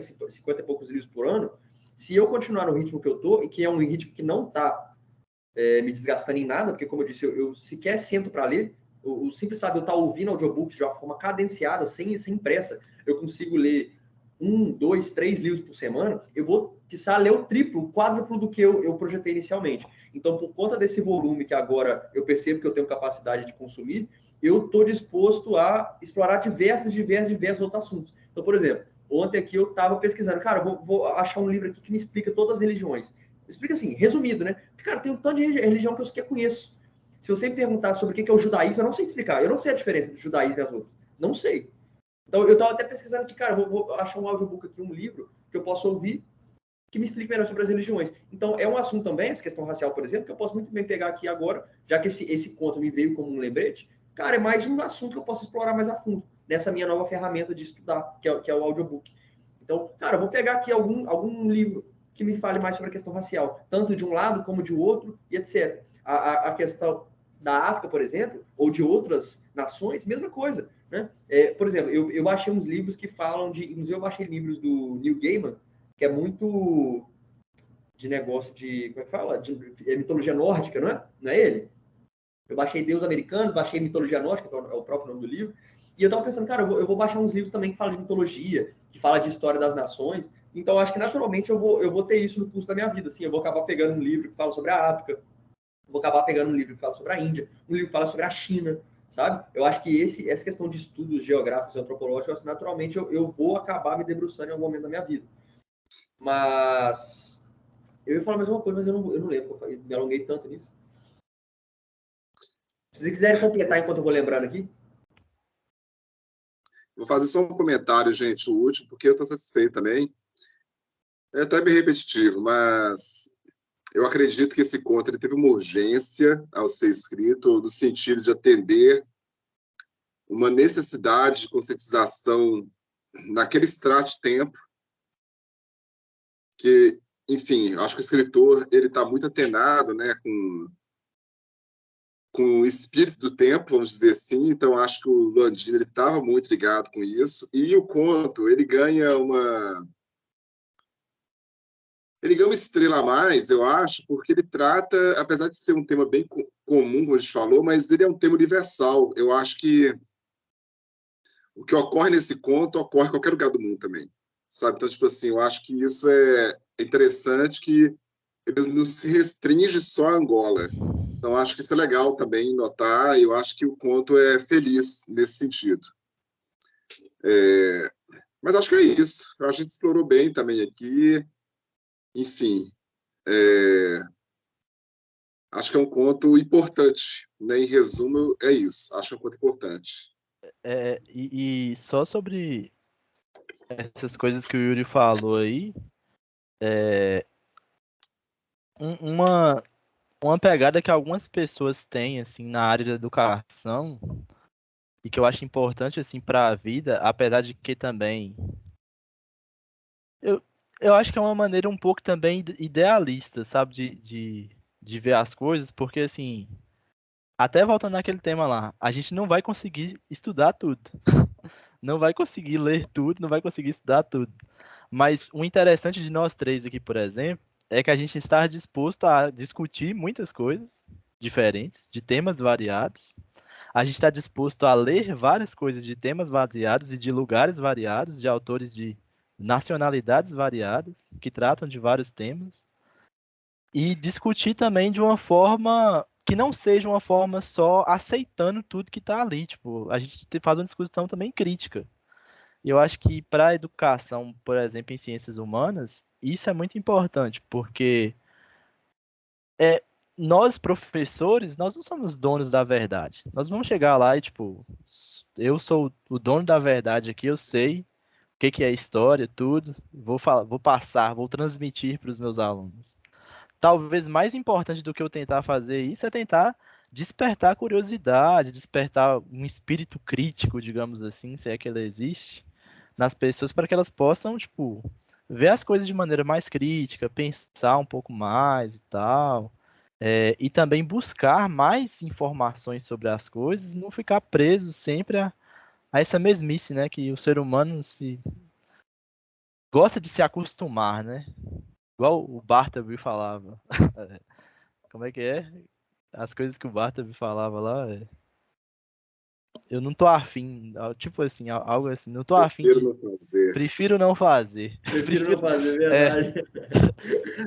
e poucos livros por ano. Se eu continuar no ritmo que eu estou, e que é um ritmo que não está me desgastando em nada, porque, como eu disse, eu sequer sento para ler. O simples fato de eu estar ouvindo audiobooks de uma forma cadenciada, sem pressa, eu consigo ler 1, 2, 3 livros por semana, eu vou precisar ler o triplo, o quádruplo do que eu projetei inicialmente. Então, por conta desse volume que agora eu percebo que eu tenho capacidade de consumir, eu estou disposto a explorar diversos outros assuntos. Então, por exemplo, ontem aqui eu estava pesquisando, cara, vou achar um livro aqui que me explica todas as religiões. Explica assim, resumido, né? Porque, cara, tem um tanto de religião que eu sequer conheço. Se você me perguntar sobre o que é o judaísmo, eu não sei explicar. Eu não sei a diferença do judaísmo e as outras. Não sei. Então, eu estava até pesquisando aqui, cara, vou achar um audiobook aqui, um livro, que eu possa ouvir, que me explique melhor sobre as religiões. Então, é um assunto também, essa questão racial, por exemplo, que eu posso muito bem pegar aqui agora, já que esse conto me veio como um lembrete. Cara, é mais um assunto que eu posso explorar mais a fundo, nessa minha nova ferramenta de estudar, que é o audiobook. Então, cara, eu vou pegar aqui algum livro que me fale mais sobre a questão racial, tanto de um lado como de outro, e etc. A questão da África, por exemplo, ou de outras nações, mesma coisa. Né? Por exemplo, eu baixei uns livros que falam de... Inclusive, eu baixei livros do Neil Gaiman, que é muito de negócio de... Como é que fala? De mitologia nórdica, não é? Não é ele? Eu baixei Deus Americanos, baixei Mitologia Nórdica, que é o próprio nome do livro, e eu estava pensando, cara, eu vou baixar uns livros também que falam de mitologia, que falam de história das nações. Então, acho que naturalmente eu vou ter isso no curso da minha vida. Assim, eu vou acabar pegando um livro que fala sobre a África, vou acabar pegando um livro que fala sobre a Índia, um livro que fala sobre a China, sabe? Eu acho que essa questão de estudos geográficos e antropológicos, assim, naturalmente eu vou acabar me debruçando em algum momento da minha vida. Mas eu ia falar mais uma coisa, mas eu não lembro, eu me alonguei tanto nisso. Se vocês quiserem completar enquanto eu vou lembrando aqui. Vou fazer só um comentário, gente, o último, porque eu estou satisfeito também. É até bem repetitivo, mas Eu acredito que esse conto ele teve uma urgência ao ser escrito, no sentido de atender uma necessidade de conscientização naquele extrato de tempo, que, enfim, acho que o escritor ele está muito atenado, né, com o espírito do tempo, vamos dizer assim. Então acho que o Landini ele estava muito ligado com isso, e o conto ele ganha uma estrela a mais, eu acho, porque ele trata, apesar de ser um tema bem comum, como a gente falou, mas ele é um tema universal. Eu acho que o que ocorre nesse conto ocorre em qualquer lugar do mundo também, sabe? Então, tipo assim, eu acho que isso é interessante, que ele não se restringe só a Angola. Então, acho que isso é legal também notar, e eu acho que o conto é feliz nesse sentido. Mas acho que é isso. Eu acho que a gente explorou bem também aqui. Enfim, acho que é um conto importante, né? Em resumo, é isso. Acho que é um conto importante. E só sobre essas coisas que o Yuri falou aí, uma pegada que algumas pessoas têm assim na área da educação e que eu acho importante assim para a vida, apesar de que também eu, eu acho que é uma maneira um pouco também idealista, sabe, de ver as coisas, porque assim, até voltando naquele tema lá, a gente não vai conseguir estudar tudo, não vai conseguir ler tudo, não vai conseguir estudar tudo. Mas o interessante de nós três aqui, por exemplo, é que a gente está disposto a discutir muitas coisas diferentes, de temas variados. A gente está disposto a ler várias coisas de temas variados e de lugares variados, de autores de nacionalidades variadas, que tratam de vários temas. E discutir também de uma forma que não seja uma forma só aceitando tudo que está ali. Tipo, a gente faz uma discussão também crítica. E eu acho que para a educação, por exemplo, em ciências humanas, isso é muito importante, porque é, nós, professores, nós não somos donos da verdade. Nós vamos chegar lá e, tipo, eu sou o dono da verdade aqui, eu sei o que que é história, tudo, vou falar, vou passar, vou transmitir para os meus alunos. Talvez mais importante do que eu tentar fazer isso é tentar despertar curiosidade, despertar um espírito crítico, digamos assim, se é que ele existe nas pessoas para que elas possam, tipo, ver as coisas de maneira mais crítica, pensar um pouco mais e tal. E também buscar mais informações sobre as coisas e não ficar preso sempre a essa mesmice, né? Que o ser humano se gosta de se acostumar, né? Igual o Bartleby falava. Como é que é? As coisas que o Bartleby falava lá. Eu não tô afim, tipo assim, algo assim, não tô afim Prefiro de. não fazer. Prefiro não fazer. Prefiro não fazer, É, verdade.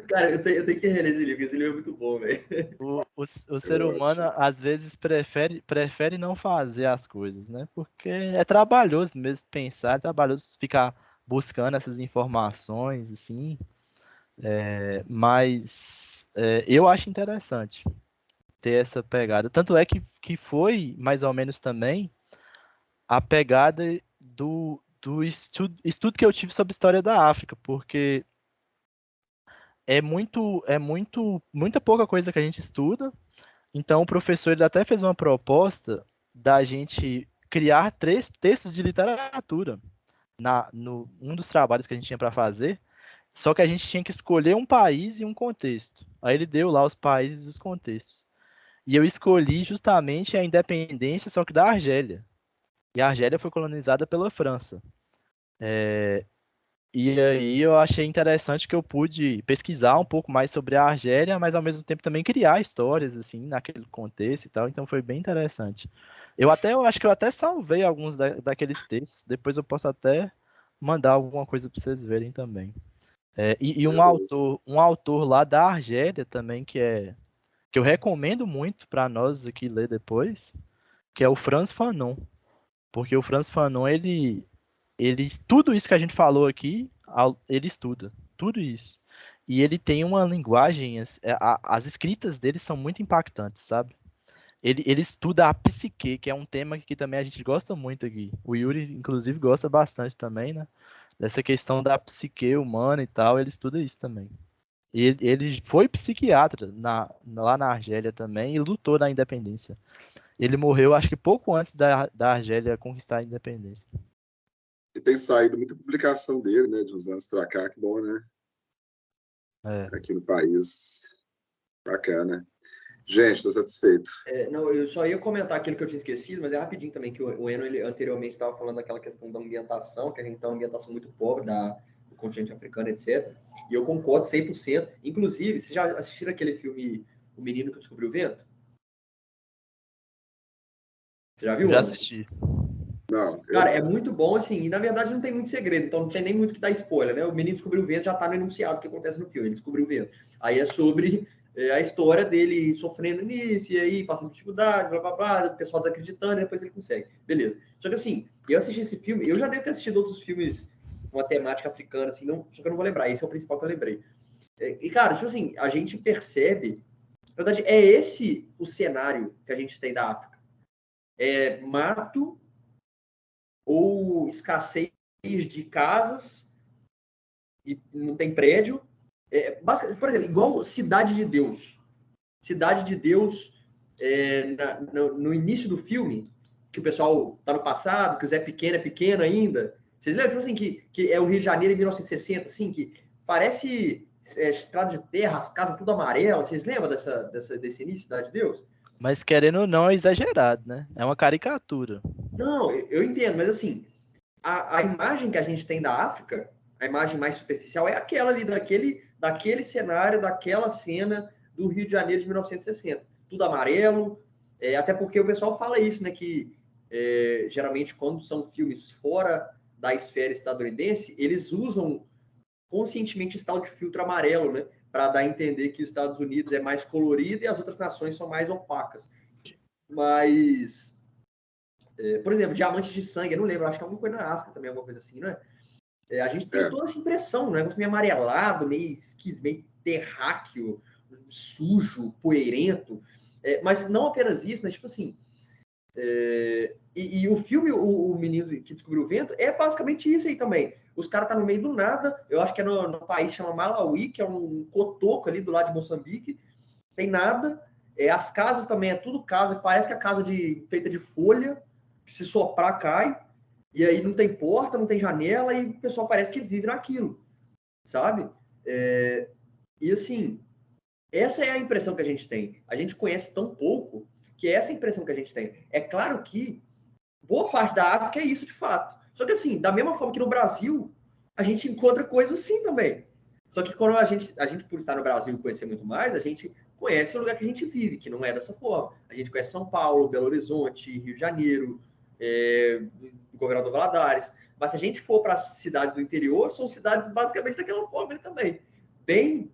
Cara, eu tenho que reler esse livro, porque esse livro é muito bom, velho. o É ser humano ótimo. às vezes prefere não fazer as coisas, né? Porque é trabalhoso mesmo pensar, é trabalhoso ficar buscando essas informações, assim. Mas eu acho interessante ter essa pegada. Tanto é que foi mais ou menos também a pegada do estudo que eu tive sobre a história da África, porque muita pouca coisa que a gente estuda. Então, o professor ele até fez uma proposta da gente criar três textos de literatura no um dos trabalhos que a gente tinha para fazer, só que a gente tinha que escolher um país e um contexto. Aí ele deu lá os países e os contextos. E eu escolhi justamente a independência, só que da Argélia. E a Argélia foi colonizada pela França. E aí eu achei interessante que eu pude pesquisar um pouco mais sobre a Argélia, mas ao mesmo tempo também criar histórias assim naquele contexto e tal. Então foi bem interessante. Eu acho que eu até salvei alguns daqueles textos. Depois eu posso até mandar alguma coisa para vocês verem também. E Beleza. um autor lá da Argélia também que eu recomendo muito para nós aqui ler depois, que é o Frantz Fanon, porque o Frantz Fanon ele tudo isso que a gente falou aqui, ele estuda, tudo isso. E ele tem uma linguagem, as escritas dele são muito impactantes, sabe? Ele estuda a psique, que é um tema que também a gente gosta muito aqui. O Yuri, inclusive, gosta bastante também, né? Dessa questão da psique humana e tal, ele estuda isso também. Ele foi psiquiatra lá na Argélia também e lutou na independência. Ele morreu, acho que pouco antes da Argélia conquistar a independência. E tem saído muita publicação dele, né, de uns anos pra cá, que bom, né? É. Aqui no país. Bacana. Gente, estou satisfeito. Não, eu só ia comentar aquilo que eu tinha esquecido, mas é rapidinho também, que o Eno, ele anteriormente estava falando daquela questão da ambientação, que a gente tem uma ambientação muito pobre do continente africano, etc. E eu concordo 100%. Inclusive, vocês já assistiram aquele filme O Menino que Descobriu o Vento? Você já viu? Já assisti. Não, Cara, é muito bom, assim, e na verdade não tem muito segredo, então não tem nem muito que dar spoiler, né? O Menino Descobriu o Vento já tá no enunciado que acontece no filme, ele descobriu o vento. Aí é sobre a história dele sofrendo nisso, e aí passando dificuldade, blá, blá, blá, o pessoal desacreditando, e depois ele consegue. Beleza. Só que assim, eu assisti esse filme, eu já devo ter assistido outros filmes com uma temática africana, assim, não, só que eu não vou lembrar, esse é o principal que eu lembrei. E, cara, tipo assim, a gente percebe, na verdade, é esse o cenário que a gente tem da África. É mato ou escassez de casas e não tem prédio. Por exemplo, igual Cidade de Deus. Cidade de Deus, no início do filme, que o pessoal tá no passado, que o Zé Pequeno é pequeno ainda. Vocês lembram, assim, que é o Rio de Janeiro em 1960, assim, que parece estrada de terra, as casas tudo amarelas. Vocês lembram desse início, Cidade de Deus? Mas querendo ou não, é exagerado, né? É uma caricatura. Não, eu entendo, mas assim, a imagem que a gente tem da África, a imagem mais superficial, é aquela ali, daquele cenário, daquela cena do Rio de Janeiro de 1960. Tudo amarelo, até porque o pessoal fala isso, né? Que geralmente quando são filmes fora da esfera estadunidense, eles usam conscientemente esse tal de filtro amarelo, né? Para dar a entender que os Estados Unidos é mais colorido e as outras nações são mais opacas. Mas, por exemplo, Diamante de Sangue, eu não lembro, acho que é alguma coisa na África também, alguma coisa assim, não é? A gente tem toda essa impressão, né? Meio amarelado, meio esquisito, meio terráqueo, sujo, poeirento. Mas não apenas isso, mas tipo assim. E o filme, o Menino que Descobriu o Vento, é basicamente isso aí também. Os caras tá no meio do nada, eu acho que é no país que chama Malawi, que é um cotoco ali do lado de Moçambique. Tem nada. As casas também é tudo casa, parece que é casa feita de folha, que se soprar cai. E aí não tem porta, não tem janela, e o pessoal parece que vive naquilo, sabe? E assim, essa é a impressão que a gente tem. A gente conhece tão pouco que é essa a impressão que a gente tem. É claro que boa parte da África é isso de fato. Só que assim, da mesma forma que no Brasil, a gente encontra coisas assim também. Só que quando a gente por estar no Brasil e conhecer muito mais, a gente conhece o lugar que a gente vive, que não é dessa forma. A gente conhece São Paulo, Belo Horizonte, Rio de Janeiro, Governador Valadares. Mas se a gente for para as cidades do interior, são cidades basicamente daquela forma também. Bem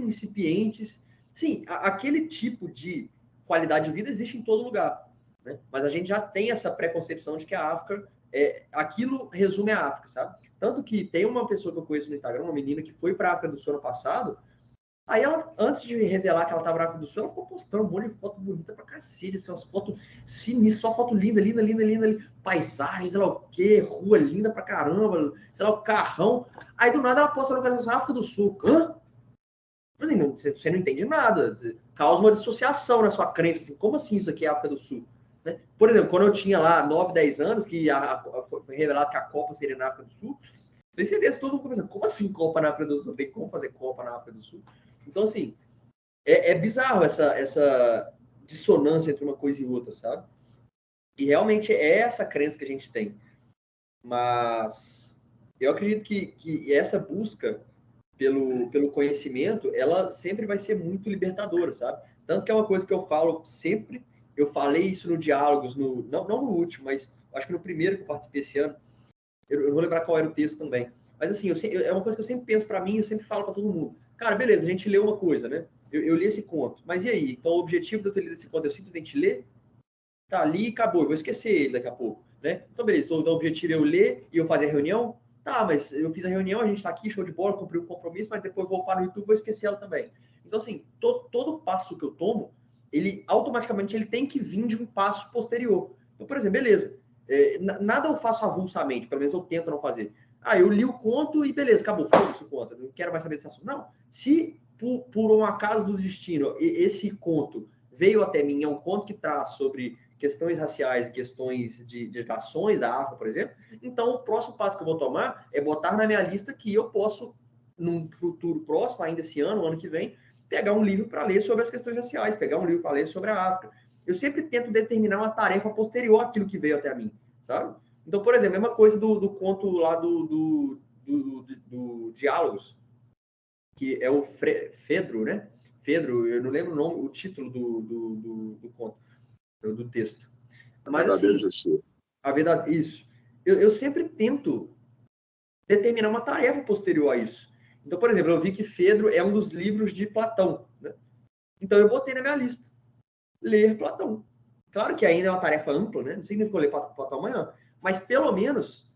incipientes. Sim, aquele tipo de qualidade de vida existe em todo lugar. Né? Mas a gente já tem essa preconcepção de que a África, aquilo resume a África, sabe? Tanto que tem uma pessoa que eu conheço no Instagram, uma menina que foi para a África do Sul ano passado. Aí ela, antes de revelar que ela estava na África do Sul, ela ficou postando um monte de foto bonita pra cacete, assim, umas fotos sinistras, só foto linda, paisagens, sei lá o quê, rua linda pra caramba, sei lá, o carrão. Aí do nada ela posta no canal África do Sul. Hã? Assim, você não entende nada, causa uma dissociação na sua crença, assim, como assim isso aqui é África do Sul? Né? Por exemplo, quando eu tinha lá 9, 10 anos, que foi revelado que a Copa seria na África do Sul, tem certeza que todo mundo começa, como assim Copa na África do Sul? Tem como fazer Copa na África do Sul? Então, assim, é bizarro essa dissonância entre uma coisa e outra, sabe? E realmente é essa crença que a gente tem. Mas eu acredito que essa busca pelo conhecimento, ela sempre vai ser muito libertadora, sabe? Tanto que é uma coisa que eu falo sempre, eu falei isso no Diálogos, não no último, mas acho que no primeiro que eu participei esse ano, eu não vou lembrar qual era o texto também. Mas assim, é uma coisa que eu sempre penso para mim, eu sempre falo para todo mundo. Cara, beleza, a gente leu uma coisa, né? Eu li esse conto. Mas e aí? Então o objetivo de eu ter lido esse conto, eu simplesmente ler, tá ali e acabou, eu vou esquecer ele daqui a pouco, né? Então beleza, então o objetivo é eu ler e eu fazer a reunião. Tá, mas eu fiz a reunião, a gente tá aqui, show de bola, cumpri o compromisso, mas depois vou para no YouTube e vou esquecer ela também. Então assim, todo passo que eu tomo, ele automaticamente ele tem que vir de um passo posterior. Então, por exemplo, beleza, nada eu faço avulsamente, pelo menos eu tento não fazer. eu li o conto e beleza, acabou, foda-se o conto, não quero mais saber desse assunto. Não, se por um acaso do destino, esse conto veio até mim, é um conto que traz sobre questões raciais, questões de ações da África, por exemplo, então o próximo passo que eu vou tomar é botar na minha lista que eu posso, num futuro próximo, ainda esse ano, ano que vem, pegar um livro para ler sobre as questões raciais, pegar um livro para ler sobre a África. Eu sempre tento determinar uma tarefa posterior àquilo que veio até mim, sabe? Então, por exemplo, a mesma coisa do conto lá do Diálogos, que é o Fedro, né? Fedro, eu não lembro o nome, o título do conto, do texto. Mas, Verdadeira assim, justiça. a verdade, isso. Eu sempre tento determinar uma tarefa posterior a isso. Então, por exemplo, eu vi que Fedro é um dos livros de Platão, né? Então, eu botei na minha lista ler Platão. Claro que ainda é uma tarefa ampla, né? Não significa que eu ler Platão amanhã, mas pelo menos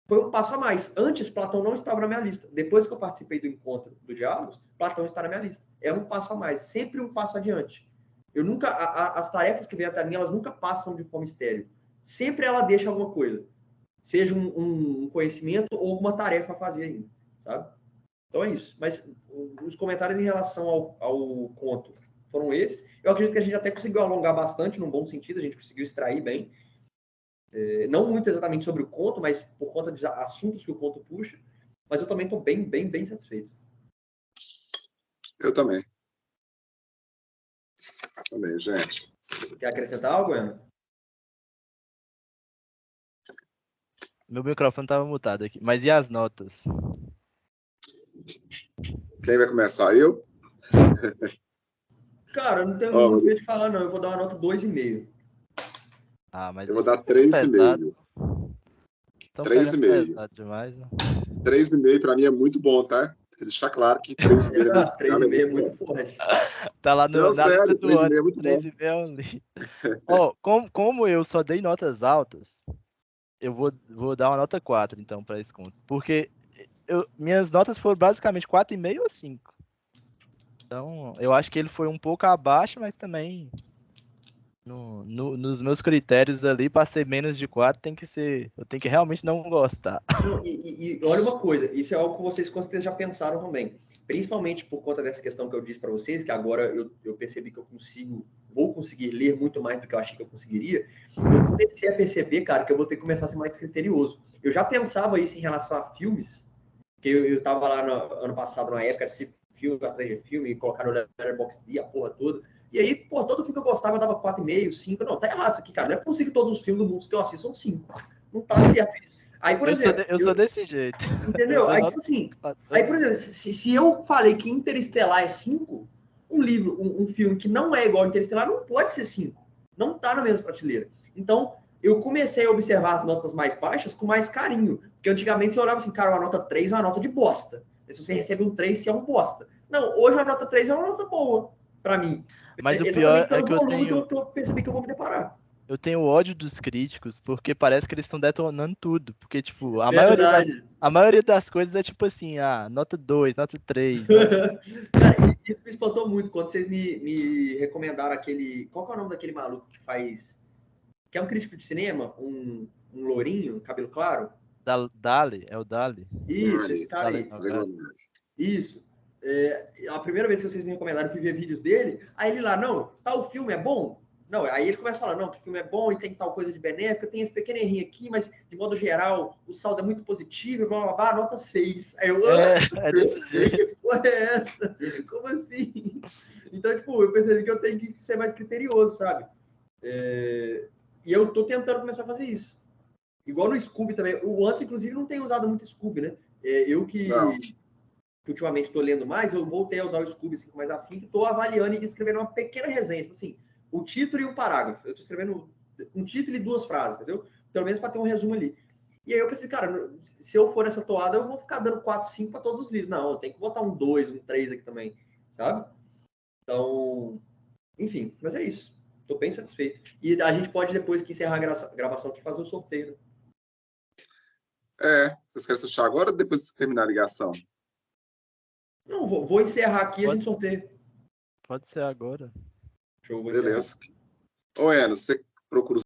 foi um passo a mais. Antes, Platão não estava na minha lista. Depois que eu participei do encontro do Diálogos, Platão está na minha lista. É um passo a mais, sempre um passo adiante. Eu nunca, as tarefas que vêm até mim, elas nunca passam de forma estéril. Sempre ela deixa alguma coisa. Seja um conhecimento ou alguma tarefa a fazer ainda, sabe? Então é isso. Mas os comentários em relação ao conto foram esses. Eu acredito que a gente até conseguiu alongar bastante, num bom sentido, a gente conseguiu extrair bem. Não muito exatamente sobre o conto, mas por conta de assuntos que o conto puxa. Mas eu também estou bem, bem, bem satisfeito. Eu também. Também, gente. Quer acrescentar algo, Ana? Meu microfone estava mutado aqui. Mas e as notas? Quem vai começar? Eu? Cara, eu não tenho muito medo de falar, não. Eu vou dar uma nota 2,5. Ah, mas eu vou dar pesado. 3,5. Estão 3,5. pegando pesado demais, né? 3,5 para mim é muito bom, tá? Quer deixar claro que 3,5 na escala 3,5 é muito forte. Tá lá Não, na lista sério, do ano. 3,5 é muito bom. 3,5 é um livro. Ó, como eu só dei notas altas, eu vou dar uma nota 4, então, para esse conto. Porque minhas notas foram basicamente 4,5 ou 5. Então, eu acho que ele foi um pouco abaixo, mas também nos meus critérios ali, para ser menos de 4, eu tenho que realmente não gostar. Não, e olha uma coisa, isso é algo que vocês com certeza já pensaram também. Principalmente por conta dessa questão que eu disse para vocês, que agora eu percebi que vou conseguir ler muito mais do que eu achei que eu conseguiria. Eu comecei a perceber, cara, que eu vou ter que começar a ser mais criterioso. Eu já pensava isso em relação a filmes, que eu tava lá no ano passado, na época, de filme atrás de filme, colocar no Letterboxd a porra toda. E aí, pô, todo filme que eu gostava eu dava 4,5, 5. Não, tá errado isso aqui, cara. Não é possível que todos os filmes do mundo que eu assisto são 5. Não tá certo isso. Aí, por exemplo... Eu sou desse jeito. Entendeu? Aí, tipo assim... Aí, por exemplo, se eu falei que Interestelar é 5, um filme que não é igual a Interestelar não pode ser 5. Não tá na mesma prateleira. Então, eu comecei a observar as notas mais baixas com mais carinho. Porque antigamente você olhava assim, cara, uma nota 3 é uma nota de bosta. Se você recebe um 3, você é um bosta. Não, hoje a nota 3 é uma nota boa pra mim. Mas o pior é que eu tenho... que eu percebi que eu vou me deparar. Eu tenho ódio dos críticos, porque parece que eles estão detonando tudo. Porque, tipo, a maioria das coisas é tipo assim, nota 2, nota 3. Cara, isso me espantou muito quando vocês me recomendaram aquele... Qual que é o nome daquele maluco que faz... Que é um crítico de cinema, um lourinho, cabelo claro? Dali, é o Dali. Isso, esse cara aí. Dali. Isso. A primeira vez que vocês me recomendaram, eu fui ver vídeos dele, aí ele lá, não, tal filme é bom? Não, aí ele começa a falar, não, que o filme é bom e tem tal coisa de benéfica, tem esse pequeno errinho aqui, mas de modo geral, o saldo é muito positivo, blá, blá, blá, nota 6. Aí eu, é desse jeito. Que porra é essa? Como assim? Então, tipo, eu percebi que eu tenho que ser mais criterioso, sabe? E eu tô tentando começar a fazer isso. Igual no Scooby também. O Antes, inclusive, não tem usado muito Scooby, né? Eu que ultimamente estou lendo mais, eu voltei a usar o Scooby assim, com mais afinco, estou avaliando e escrevendo uma pequena resenha, tipo assim, o título e um parágrafo. Eu estou escrevendo um título e 2 frases, entendeu? Pelo menos para ter um resumo ali. E aí eu pensei, cara, se eu for nessa toada, eu vou ficar dando 4, 5 para todos os livros. Não, eu tenho que botar um 2, um 3 aqui também, sabe? Então, enfim, mas é isso. Estou bem satisfeito. E a gente pode, depois que encerrar a gravação aqui, fazer o sorteio. Vocês querem sortear agora ou depois que terminar a ligação? Não, vou encerrar aqui e a gente sorteia. Pode ser agora. Show, vou Beleza. Ô, Enos, você procura